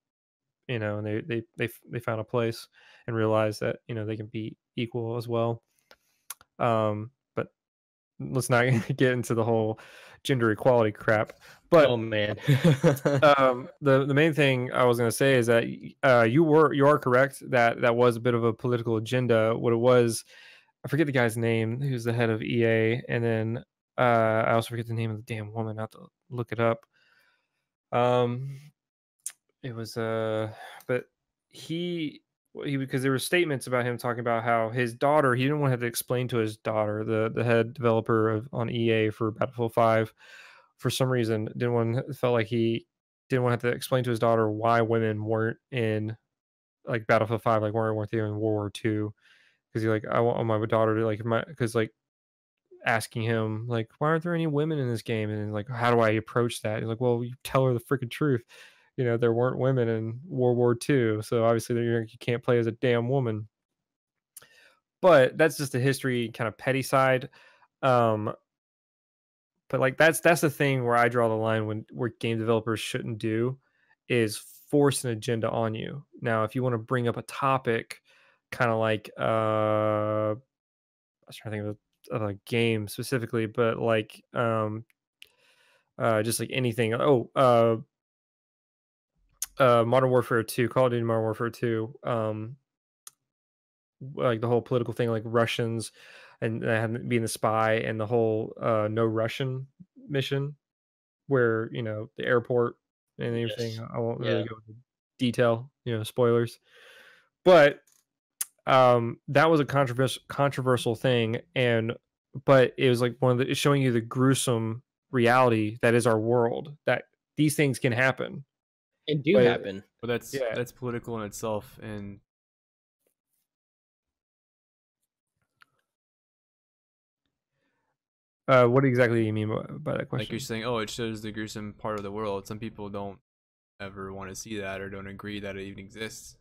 and they found a place and realized that they can be equal as well. But let's not get into the whole gender equality crap. But oh man, the main thing I was going to say is that you are correct that was a bit of a political agenda. What it was, I forget the guy's name, who's the head of EA, and then I also forget the name of the damn woman. I have to look it up. It was but he because there were statements about him talking about how his daughter, he didn't want to have to explain to his daughter, the head developer on EA for Battlefield 5, for some reason felt like he didn't want to have to explain to his daughter why women weren't in like Battlefield 5, like weren't there in World War II, because he's like, I want my daughter to like because like asking him like, why aren't there any women in this game, and like, how do I approach that? He's like, well, you tell her the freaking truth. There weren't women in World War II, so obviously you can't play as a damn woman. But that's just the history kind of petty side. But like that's the thing where I draw the line where game developers shouldn't do is force an agenda on you. Now, if you want to bring up a topic, kind of like I was trying to think of a game specifically, but like just like anything. Modern Warfare 2, Call of Duty Modern Warfare 2, like the whole political thing, like Russians and being the spy, and the whole no Russian mission where the airport and everything. Yes. I won't really go into detail, spoilers, but that was a controversial thing, but it was like it's showing you the gruesome reality that is our world, that these things can happen. It do happen. But that's political in itself. And what exactly do you mean by that question? Like you're saying, it shows the gruesome part of the world. Some people don't ever want to see that or don't agree that it even exists.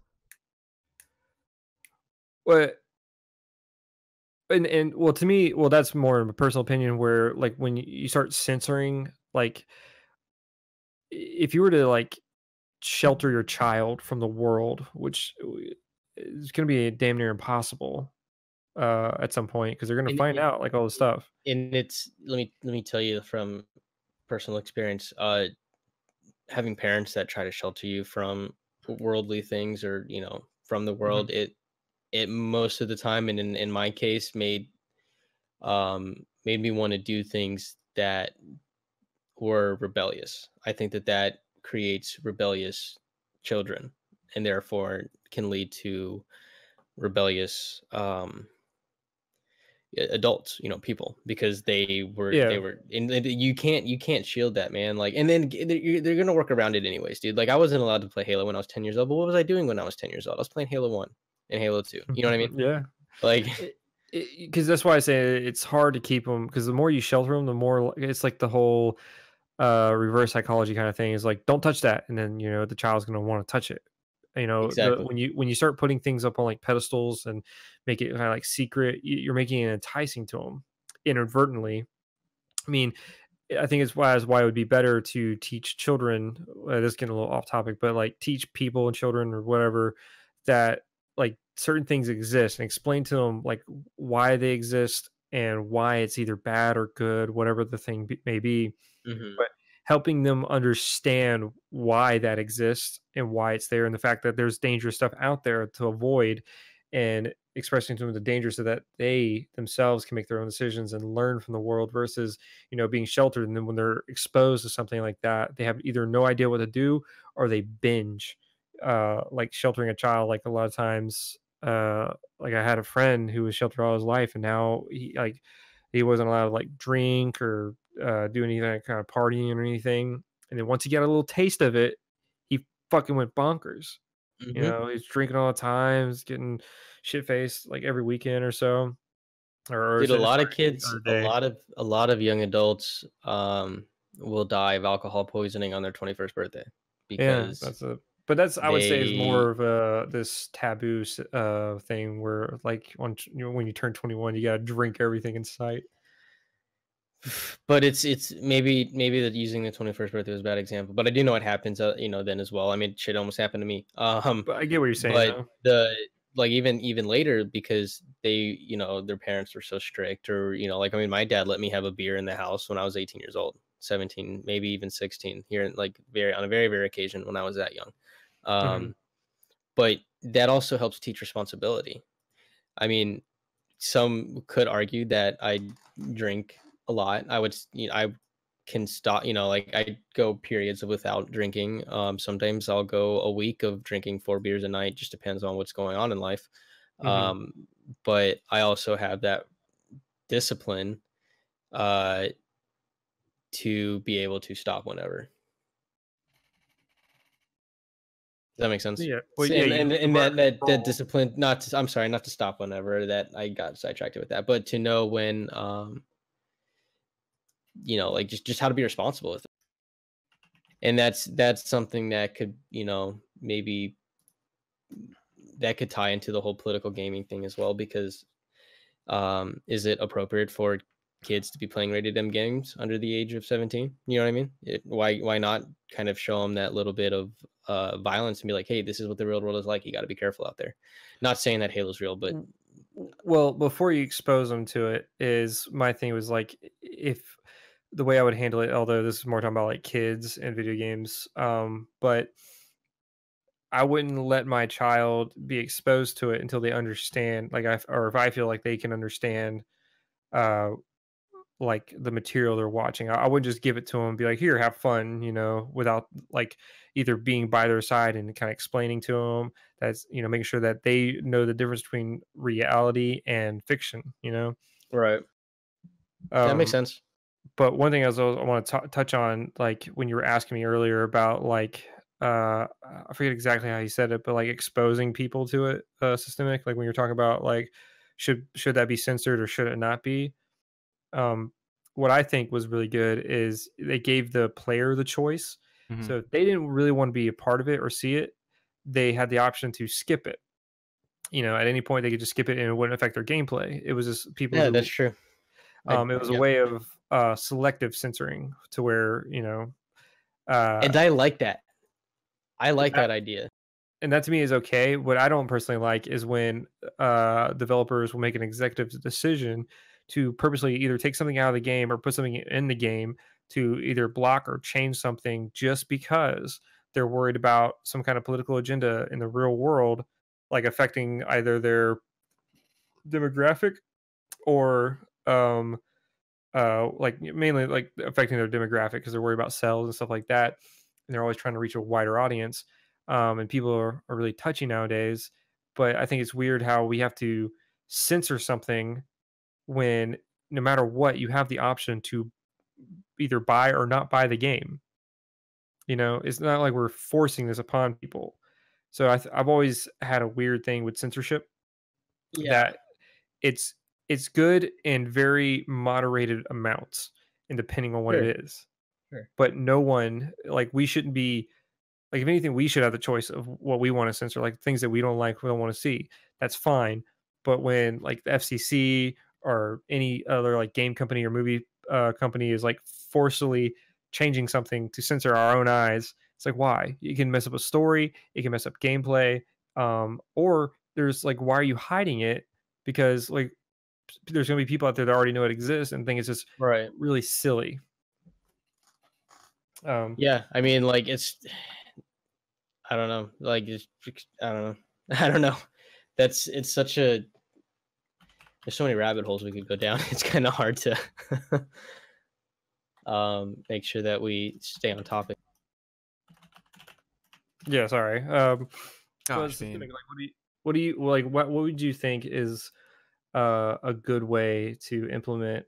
What? And well, to me, that's more of a personal opinion, where like when you start censoring, like if you were to like shelter your child from the world, which is going to be damn near impossible at some point, because they're going to And find out like all this stuff. and it's let me tell you from personal experience, having parents that try to shelter you from worldly things, or from the world, it most of the time, and in my case, made me want to do things that were rebellious. I think that creates rebellious children, and therefore can lead to rebellious adults, people, because they were and you can't shield that, man. Like, and then they're gonna work around it anyways, dude. Like, I wasn't allowed to play Halo when I was 10 years old, but what was I doing when I was 10 years old? I was playing Halo 1 and Halo 2. You know what I mean? Yeah. Like, because that's why I say it's hard to keep them, because the more you shelter them, the more it's like the whole reverse psychology kind of thing is like, don't touch that, and then the child's going to want to touch it. exactly. When you start putting things up on like pedestals and make it kind of like secret, you're making it enticing to them inadvertently. I mean, I think it's why it would be better to teach children. This is getting a little off topic, but like teach people and children or whatever that like certain things exist, and explain to them like why they exist and why it's either bad or good, whatever the thing may be. But helping them understand why that exists and why it's there, and the fact that there's dangerous stuff out there to avoid, and expressing to them the danger so that they themselves can make their own decisions and learn from the world, versus being sheltered, and then when they're exposed to something like that, they have either no idea what to do or they binge. Like sheltering a child, like a lot of times, like I had a friend who was sheltered all his life, and now he wasn't allowed to like drink or do any kind of partying or anything. And then once he got a little taste of it, he fucking went bonkers. He's drinking all the time, he's getting shit faced like every weekend or so. Dude, a lot of kids, a lot of young adults will die of alcohol poisoning on their 21st birthday, because that's I would say is more of this taboo thing where like when you turn 21, you gotta drink everything in sight. But it's maybe that using the 21st birthday was a bad example, but I do know it happens then as well. I mean, shit almost happened to me. But I get what you're saying, but though. like even later, because they their parents were so strict, or like, I mean, my dad let me have a beer in the house when I was 18 years old, 17, maybe even 16, here, like on a very rare occasion when I was that young. But that also helps teach responsibility. I mean, some could argue that I drink a lot. I can stop, like I go periods without drinking. Sometimes I'll go a week of drinking 4 beers a night, just depends on what's going on in life. But I also have that discipline to be able to stop whenever. Does that make sense? Yeah. Well, yeah, and that discipline, not to stop whenever, that I got sidetracked with that, but to know when, like just how to be responsible with it. And that's something that could, maybe that could tie into the whole political gaming thing as well, because is it appropriate for kids to be playing rated M games under the age of 17? You know what I mean? Why not kind of show them that little bit of violence and be like, hey, this is what the real world is like. You got to be careful out there. Not saying that Halo's real, but well, before you expose them to it, is my thing was like, if the way I would handle it, although this is more talking about like kids and video games, but I wouldn't let my child be exposed to it until they understand, like, or if I feel like they can understand like the material they're watching. I wouldn't just give it to them and be like, here, have fun, without like either being by their side and kind of explaining to them that's, making sure that they know the difference between reality and fiction, right. That makes sense. But one thing I want to touch on, like when you were asking me earlier about like, I forget exactly how you said it, but like exposing people to it, systemic, like when you're talking about like, should that be censored or should it not be? What I think was really good is they gave the player the choice. So if they didn't really want to be a part of it or see it, they had the option to skip it. At any point they could just skip it and it wouldn't affect their gameplay. It was just people. Yeah, that's true. It was a way of selective censoring to where, and I like that. I like that idea. And that to me is okay. What I don't personally like is when developers will make an executive decision to purposely either take something out of the game or put something in the game to either block or change something just because they're worried about some kind of political agenda in the real world, like affecting either their demographic or like mainly like affecting their demographic because they're worried about sales and stuff like that, and they're always trying to reach a wider audience. And people are really touchy nowadays. But I think it's weird how we have to censor something when no matter what, you have the option to either buy or not buy the game. You know, it's not like we're forcing this upon people. So I've always had a weird thing with censorship Yeah, that it's it's good in very moderated amounts and depending on what sure, it is. sure. But no one like we shouldn't be like if anything, we should have the choice of what we want to censor, like things that we don't like, we don't want to see. That's fine. But when like the FCC or any other like game company or movie company is like forcefully changing something to censor our own eyes, it's like why? You can mess up a story, it can mess up gameplay, or there's like why are you hiding it? Because like there's gonna be people out there that already know it exists and think it's just Right. really silly. Yeah, I mean, like I don't know, like I don't know, I don't know. It's such a there's so many rabbit holes we could go down. It's kind of hard to make sure that we stay on topic. Yeah, sorry. Gosh, Vane. Like, what do you like? What would you think is a good way to implement?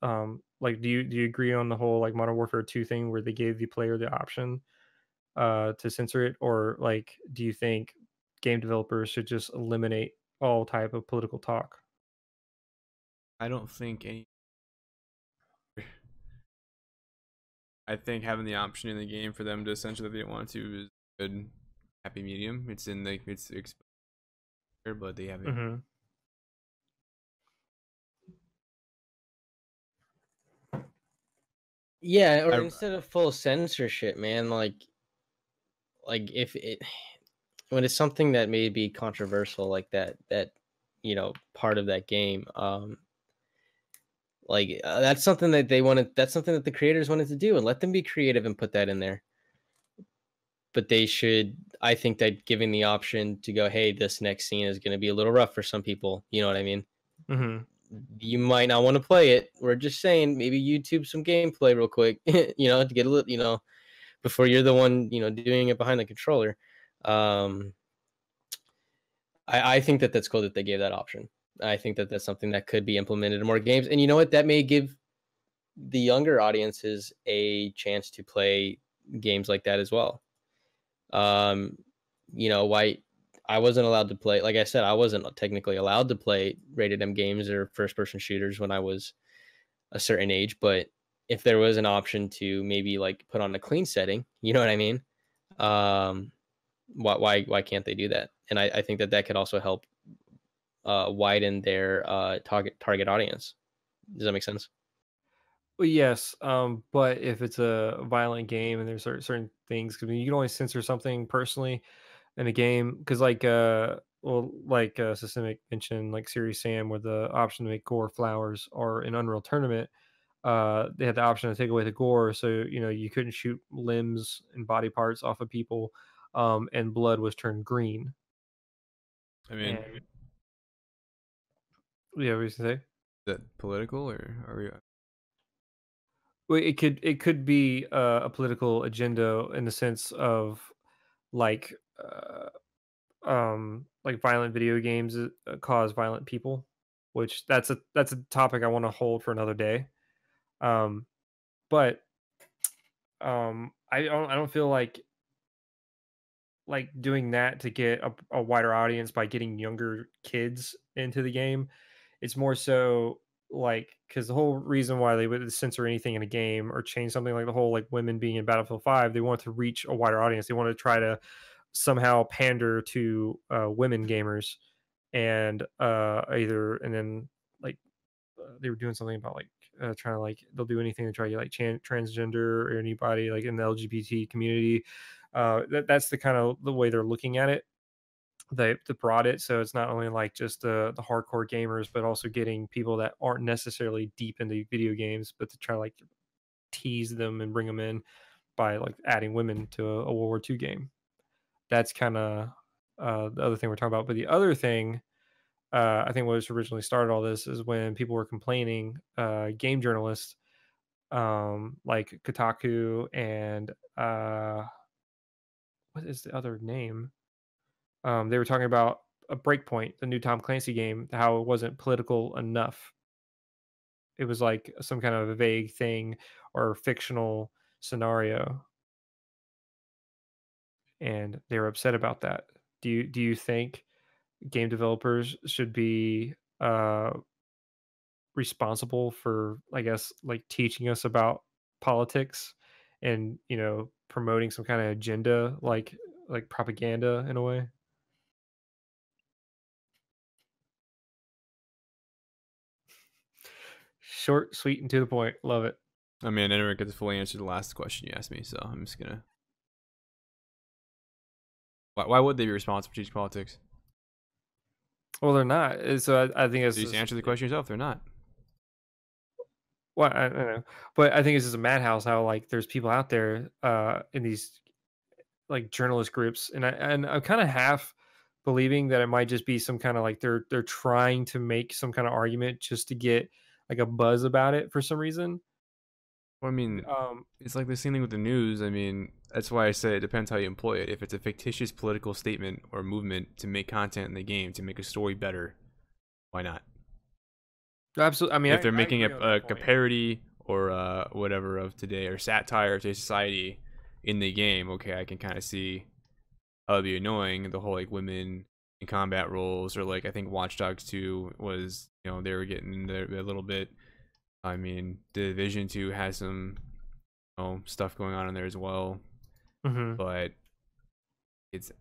Like, do you agree on the whole like Modern Warfare 2 thing where they gave the player the option to censor it, or like, do you think game developers should just eliminate all type of political talk? I don't think any. I think having the option in the game for them to censor if they want to is a good happy medium. It's in the it's exposure, but they have it. Mm-hmm. Yeah, or instead of full censorship, man, like if it when it's something that may be controversial like that part of that game, like that's something that they wanted, that's something that the creators wanted to do, and let them be creative and put that in there. But they should, I think that giving the option to go, hey, this next scene is going to be a little rough for some people, you know what I mean? Mm-hmm. You might not want to play it. We're just saying maybe YouTube some gameplay real quick, to get a little, before you're the one, doing it behind the controller. I think that that's cool that they gave that option. I think that that's something that could be implemented in more games. And you know what? That may give the younger audiences a chance to play games like that as well. Why I wasn't allowed to play, like I said, I wasn't technically allowed to play rated M games or first person shooters when I was a certain age, but if there was an option to maybe like put on a clean setting, you know what I mean? Why can't they do that? And I think that could also help widen their target audience. Does that make sense? Well, yes, but if it's a violent game and there's certain things, because you can only censor something personally in a game, because Systemic mentioned, like Serious Sam, with the option to make gore flowers, or in Unreal Tournament, they had the option to take away the gore, so you couldn't shoot limbs and body parts off of people, and blood was turned green. I mean, And, yeah, what you say? is that political or are we? Well, it could be a political agenda in the sense of like like violent video games cause violent people, which that's a topic I want to hold for another day. Um, but I don't feel like doing that to get a wider audience by getting younger kids into the game. It's more so like because the whole reason why they would censor anything in a game or change something like the whole like women being in Battlefield 5, they want to reach a wider audience. They want to try to somehow pander to women gamers, and either and then like they were doing something about like trying to like they'll do anything to try to like transgender or anybody like in the LGBT community That's the kind of the way they're looking at it. They brought it so it's not only like just the hardcore gamers, but also getting people that aren't necessarily deep into video games, but to try to like tease them and bring them in by like adding women to a World War II game. That's kind of the other thing we're talking about. But the other thing, I think what originally started all this is when people were complaining, game journalists like Kotaku and what is the other name? They were talking about a Breakpoint, the new Tom Clancy game, how it wasn't political enough. It was like some kind of a vague thing or fictional scenario, and they were upset about that. Do you think game developers should be responsible for, I guess, like teaching us about politics and promoting some kind of agenda, like propaganda in a way? Short, sweet, and to the point. Love it. I mean, I never get to fully answer the last question you asked me, so I'm just gonna. Why would they be responsible for teaching politics? Well, they're not. So I think it's So you just answer the question yourself. They're not. well, I don't know, but I think it's just a madhouse how like there's people out there in these like journalist groups, and I'm kind of half believing that it might just be some kind of like they're trying to make some kind of argument just to get like a buzz about it for some reason. Well, I mean, it's like the same thing with the news. I mean, that's why I say it depends how you employ it. If it's a fictitious political statement or movement to make content in the game to make a story better, why not? Absolutely. I mean, If they're I making agree on a that point. parody or whatever of today or satire of today's society in the game, okay, I can kind of see how it'd be annoying. The whole like women in combat roles, or like I think Watch Dogs 2 was, they were getting there a little bit. I mean, Division 2 has some stuff going on in there as well, Mm-hmm. but it's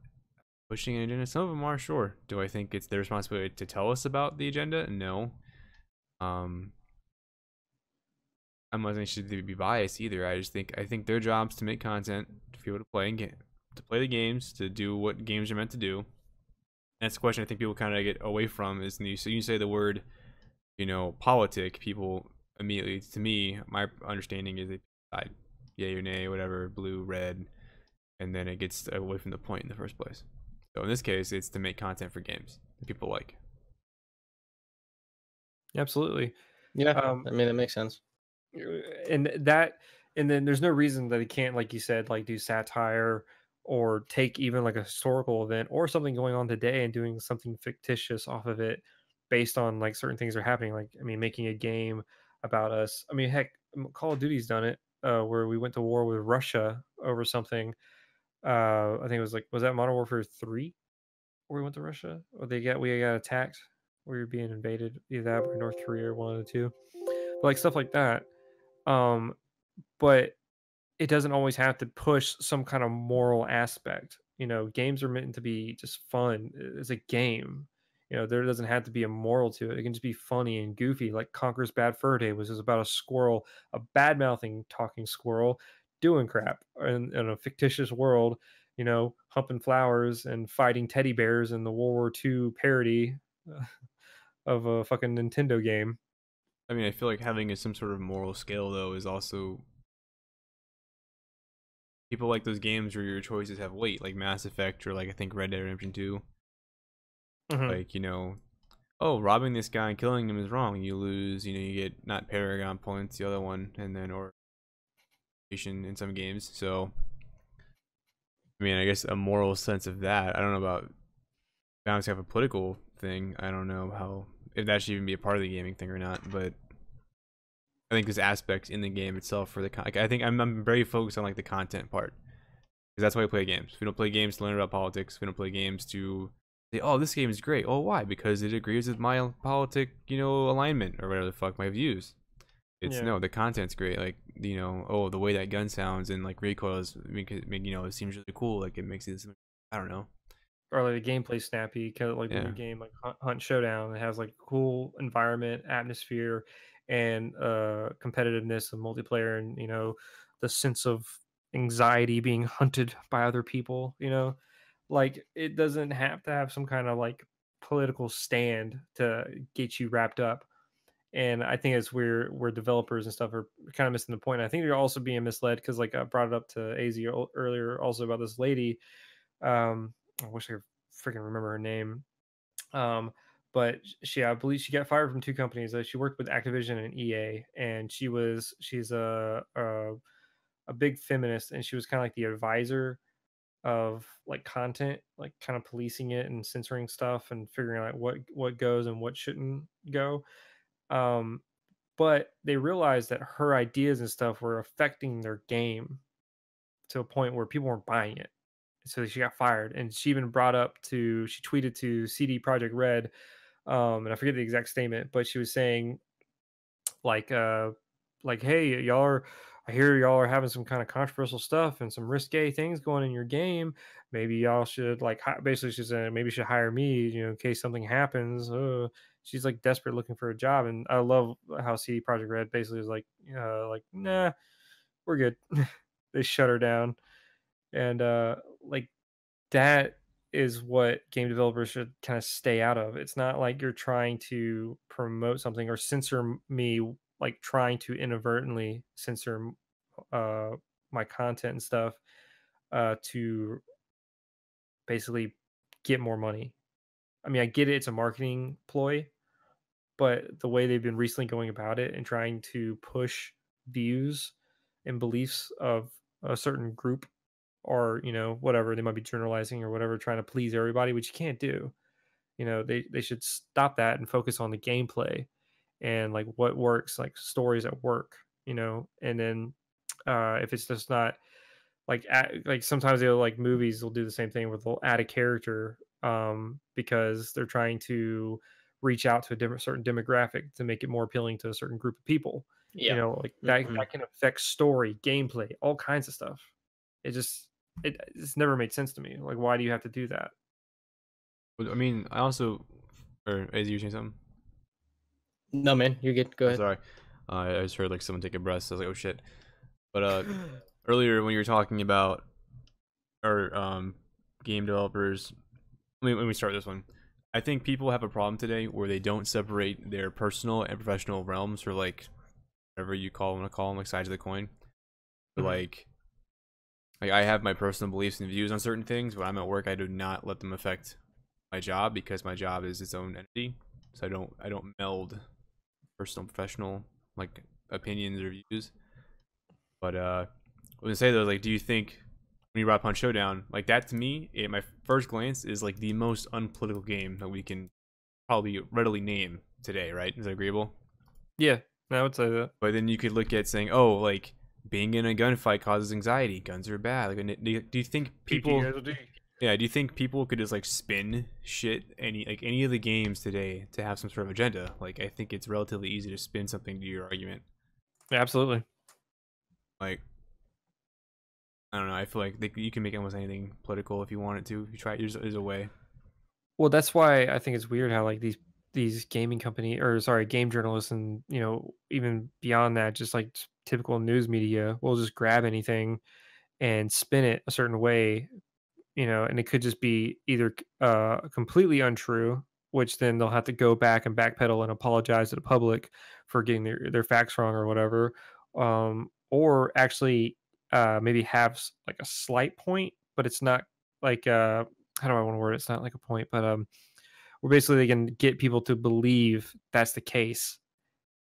pushing an agenda. Some of them are, sure. Do I think it's their responsibility to tell us about the agenda? No. I'm not saying they should be biased either. I think their job's to make content, for people to play and to play the games, to do what games are meant to do. That's the question I think people kind of get away from is so you say the word, politic, people immediately, to me, my understanding is they decide yay or nay, whatever, blue, red, and then it gets away from the point in the first place. So in this case, it's to make content for games that people like. Absolutely. Yeah, Um, I mean that makes sense. and then there's no reason that he can't, like you said, like do satire or take even like a historical event or something going on today and doing something fictitious off of it based on like certain things are happening. Like, I mean, making a game about us. I mean, heck, Call of Duty's done it, where we went to war with Russia over something. I think it was was that Modern Warfare 3 where we went to Russia, or we got attacked, we were being invaded, either that or North Korea, or one of the two. But like stuff like that. um but it doesn't always have to push some kind of moral aspect. Games are meant to be just fun. It's a game. There doesn't have to be a moral to it. It can just be funny and goofy. Like Conker's Bad Fur Day was just about a squirrel, a bad mouthing talking squirrel, doing crap in a fictitious world. Humping flowers and fighting teddy bears in the World War II parody uh, of a fucking Nintendo game. I mean, I feel like having some sort of moral scale though is also, people like those games where your choices have weight, like Mass Effect or like I think Red Dead Redemption 2. Mhm. Like, oh, robbing this guy and killing him is wrong. You lose, you get not Paragon points, the other one, and then or in some games. So, I mean, I guess a moral sense of that. I don't know about bouncing off a political thing. I don't know how, if that should even be a part of the gaming thing or not. But I think there's aspects in the game itself for like, I think I'm very focused on like the content part, because that's why we play games. We don't play games to learn about politics. We don't play games to say, oh, this game is great. Oh, why? Because it agrees with my politic, alignment or whatever the fuck, my views. It's Yeah. no, the content's great. Like, oh, the way that gun sounds and like recoils it seems really cool. Like it makes it, I don't know. Or like the gameplay snappy, kind of like the Yeah. new game like Hunt Showdown. It has like cool environment, atmosphere, and competitiveness and multiplayer, and the sense of anxiety being hunted by other people, you know? Like it doesn't have to have some kind of like political stand to get you wrapped up. And I think it's where developers and stuff are kind of missing the point. I think they're also being misled because like I brought it up to AZ earlier also about this lady. I wish I could freaking remember her name. Um, but she, I believe she got fired from two companies. She worked with Activision and EA, and she's a big feminist, and she was kind of like the advisor of like content, like kind of policing it and censoring stuff and figuring out what goes and what shouldn't go. Um, but they realized that her ideas and stuff were affecting their game to a point where people weren't buying it. So she got fired, and she even brought up to she tweeted to CD Project Red, and I forget the exact statement, but she was saying like hey, y'all are, I hear y'all are having some kind of controversial stuff and some risque things going in your game. Maybe y'all should like basically she's saying maybe you should hire me, you know, in case something happens. She's like desperate looking for a job, and I love how CD Project Red basically is like nah, we're good. They shut her down, and like that is what game developers should kind of stay out of. It's not like you're trying to promote something or censor me, like trying to inadvertently censor uh, my content and stuff to basically get more money. I mean, I get it; it's a marketing ploy, but the way they've been recently going about it and trying to push views and beliefs of a certain group or you know whatever they might be generalizing or whatever trying to please everybody, which you can't do. You know, they should stop that and focus on the gameplay and like what works, like stories at work, you know. And then if it's just not like sometimes they'll like movies will do the same thing where they'll add a character because they're trying to reach out to a different certain demographic to make it more appealing to a certain group of people. You Yeah. know, like that Mhm. that can affect story, gameplay, all kinds of stuff. It's never made sense to me. Like, why do you have to do that? But, I mean, I also, or is you saying something? No, man, you're good. Go I'm ahead. sorry. I just heard like someone take a breath. So I was like, oh shit. But earlier when you were talking about our game developers, let me start this one. I think people have a problem today where they don't separate their personal and professional realms, or like whatever you want to call them, like sides of the coin. But, Mhm. like I have my personal beliefs and views on certain things. When I'm at work, I do not let them affect my job because my job is its own entity. So I don't meld personal and professional like opinions or views. But I was gonna say though, like, do you think when you brought Punch Showdown, like that to me, my first glance is like the most unpolitical game that we can probably readily name today, right? Is that agreeable? Yeah, I would say that. But then you could look at saying, oh, like being in a gunfight causes anxiety. Guns are bad. Like, do you think people? PTSD. Yeah, do you think people could just like spin shit any of the games today to have some sort of agenda? Like, I think it's relatively easy to spin something to your argument. Absolutely. Like, I don't know. I feel like you can make almost anything political if you want it to. If you try, there's a way. Well, that's why I think it's weird how like these gaming company or sorry, game journalists and you know even beyond that, just like typical news media will just grab anything and spin it a certain way, you know, and it could just be either completely untrue, which then they'll have to go back and backpedal and apologize to the public for getting their facts wrong or whatever, or actually maybe have like a slight point, but it's not like how do I want to word it? It's not like a point, but where basically they can get people to believe that's the case,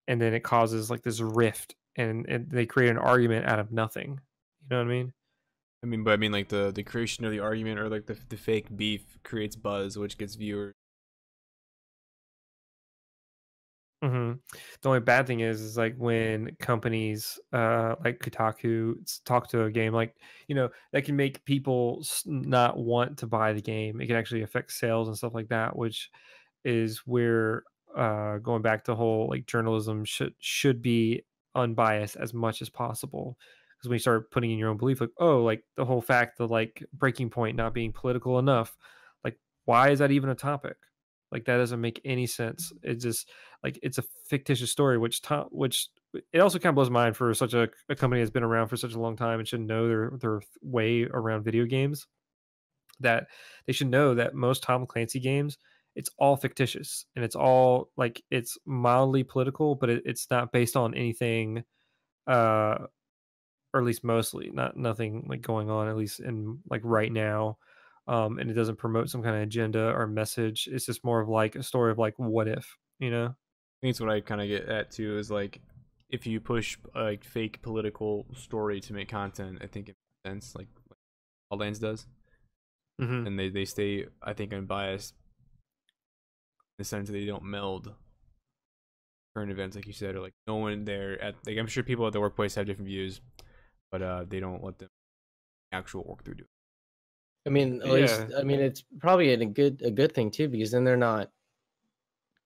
and then it causes like this rift, and they create an argument out of nothing. You know what I mean? I mean, but I mean, like the creation of the argument or like the fake beef creates buzz, which gets viewers. Mhm. The only bad thing is like when companies like Kotaku talk to a game, like you know that can make people not want to buy the game. It can actually affect sales and stuff like that, which is where going back to whole like journalism should be unbiased as much as possible. Because when you start putting in your own belief, like oh, like the whole fact of like Breaking Point not being political enough, like why is that even a topic? Like that doesn't make any sense. It's just like it's a fictitious story, which it also kind of blows my mind for such a company that's been around for such a long time and should know their way around video games. That they should know that most Tom Clancy games, it's all fictitious and it's all like it's mildly political, but it's not based on anything, or at least mostly nothing like going on, at least in like right now. And it doesn't promote some kind of agenda or message. It's just more of like a story of like what if, you know? I think it's what I kind of get at too is like if you push like fake political story to make content, I think it makes sense. Like Wildlands does, and they stay, I think, unbiased in the sense that they don't meld current events, like you said, or like no one there at like I'm sure people at the workplace have different views, but they don't let them actual work through do it. I mean, at least I mean it's probably a good thing too, because then they're not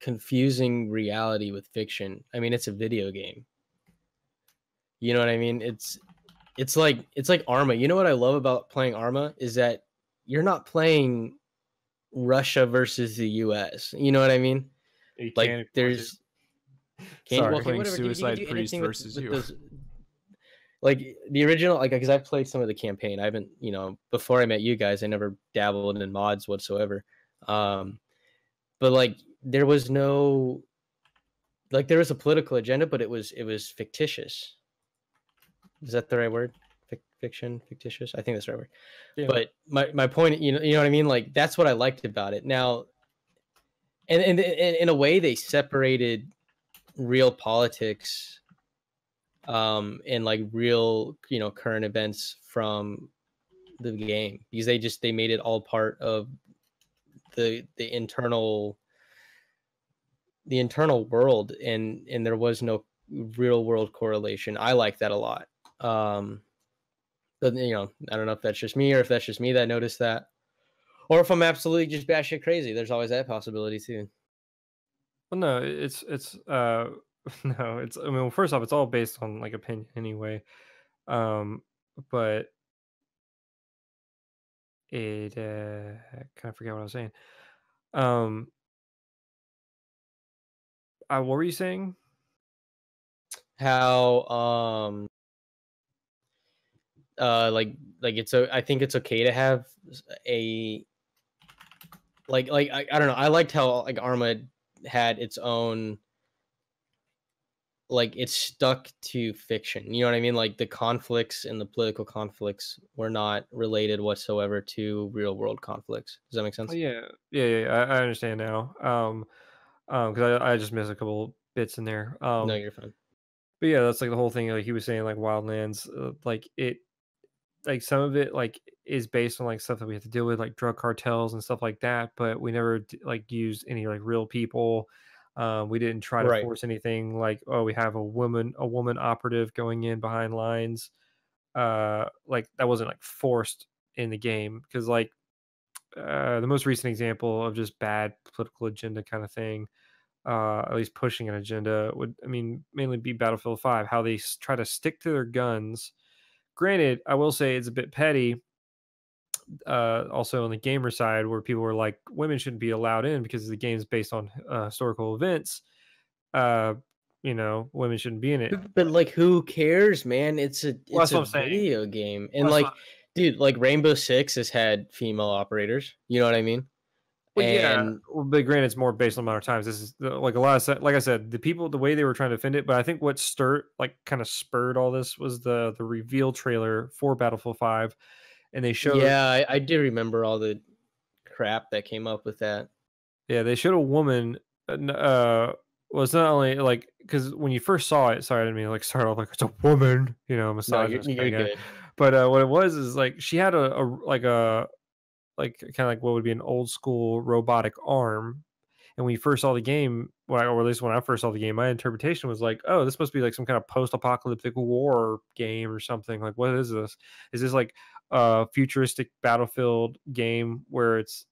confusing reality with fiction. I mean, it's a video game. You know what I mean? It's like Arma. You know what I love about playing Arma is that you're not playing Russia versus the US. You know what I mean? Like there's playing Suicide Priest versus you. Those, like the original, like because I've played some of the campaign. I haven't, before I met you guys, I never dabbled in mods whatsoever. But like there was no, like there was a political agenda, but it was fictitious. Is that the right word? Fiction, fictitious? I think that's the right word. Yeah. But my point, you know what I mean? Like that's what I liked about it. Now, and in a way, they separated real politics, and like real, current events from the game, because they made it all part of the internal world, and there was no real world correlation. I like that a lot. But I don't know if that's just me or if that's just me that noticed that, or if I'm absolutely just batshit crazy. There's always that possibility too. Well, no, it's no, it's, I mean, well, first off, it's all based on like opinion anyway. But it kind of forget what I was saying. What were you saying? How like it's I think it's okay to have a like I don't know. I liked how like Arma had its own, like it's stuck to fiction. You know what I mean? Like the conflicts and the political conflicts were not related whatsoever to real world conflicts. Does that make sense? Oh, yeah. I understand now. Because I just missed a couple bits in there. No, you're fine. But yeah, that's like the whole thing. Like he was saying, like Wildlands, like it, like some of it like is based on like stuff that we have to deal with, like drug cartels and stuff like that. But we never like used any like real people. We didn't try to force anything like, oh, we have a woman operative going in behind lines. Like that wasn't like forced in the game, because like the most recent example of just bad political agenda kind of thing, at least pushing an agenda, would, I mean, mainly be Battlefield 5, how they try to stick to their guns. Granted, I will say it's a bit petty, also on the gamer side, where people were like, women shouldn't be allowed in because the game's based on historical events. Women shouldn't be in it. But like, who cares, man? It's a video game, and dude, like Rainbow Six has had female operators. You know what I mean? Well, yeah, but granted, it's more based on modern times. This is like a lot of, like I said, the way they were trying to defend it. But I think what kind of spurred all this was the reveal trailer for Battlefield 5, and they showed. Yeah, I do remember all the crap that came up with that. Yeah, they showed a woman. Well, it's not only like, because when you first saw it, sorry, I didn't mean to like start off like it's a woman, misogynist. No, you're good. But what it was is like she had a like kind of like what would be an old school robotic arm. And when you first saw the game, or at least when I first saw the game, my interpretation was like, oh, this must be like some kind of post-apocalyptic war game or something. Like, what is this? Is this like a futuristic Battlefield game where it's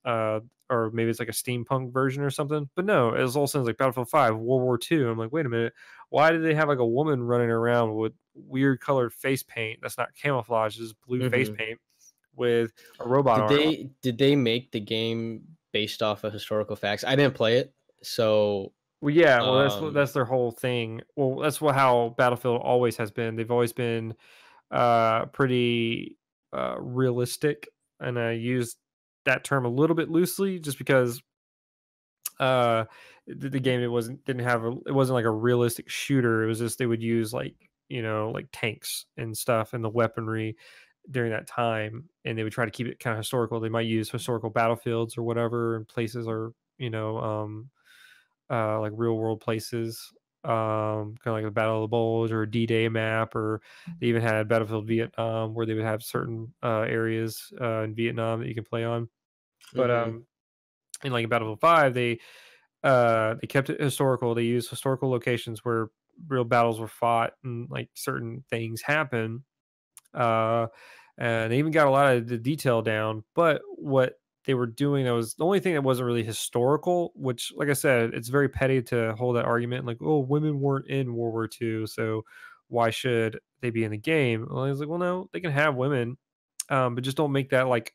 or maybe it's like a steampunk version or something? But no, it all sounds like Battlefield 5, World War II. I'm like, wait a minute, why did they have like a woman running around with weird colored face paint that's not camouflage, it's blue face paint with a robot arm? Did they make the game based off of historical facts. I didn't play it, so Well, yeah, well, that's their whole thing. Well, that's how Battlefield always has been. They've always been pretty realistic, and I use that term a little bit loosely, just because uh the game it wasn't like a realistic shooter. It was just they would use like like tanks and stuff and the weaponry during that time, and they would try to keep it kind of historical. They might use historical battlefields or whatever, and places, or like real world places, kind of like the Battle of the Bulge or D-Day map, or they even had Battlefield Vietnam, where they would have certain areas in Vietnam that you can play on. But in like Battlefield 5, they kept it historical. They used historical locations where real battles were fought and like certain things happen. And they even got a lot of the detail down. But what they were doing, that was the only thing that wasn't really historical, which, like I said, it's very petty to hold that argument like, oh, women weren't in World War II, so why should they be in the game? Well, I was like, well, no, they can have women, but just don't make that like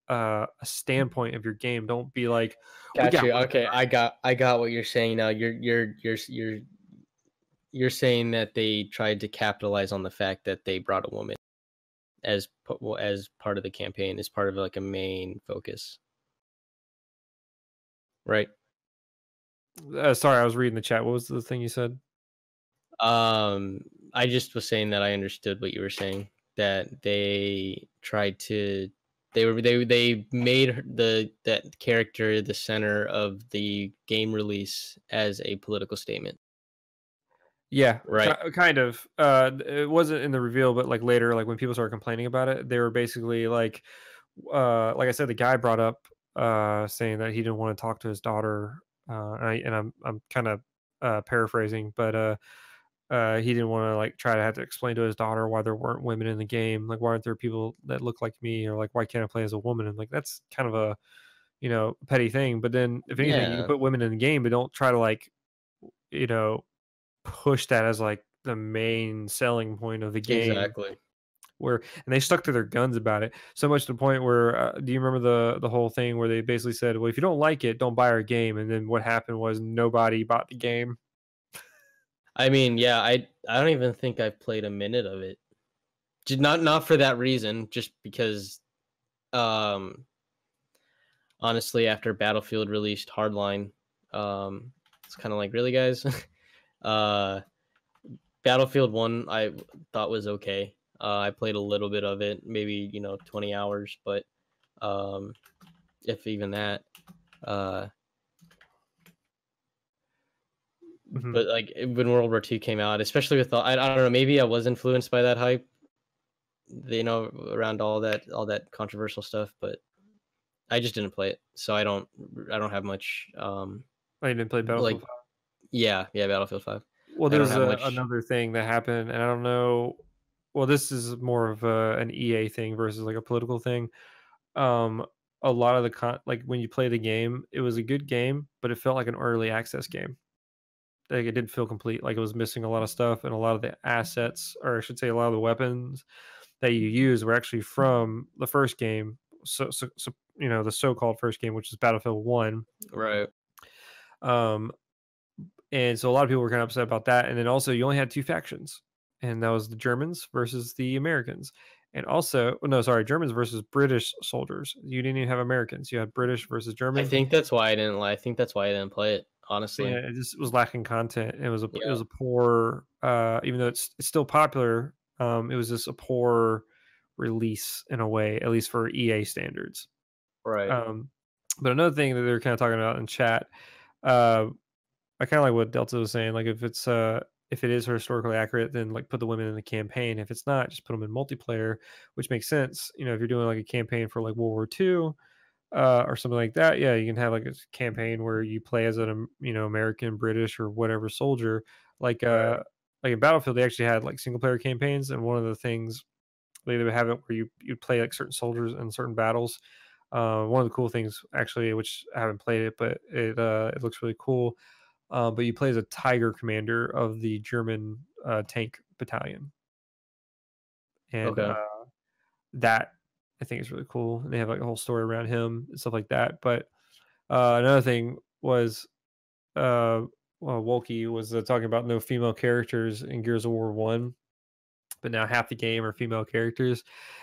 a standpoint of your game. Don't be like, we got got you. women. Okay, I got what you're saying now. You're saying that they tried to capitalize on the fact that they brought a woman as part of the campaign, as part of like a main focus, right? Sorry, I was reading the chat. What was the thing you said? I just was saying that I understood what you were saying, that they tried to they made that character the center of the game release as a political statement. Yeah, Right. kind of. It wasn't in the reveal, but like later, like when people started complaining about it, they were basically like I said, the guy brought up saying that he didn't want to talk to his daughter. I'm kind of paraphrasing, but he didn't want to like try to have to explain to his daughter why there weren't women in the game. Like, why aren't there people that look like me, or like why can't I play as a woman? And like that's kind of a petty thing. But then, if anything, you can Yeah, put women in the game, but don't try to like you know push that as like the main selling point of the game. exactly. And they stuck to their guns about it, so much to the point where do you remember the whole thing where they basically said, well, if you don't like it, don't buy our game? And then what happened was nobody bought the game. I mean, yeah, I don't even think I've played a minute of it. Not for that reason, just because honestly, after Battlefield released Hardline, it's kind of like, really, guys? Battlefield 1 I thought was okay. I played a little bit of it, maybe 20 hours, but if even that. But like when World War II came out, especially with I don't know, maybe I was influenced by that hype, around all that controversial stuff, but I just didn't play it, so I don't have much. Oh, you didn't play Battlefield 5? Yeah, Battlefield 5. Well, I don't there's have much. another thing that happened, and I don't know. Well, this is more of an EA thing versus like a political thing. Um, a lot of like when you play the game, it was a good game, but it felt like an early access game. Like it didn't feel complete. Like it was missing a lot of stuff, and a lot of the assets, or I should say, a lot of the weapons that you use were actually from the first game. So the so-called first game, which is Battlefield 1. Right. And so a lot of people were kind of upset about that. And then also, you only had two factions, and that was the Germans versus the Americans. And also, no, sorry, Germans versus British soldiers. You didn't even have Americans. You had British versus German. I think that's why I didn't play it, honestly. Yeah, it just was lacking content. It was a Yeah. poor, even though it's still popular. It was just a poor release in a way, at least for EA standards. Right. But another thing that they're kind of talking about in chat, I kind of like what Delta was saying. Like if it is historically accurate, then like put the women in the campaign. If it's not, just put them in multiplayer, which makes sense. If you're doing like a campaign for like World War II or something like that, yeah, you can have like a campaign where you play as an American, British, or whatever soldier. Like like in Battlefield, they actually had like single player campaigns, and one of the things they would have it where you play like certain soldiers in certain battles. One of the cool things, actually, which I haven't played it, but it looks really cool. But you play as a Tiger commander of the German tank battalion, and Okay. that I think is really cool. And they have like a whole story around him and stuff like that. But Another thing was Wolke was talking about no female characters in Gears of War 1, but now half the game are female characters,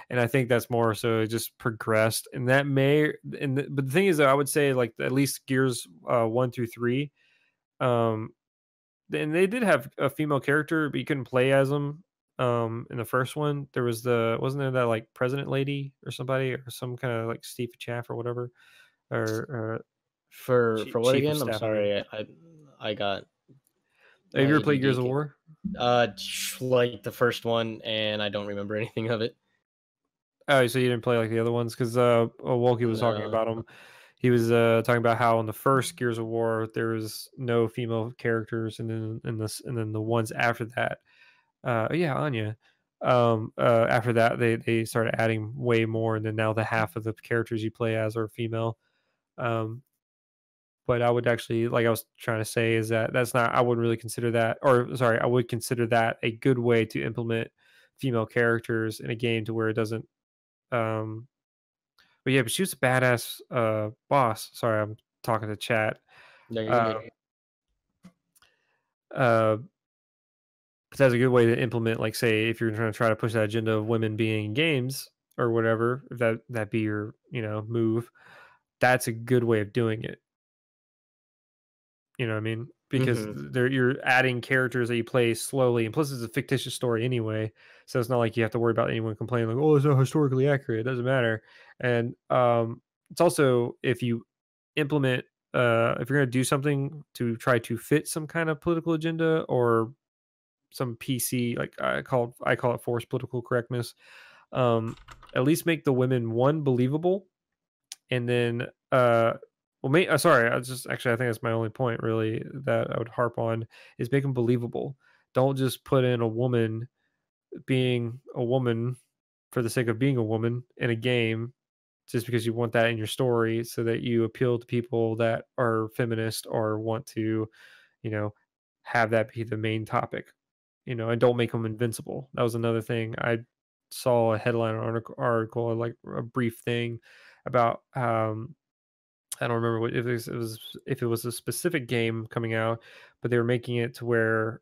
and I think that's more so it just progressed, and that may but the thing is that I would say like at least Gears 1 through 3, and they did have a female character, but you couldn't play as them. In the first one, there was wasn't there that like president lady or somebody or some kind of like Steve Chaff or whatever, or For what chief of again? I'm staff. I mean, sorry. I got have my you ever played Gears ADD of kicked. War? Like the first one, and I don't remember anything of it. Oh, so you didn't play like the other ones? Because Wolke was talking No. about them. He was talking about how in the first Gears of War there was no female characters, and then and then the ones after that, yeah, Anya. After that, they started adding way more, and then now the half of the characters you play as are female. But I would actually, like I was trying to say, is that that's not. I wouldn't really consider that, or sorry, I would consider that a good way to implement female characters in a game to where it doesn't. But yeah, but she was a badass boss. Sorry, I'm talking to chat. No, you're Uh, good. uh, but that's a good way to implement, like, say, if you're trying to push that agenda of women being in games or whatever, if that be your move. That's a good way of doing it. You know what I mean? Because Mm-hmm. you're adding characters that you play slowly, and plus it's a fictitious story anyway, so it's not like you have to worry about anyone complaining like, "Oh, it's not historically accurate." It doesn't matter, and it's also if you implement, if you're going to do something to try to fit some kind of political agenda or some PC, like I call it forced political correctness. Um, at least make the women one believable, and then sorry, I just actually I think that's my only point really that I would harp on is make them believable. Don't just put in a woman being a woman for the sake of being a woman in a game just because you want that in your story so that you appeal to people that are feminist or want to, you know, have that be the main topic, and don't make them invincible. That was another thing. I saw a headline article like a brief thing about I don't remember what if it was a specific game coming out, but they were making it to where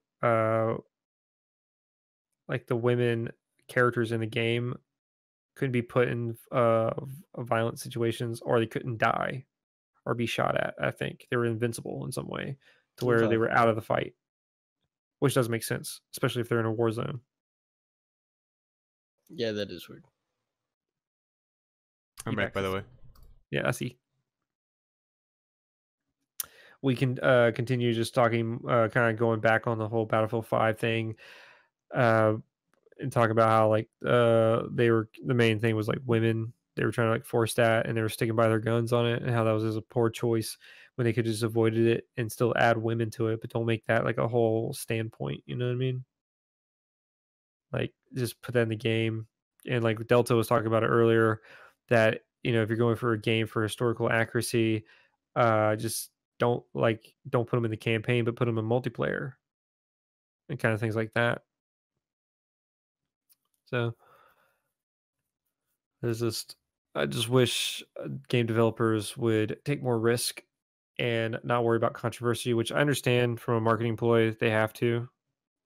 like the women characters in the game couldn't be put in violent situations, or they couldn't die or be shot at. I think they were invincible in some way to where they Okay. were out of the fight, which doesn't make sense, especially if they're in a war zone. Yeah, that is weird. I'm back, by the way. Yeah, I see. We can continue just talking, kind of going back on the whole Battlefield 5 thing, and talk about how like they were the main thing was like women. They were trying to like force that, and they were sticking by their guns on it, and how that was just a poor choice when they could just avoided it and still add women to it, but don't make that like a whole standpoint. You know what I mean? Like just put that in the game. And like Delta was talking about it earlier, that if you're going for a game for historical accuracy, just don't put them in the campaign, but put them in multiplayer and kind of things like that. So I just wish game developers would take more risk and not worry about controversy, which I understand from a marketing employee they have to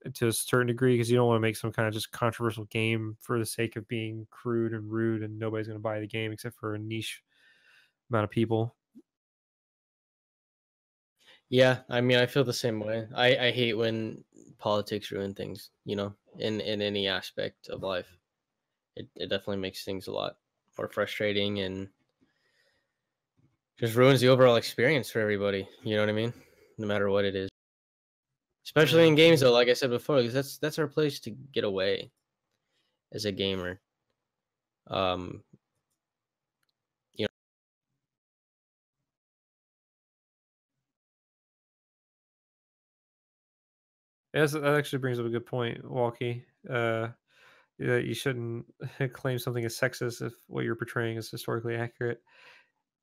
a certain degree, because you don't want to make some kind of just controversial game for the sake of being crude and rude and nobody's going to buy the game except for a niche amount of people. Yeah, I mean, I feel the same way. I hate when politics ruin things, in any aspect of life. It definitely makes things a lot more frustrating and just ruins the overall experience for everybody. You know what I mean? No matter what it is. Especially in games though, like I said before, because that's our place to get away as a gamer. Um Yes, that actually brings up a good point, Walkie. That you shouldn't claim something as sexist if what you're portraying is historically accurate,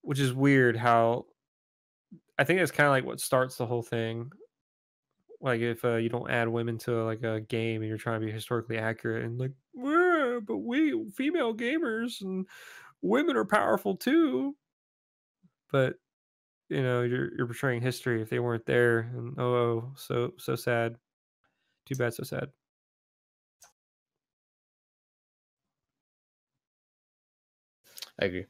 which is weird. How I think that's kind of like what starts the whole thing. Like if you don't add women to like a game and you're trying to be historically accurate and like, but we female gamers and women are powerful too. But you know, you're portraying history if they weren't there, and so sad. Too bad, so sad. I agree.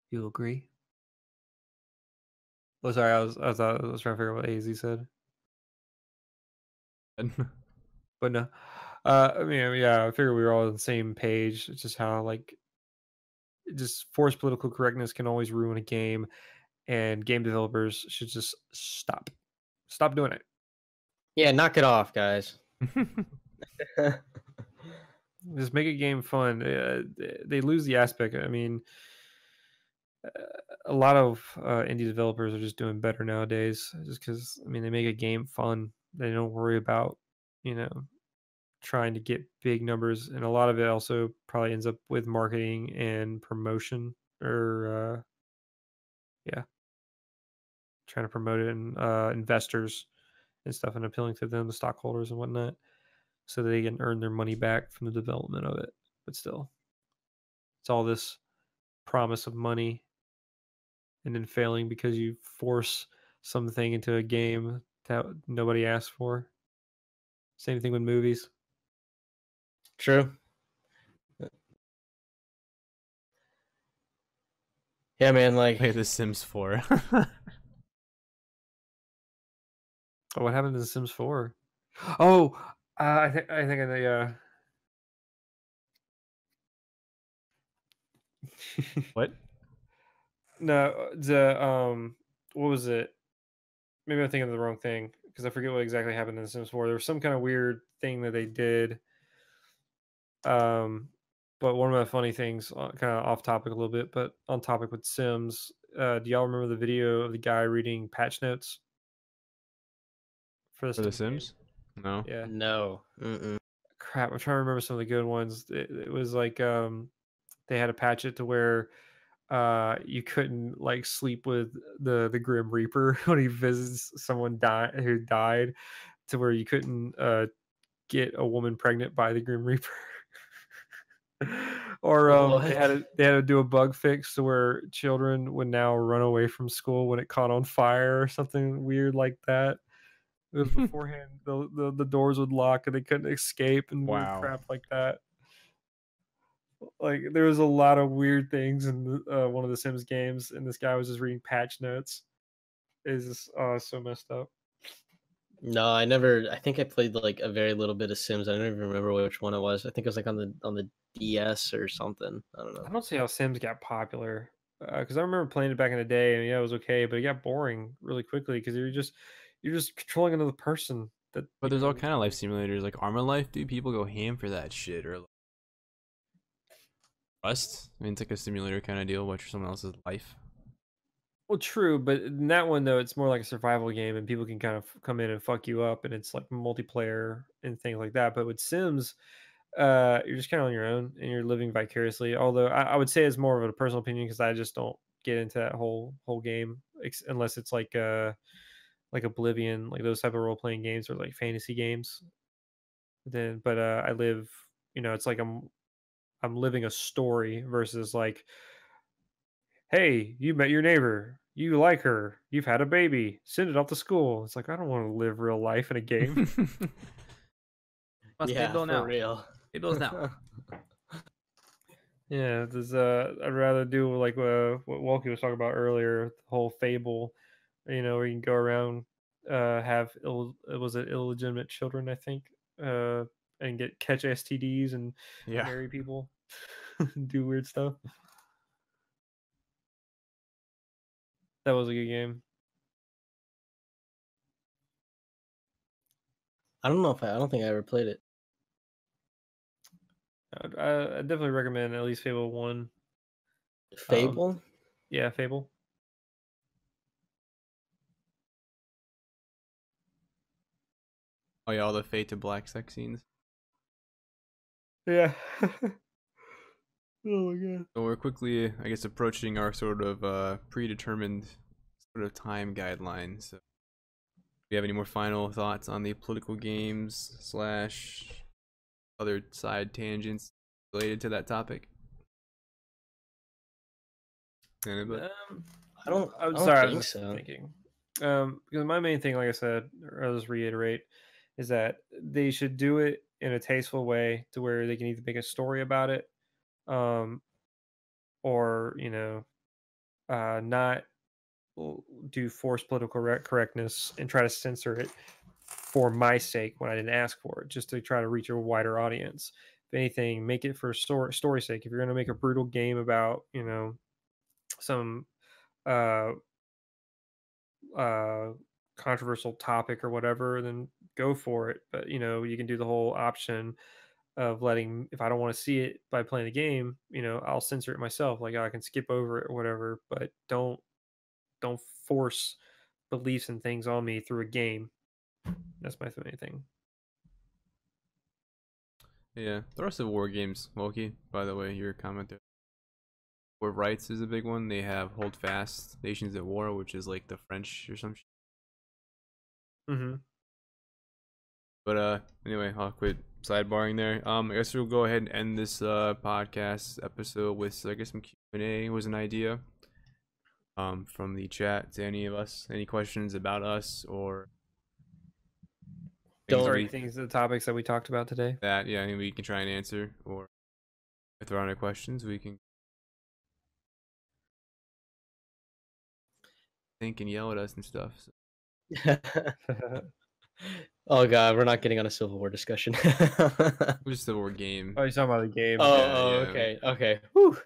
You agree? Oh, sorry, I was trying to figure out what AZ said, but no. I mean, yeah, I figured we were all on the same page. It's just how like just forced political correctness can always ruin a game, and game developers should just stop doing it. Yeah, knock it off, guys. Just make a game fun. They lose the aspect. I mean, a lot of indie developers are just doing better nowadays, just because I mean they make a game fun. They don't worry about, you know, trying to get big numbers, and a lot of it also probably ends up with marketing and promotion, or yeah, trying to promote it, and investors and stuff, and appealing to them, the stockholders and whatnot, so they can earn their money back from the development of it. But still, it's all this promise of money and then failing because you force something into a game that nobody asked for. Same thing with movies. True. Yeah, man. Like, Play The Sims 4. Oh, what happened to The Sims 4? Oh, I think I know. Yeah. What? No, the what was it? Maybe I'm thinking of the wrong thing because I forget what exactly happened in The Sims 4. There was some kind of weird thing that they did. But one of the funny things, kind of off topic a little bit, but on topic with Sims. Do y'all remember the video of the guy reading patch notes for For The Sims game? Sims? No. Yeah. no. Mm-mm. Crap, I'm trying to remember some of the good ones. It was like they had to patch it to where you couldn't like sleep with the Grim Reaper when he visits someone who died, to where you couldn't get a woman pregnant by the Grim Reaper. Or they What? had to do a bug fix to where children would now run away from school when it caught on fire or something weird like that. It was beforehand the doors would lock and they couldn't escape and weird Wow. crap like that. Like there was a lot of weird things in one of the Sims games, and this guy was just reading patch notes. It's just so messed up. No, I never. I think I played like a very little bit of Sims. I don't even remember which one it was. I think it was like on the DS or something. I don't know. I don't see how Sims got popular, because I remember playing it back in the day, and yeah, it was okay, but it got boring really quickly because you're just controlling another person. That But there's all kind of life simulators like Armor Life. Dude, people go ham for that shit. Or like Rust. I mean, it's like a simulator kind of deal, but for someone else's life. Well, true, but in that one though, it's more like a survival game, and people can kind of come in and fuck you up, and it's like multiplayer and things like that. But with Sims, you're just kind of on your own, and you're living vicariously. Although I would say it's more of a personal opinion because I just don't get into that whole game unless it's like Oblivion, like those type of role playing games or like fantasy games. But I live, you know, it's like I'm living a story versus like, hey, you met your neighbor, you like her, you've had a baby, send it off to school. It's like I don't want to live real life in a game. Must pay Yeah, bill for now. real. Pay bills now. Yeah, there's I'd rather do like what Walkie was talking about earlier, the whole Fable, you know, where you can go around, have was it illegitimate children, I think, and catch STDs and Yeah. marry people, do weird stuff. That was a good game. I don't know if I don't think I ever played it. I definitely recommend at least Fable 1. Fable? Yeah, Fable. Oh yeah, all the Fade to Black sex scenes. Yeah. Oh my god. So we're quickly, I guess, approaching our sort of predetermined sort of time guideline. So, do you have any more final thoughts on the political games slash other side tangents related to that topic? Anybody? I'm I sorry. I don't was think just so. thinking. Because my main thing, like I said, or I'll just reiterate, is that they should do it in a tasteful way to where they can either make a story about it, or not do forced political correctness and try to censor it for my sake when I didn't ask for it, just to try to reach a wider audience. If anything, make it for story's sake. If you're going to make a brutal game about, some uh, uh, controversial topic or whatever, then go for it. But you can do the whole option of letting, if I don't want to see it by playing the game, I'll censor it myself. Like I can skip over it or whatever, but don't force beliefs and things on me through a game. That's my main thing. Yeah, there are some war games, Loki. By the way, your comment there. War Rights is a big one. They have Hold Fast, Nations at War, which is like the French or some shit. Mm-hmm. But anyway, I'll quit sidebarring there. I guess we'll go ahead and end this podcast episode with, I guess, some Q&A was an idea. From the chat to any of us. Any questions about us or things, the topics that we talked about today. That I mean, we can try and answer, or if there are any questions, we can think and yell at us and stuff. So. Oh god, we're not getting on a Civil War discussion. Just the war game. Oh, you're talking about the game. Oh, Yeah. okay. Whew.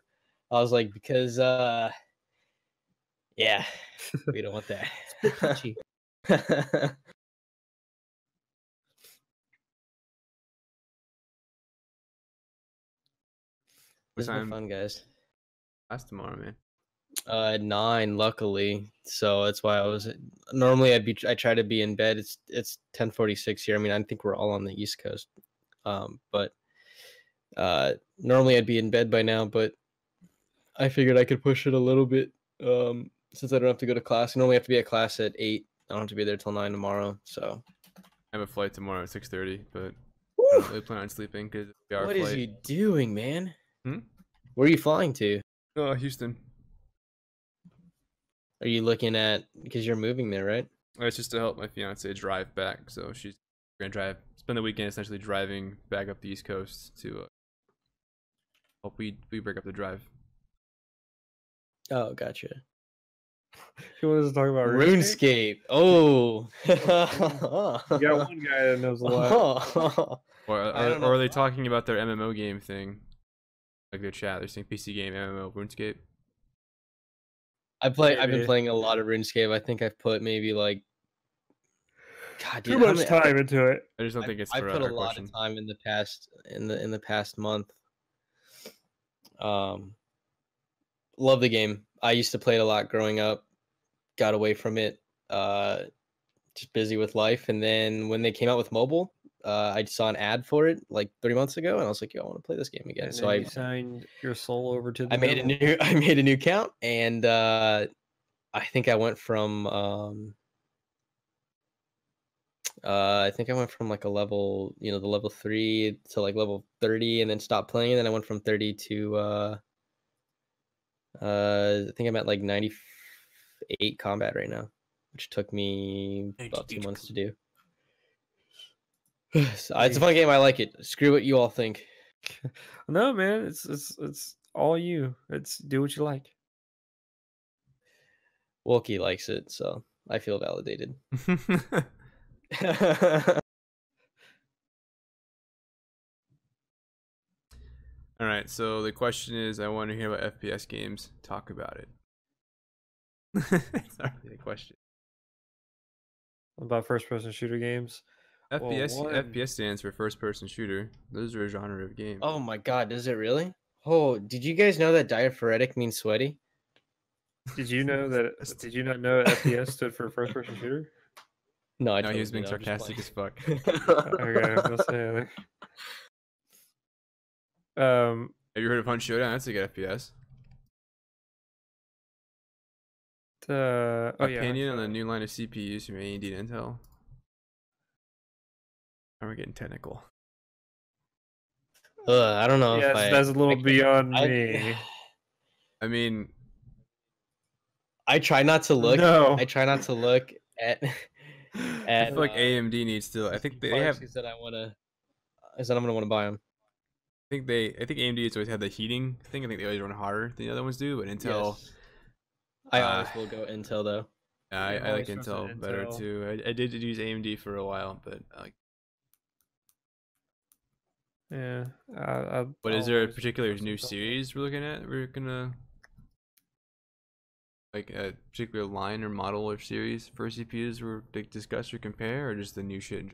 I was like, because yeah, we don't want that. This has been fun, guys. Class tomorrow, man. 9, luckily. So that's why I was. Normally, I try to be in bed. It's 10:46 here. I mean, I think we're all on the East Coast. But normally I'd be in bed by now. But I figured I could push it a little bit. Since I don't have to go to class. I normally have to be at class at 8. I don't have to be there till 9 tomorrow. So I have a flight tomorrow at 6:30, but I don't really plan on sleeping because it's our what flight. is he doing, man? Hmm? Where are you flying to? Oh, Houston. Are you looking at, because you're moving there, right? It's just to help my fiance drive back, so she's gonna spend the weekend essentially driving back up the East Coast to hope we break up the drive. Oh, gotcha. You want us to talk about RuneScape? Oh, you got one guy that knows a lot. Or are they talking about their MMO game thing? Like their chat, they're saying PC game, MMO, RuneScape. I've been playing a lot of RuneScape. I think I've put maybe like, God, dude, too much time into it. I just don't think it's. I put a lot of time in the past month. Love the game. I used to play it a lot growing up. Got away from it. Just busy with life, and then when they came out with mobile, I saw an ad for it like 3 months ago, and I was like, "Yo, I want to play this game again." And so I signed your soul over to the. I made a new account, and I think I went from like a level, the level 3 to like level 30, and then stopped playing. And then I went from 30 to I think I'm at like 98 combat right now, which took me about 2 months to do. It's a fun game. I like it. Screw what you all think. No, man, it's all you. It's do what you like. Wookie likes it, so I feel validated. All right, so the question is, I want to hear about FPS games. Talk about it. That's not really the question. About first-person shooter games. FPS stands for first-person shooter. Those are a genre of game. Oh my god, does it really? Oh, did you guys know that diaphoretic means sweaty? Did you know that? Did you not know FPS stood for first-person shooter? No, he was being sarcastic as fuck. Okay, let's say. Have you heard of Hunt Showdown? That's a good FPS. Opinion on the new line of CPUs from AMD and Intel. We're getting technical. I don't know. Yes, that's a little beyond me. I mean, I try not to look. No. I try not to look at. I feel like AMD needs to. I think they have. Is that I'm gonna want to buy them. I think AMD has always had the heating thing. I think they always run hotter than the other ones do. But Intel, Yes. I always will go Intel though. I like Intel better too. I did use AMD for a while, but I like. Yeah. But is there a particular new series we're looking at? We're gonna like a particular line or model or series for CPUs we're to discuss or compare, or just the new shit?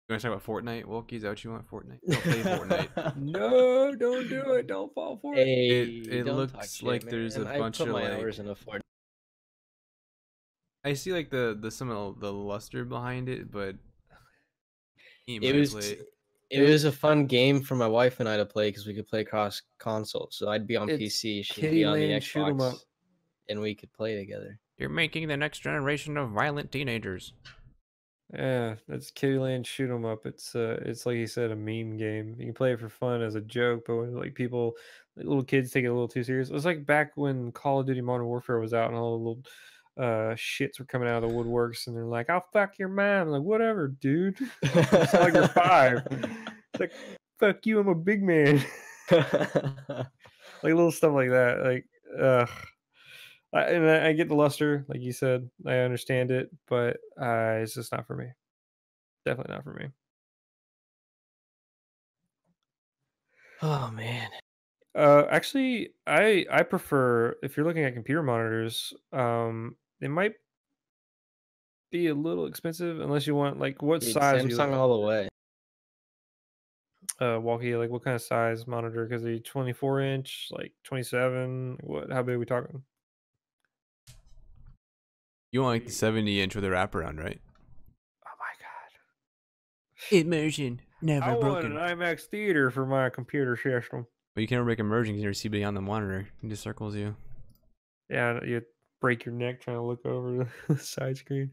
You want to talk about Fortnite, Wilkie? Is that what you want? Fortnite? Don't play Fortnite. No, don't do it. Don't fall for it. It looks like there's a bunch of like. Hours in a Fortnite. I see like the some of the luster behind it, but It was a fun game for my wife and I to play because we could play across consoles. So I'd be on PC, she'd be on the Xbox, and we could play together. You're making the next generation of violent teenagers. Yeah, that's Kittyland Shoot 'em Up. It's like you said, a meme game. You can play it for fun as a joke, but when like people, like, little kids take it a little too serious. It was like back when Call of Duty Modern Warfare was out and all the little shits were coming out of the woodworks and they're like, "I'll fuck your mom." I'm like, whatever, dude. It's not like you're 5. It's like, fuck you, I'm a big man. Like little stuff like that. Like, I get the luster, like you said. I understand it, but it's just not for me. Definitely not for me. Oh man. Actually, I prefer, if you're looking at computer monitors, they might be a little expensive unless you want like what size are you Samsung all the way. Walkie, like what kind of size monitor? Because a 24-inch, like 27. What? How big are we talking? You want like the 70-inch with a wraparound, right? Oh my god! Immersion never broken. I want an IMAX theater for my computer system. But you can't make immersion because you see beyond the monitor. It just circles you. Yeah, you break your neck trying to look over the side screen.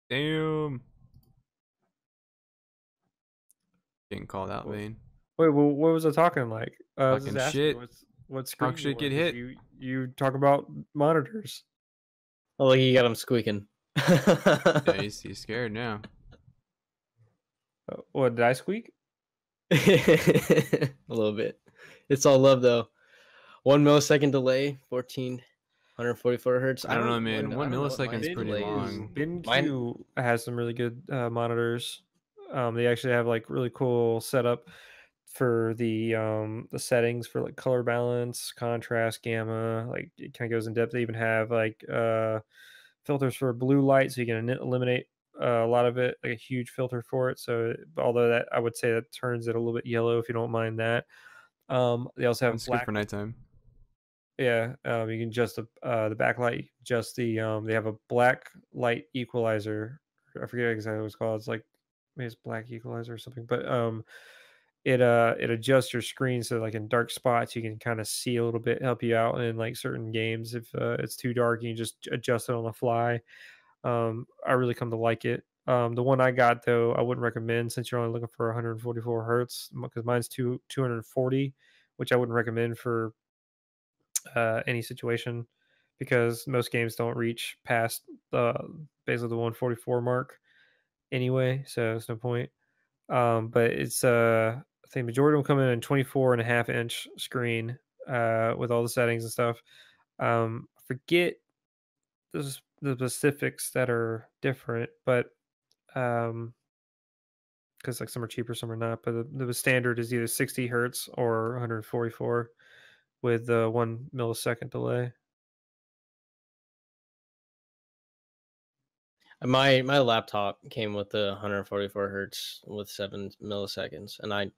Damn. Getting called out, Vane. Wait, well, what was I talking like? Talking shit. What screen? Talk shit, get hit. You talk about monitors. Oh, look, you got him squeaking. Yeah, he's scared now. What, did I squeak? A little bit. It's all love though. 1 millisecond delay, 144 hertz. I don't know, man. 1 millisecond is pretty long. BenQ has some really good monitors. They actually have like really cool setup for the settings for like color balance, contrast, gamma. Like it kind of goes in depth. They even have like filters for blue light, so you can eliminate a lot of it, like a huge filter for it. So although that, I would say that turns it a little bit yellow if you don't mind that. They also have black for nighttime. Yeah, you can adjust the backlight, just the they have a black light equalizer. I forget exactly what it's called. It's like maybe it's black equalizer or something, but it adjusts your screen so like in dark spots you can kind of see a little bit, help you out in like certain games. If it's too dark, you can just adjust it on the fly. I really come to like it. The one I got though, I wouldn't recommend since you're only looking for 144 hertz because mine's 240, which I wouldn't recommend for any situation because most games don't reach past basically the 144 mark anyway, so it's no point. But it's I think majority will come in 24.5-inch screen with all the settings and stuff. Forget the specifics that are different, but because like some are cheaper, some are not. But the standard is either 60 hertz or 144 with the 1 millisecond delay. My laptop came with the 144 hertz with 7 milliseconds, and I've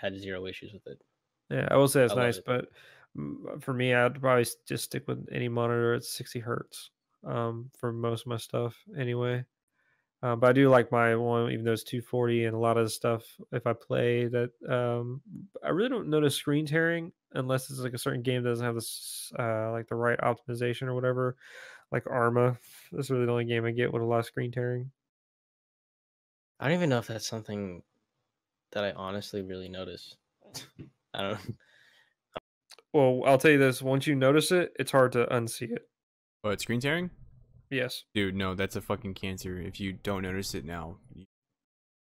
had 0 issues with it. Yeah, I will say it's I love nice, it. but for me, I'd probably just stick with any monitor at 60 hertz for most of my stuff anyway. But I do like my one, even though it's 240, and a lot of the stuff, if I play that, I really don't notice screen tearing unless it's like a certain game that doesn't have this, like the right optimization or whatever. Like Arma, that's really the only game I get with a lot of screen tearing. I don't even know if that's something that I honestly really notice. I don't know. Well, I'll tell you this: once you notice it, it's hard to unsee it. Oh, it's screen tearing? Yes. Dude, no, that's a fucking cancer. If you don't notice it now,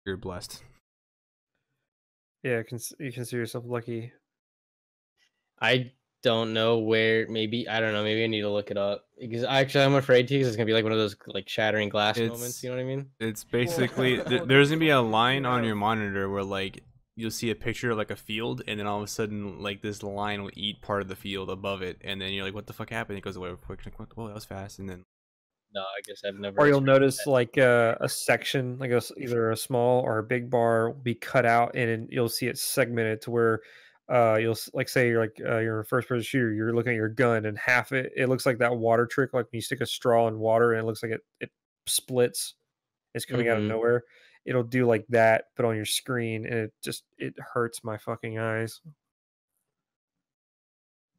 you're blessed. Yeah, you consider yourself lucky. I don't know where. Maybe I don't know. Maybe I need to look it up because actually I'm afraid to. Because it's gonna be like one of those like shattering glass moments. You know what I mean? It's basically there's gonna be a line on your monitor where like you'll see a picture of like a field, and then all of a sudden like this line will eat part of the field above it, and then you're like, what the fuck happened? It goes away real quick. Like, whoa, that was fast, and then No, I guess I've never. Or you'll experienced notice that. like a section, like either a small or a big bar will be cut out, and you'll see it segmented to where like say you're a first person shooter, you're looking at your gun, and half it looks like that water trick, like when you stick a straw in water and it looks like it splits, it's coming out of Mm-hmm. nowhere. It'll do like that, but on your screen, and it hurts my fucking eyes.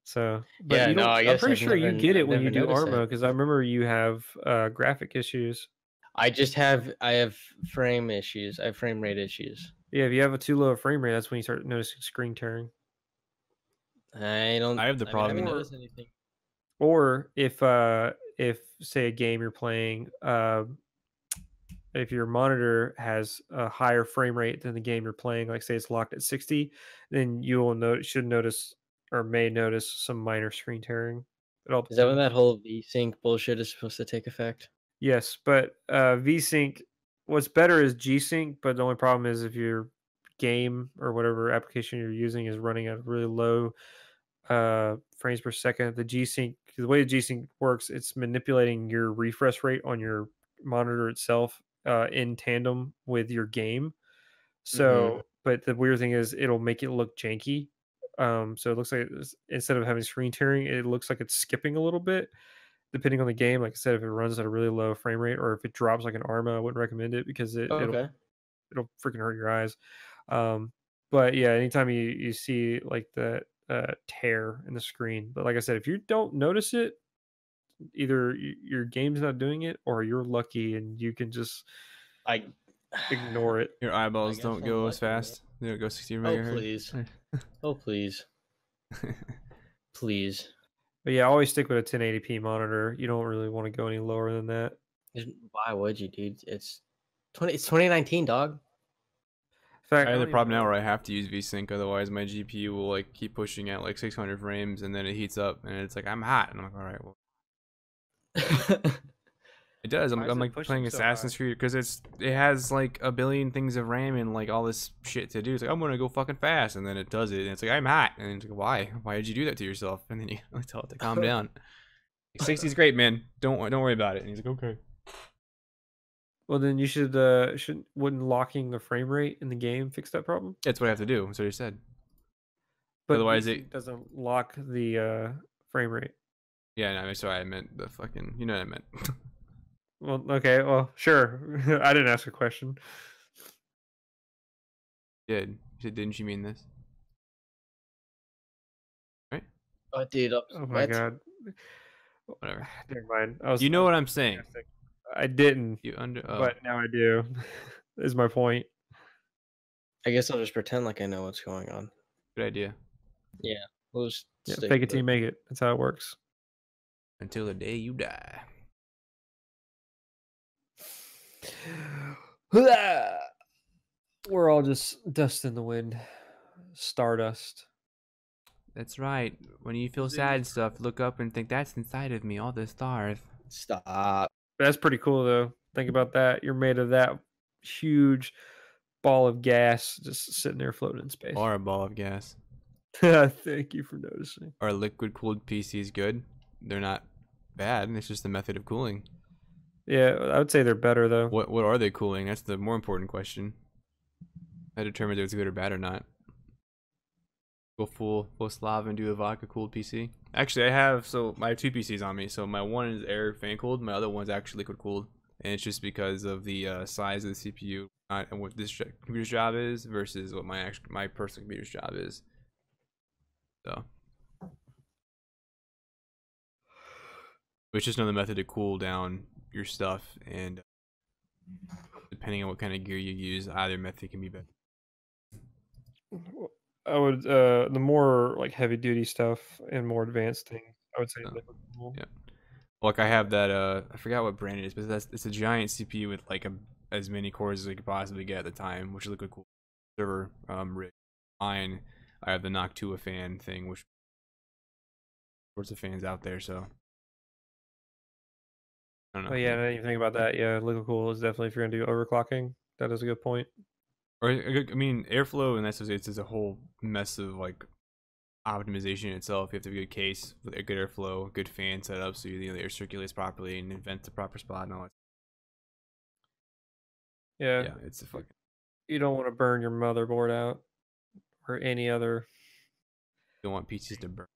So, but Yeah, you no, don't. I I'm guess pretty sure you get I've it when you never do noticed Armo, that. because I remember you have graphic issues. I have frame issues. I have frame rate issues. Yeah, if you have a too low frame rate, that's when you start noticing screen tearing. I don't. I have the I mean, I haven't problem. noticed anything. Or if say a game you're playing, if your monitor has a higher frame rate than the game you're playing, like say it's locked at 60, then you will should notice or may notice some minor screen tearing. It all Is that when depends. that whole VSync bullshit is supposed to take effect? Yes, but VSync, what's better is G-Sync, but the only problem is if your game or whatever application you're using is running at really low frames per second, the way the G-Sync works, it's manipulating your refresh rate on your monitor itself in tandem with your game. Mm-hmm. So, but the weird thing is it'll make it look janky. So it looks like instead of having screen tearing, it looks like it's skipping a little bit depending on the game. Like I said, if it runs at a really low frame rate or if it drops like an Arma, I wouldn't recommend it because Okay. it'll freaking hurt your eyes. Um, but yeah, anytime you see like that tear in the screen, but like I said, if you don't notice it, either your game's not doing it or you're lucky and you can just I ignore it. Your I eyeballs guess don't I'm go as lucky, man. fast. They don't go 60 Oh megahertz. please. Oh please. Please. But yeah, always stick with a 1080p monitor. You don't really want to go any lower than that. Why would you, dude? It's 2019, dog. In fact, I I have the don't even problem now know. where I have to use VSync, otherwise my GPU will like keep pushing at like 600 frames, and then it heats up, and it's like I'm hot, and I'm like, all right, well, it does. Why is I'm it like pushing playing so Assassin's high? Creed because it has like a billion things of RAM and like all this shit to do. It's like I'm gonna go fucking fast, and then it does it, and it's like I'm hot, and it's like why did you do that to yourself? And then you tell it to calm down. Like, 60 is great, man. Don't worry about it. And he's like, okay. Well, then you wouldn't locking the frame rate in the game fix that problem? That's what I have to do. That's what he said. But Otherwise, VSync doesn't lock the frame rate. yeah, no, sorry, I meant the fucking, you know what I meant. Well, okay, well, sure. I didn't ask a question. Did you said, didn't you mean this? Right? Oh, dude, Oh my what? god. Whatever. Never mind. You know what I'm saying. I didn't, You under. Oh, but now I do. Is my point. I guess I'll just pretend like I know what's going on. good idea. Yeah, we'll just Yeah, stick fake it with till you make it. That's how it works. Until the day you die. We're all just dust in the wind. Stardust. That's right. When you feel sad and stuff, look up and think that's inside of me, all the stars. Stop. That's pretty cool though. Think about that. You're made of that huge ball of gas just sitting there floating in space. Or a ball of gas. Thank you for noticing. Are liquid cooled PCs good? They're not bad. It's just the method of cooling. Yeah, I would say they're better though. What are they cooling? That's the more important question. That determines if it's good or bad or not. Go full Slav and do a vodka cooled PC. Actually, I have two PCs on me. So my one is air fan cooled, my other one's actually liquid cooled, and it's just because of the size of the CPU and what this computer's job is versus what my personal computer's job is. So, it's just another method to cool down your stuff and depending on what kind of gear you use, either method can be better. I would the more like heavy duty stuff and more advanced things, I would say Oh, liquid cool. yeah. Like I have that I forgot what brand it is, but it's a giant CPU with like as many cores as I could possibly get at the time, which is liquid cool server rig. Mine, I have the Noctua fan thing, which sorts of fans out there, so I don't know. Oh yeah, now that you think about that, yeah, liquid cool is definitely if you're gonna do overclocking. That is a good point. Or I mean, airflow and that's it's a whole mess of like optimization itself. You have to have a good case with a good airflow, good fan setup, so the air circulates properly and vents the proper spot and all that. Yeah, Yeah, it's a fucking. you don't want to burn your motherboard out or any other. You don't want PCs to burn.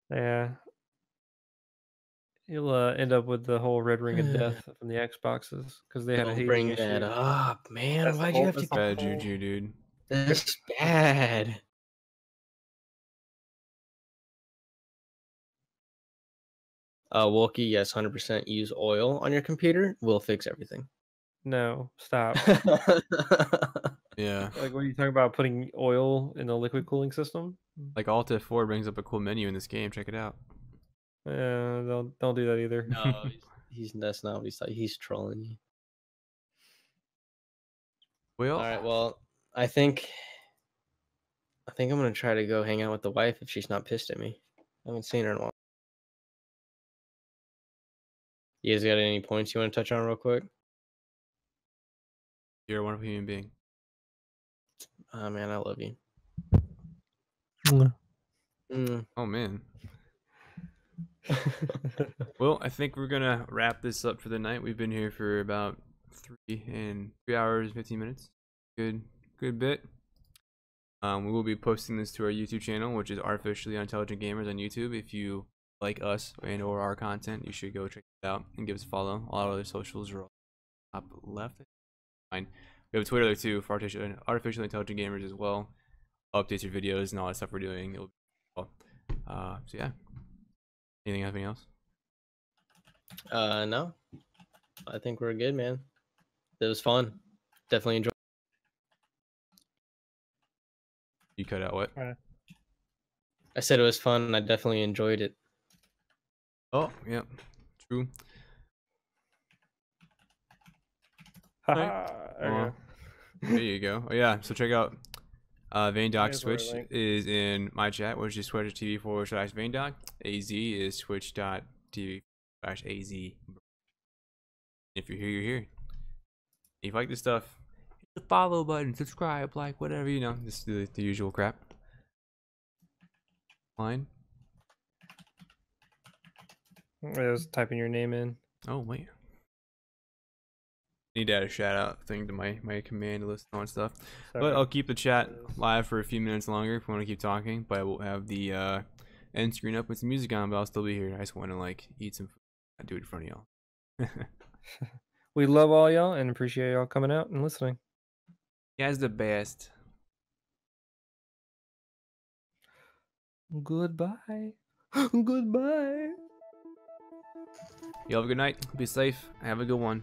Yeah, you'll end up with the whole red ring of death from the Xboxes because they had a Don't heating bring issue. that up, man. That's the Why'd you whole- have to that's the Bad whole- juju, dude. That's bad. Wookie, yes, 100% use oil on your computer. We'll fix everything. No, stop. Yeah. Like, what are you talking about? Putting oil in a liquid cooling system? Like Alt F4 brings up a cool menu in this game. Check it out. Don't do that either. No, that's not what he's talking. He's trolling you. Well, All right, well, I think I'm gonna try to go hang out with the wife if she's not pissed at me. I haven't seen her in a while. You guys got any points you want to touch on real quick? you're a wonderful human being. Oh man, I love you. Oh man. Well, I think we're gonna wrap this up for the night. We've been here for about 3 hours 15 minutes. Good bit. We will be posting this to our YouTube channel, which is Artificially Unintelligent Gamers on YouTube. If you like us and/or our content, you should go check it out and give us a follow. All our other socials are top left. Fine. We have a Twitter there too for Artificially Intelligent Gamers as well. Updates your videos and all that stuff we're doing. It'll be cool. So yeah. Anything else? No. I think we're good, man. It was fun. Definitely enjoyed. You cut out what? I said it was fun and I definitely enjoyed it. Oh, yeah. True. Haha, There you go. Oh yeah, so check out Vaindock's There's our Twitch link. is in my chat, which is twitch.tv/Vaindock. AZ is twitch.tv/AZ. If you're here, you're here. If you like this stuff, hit the follow button, subscribe, like, whatever, you know, just the usual crap. Fine. I was typing your name in. Oh, wait. Need to add a shout out thing to my command list and all that stuff. Sorry. But I'll keep the chat live for a few minutes longer if we want to keep talking. But I will have the end screen up with some music on, but I'll still be here. I just want to like eat some food and do it in front of y'all. We love all y'all and appreciate y'all coming out and listening. You guys the best. Goodbye. Goodbye. You have a good night. Be safe. Have a good one.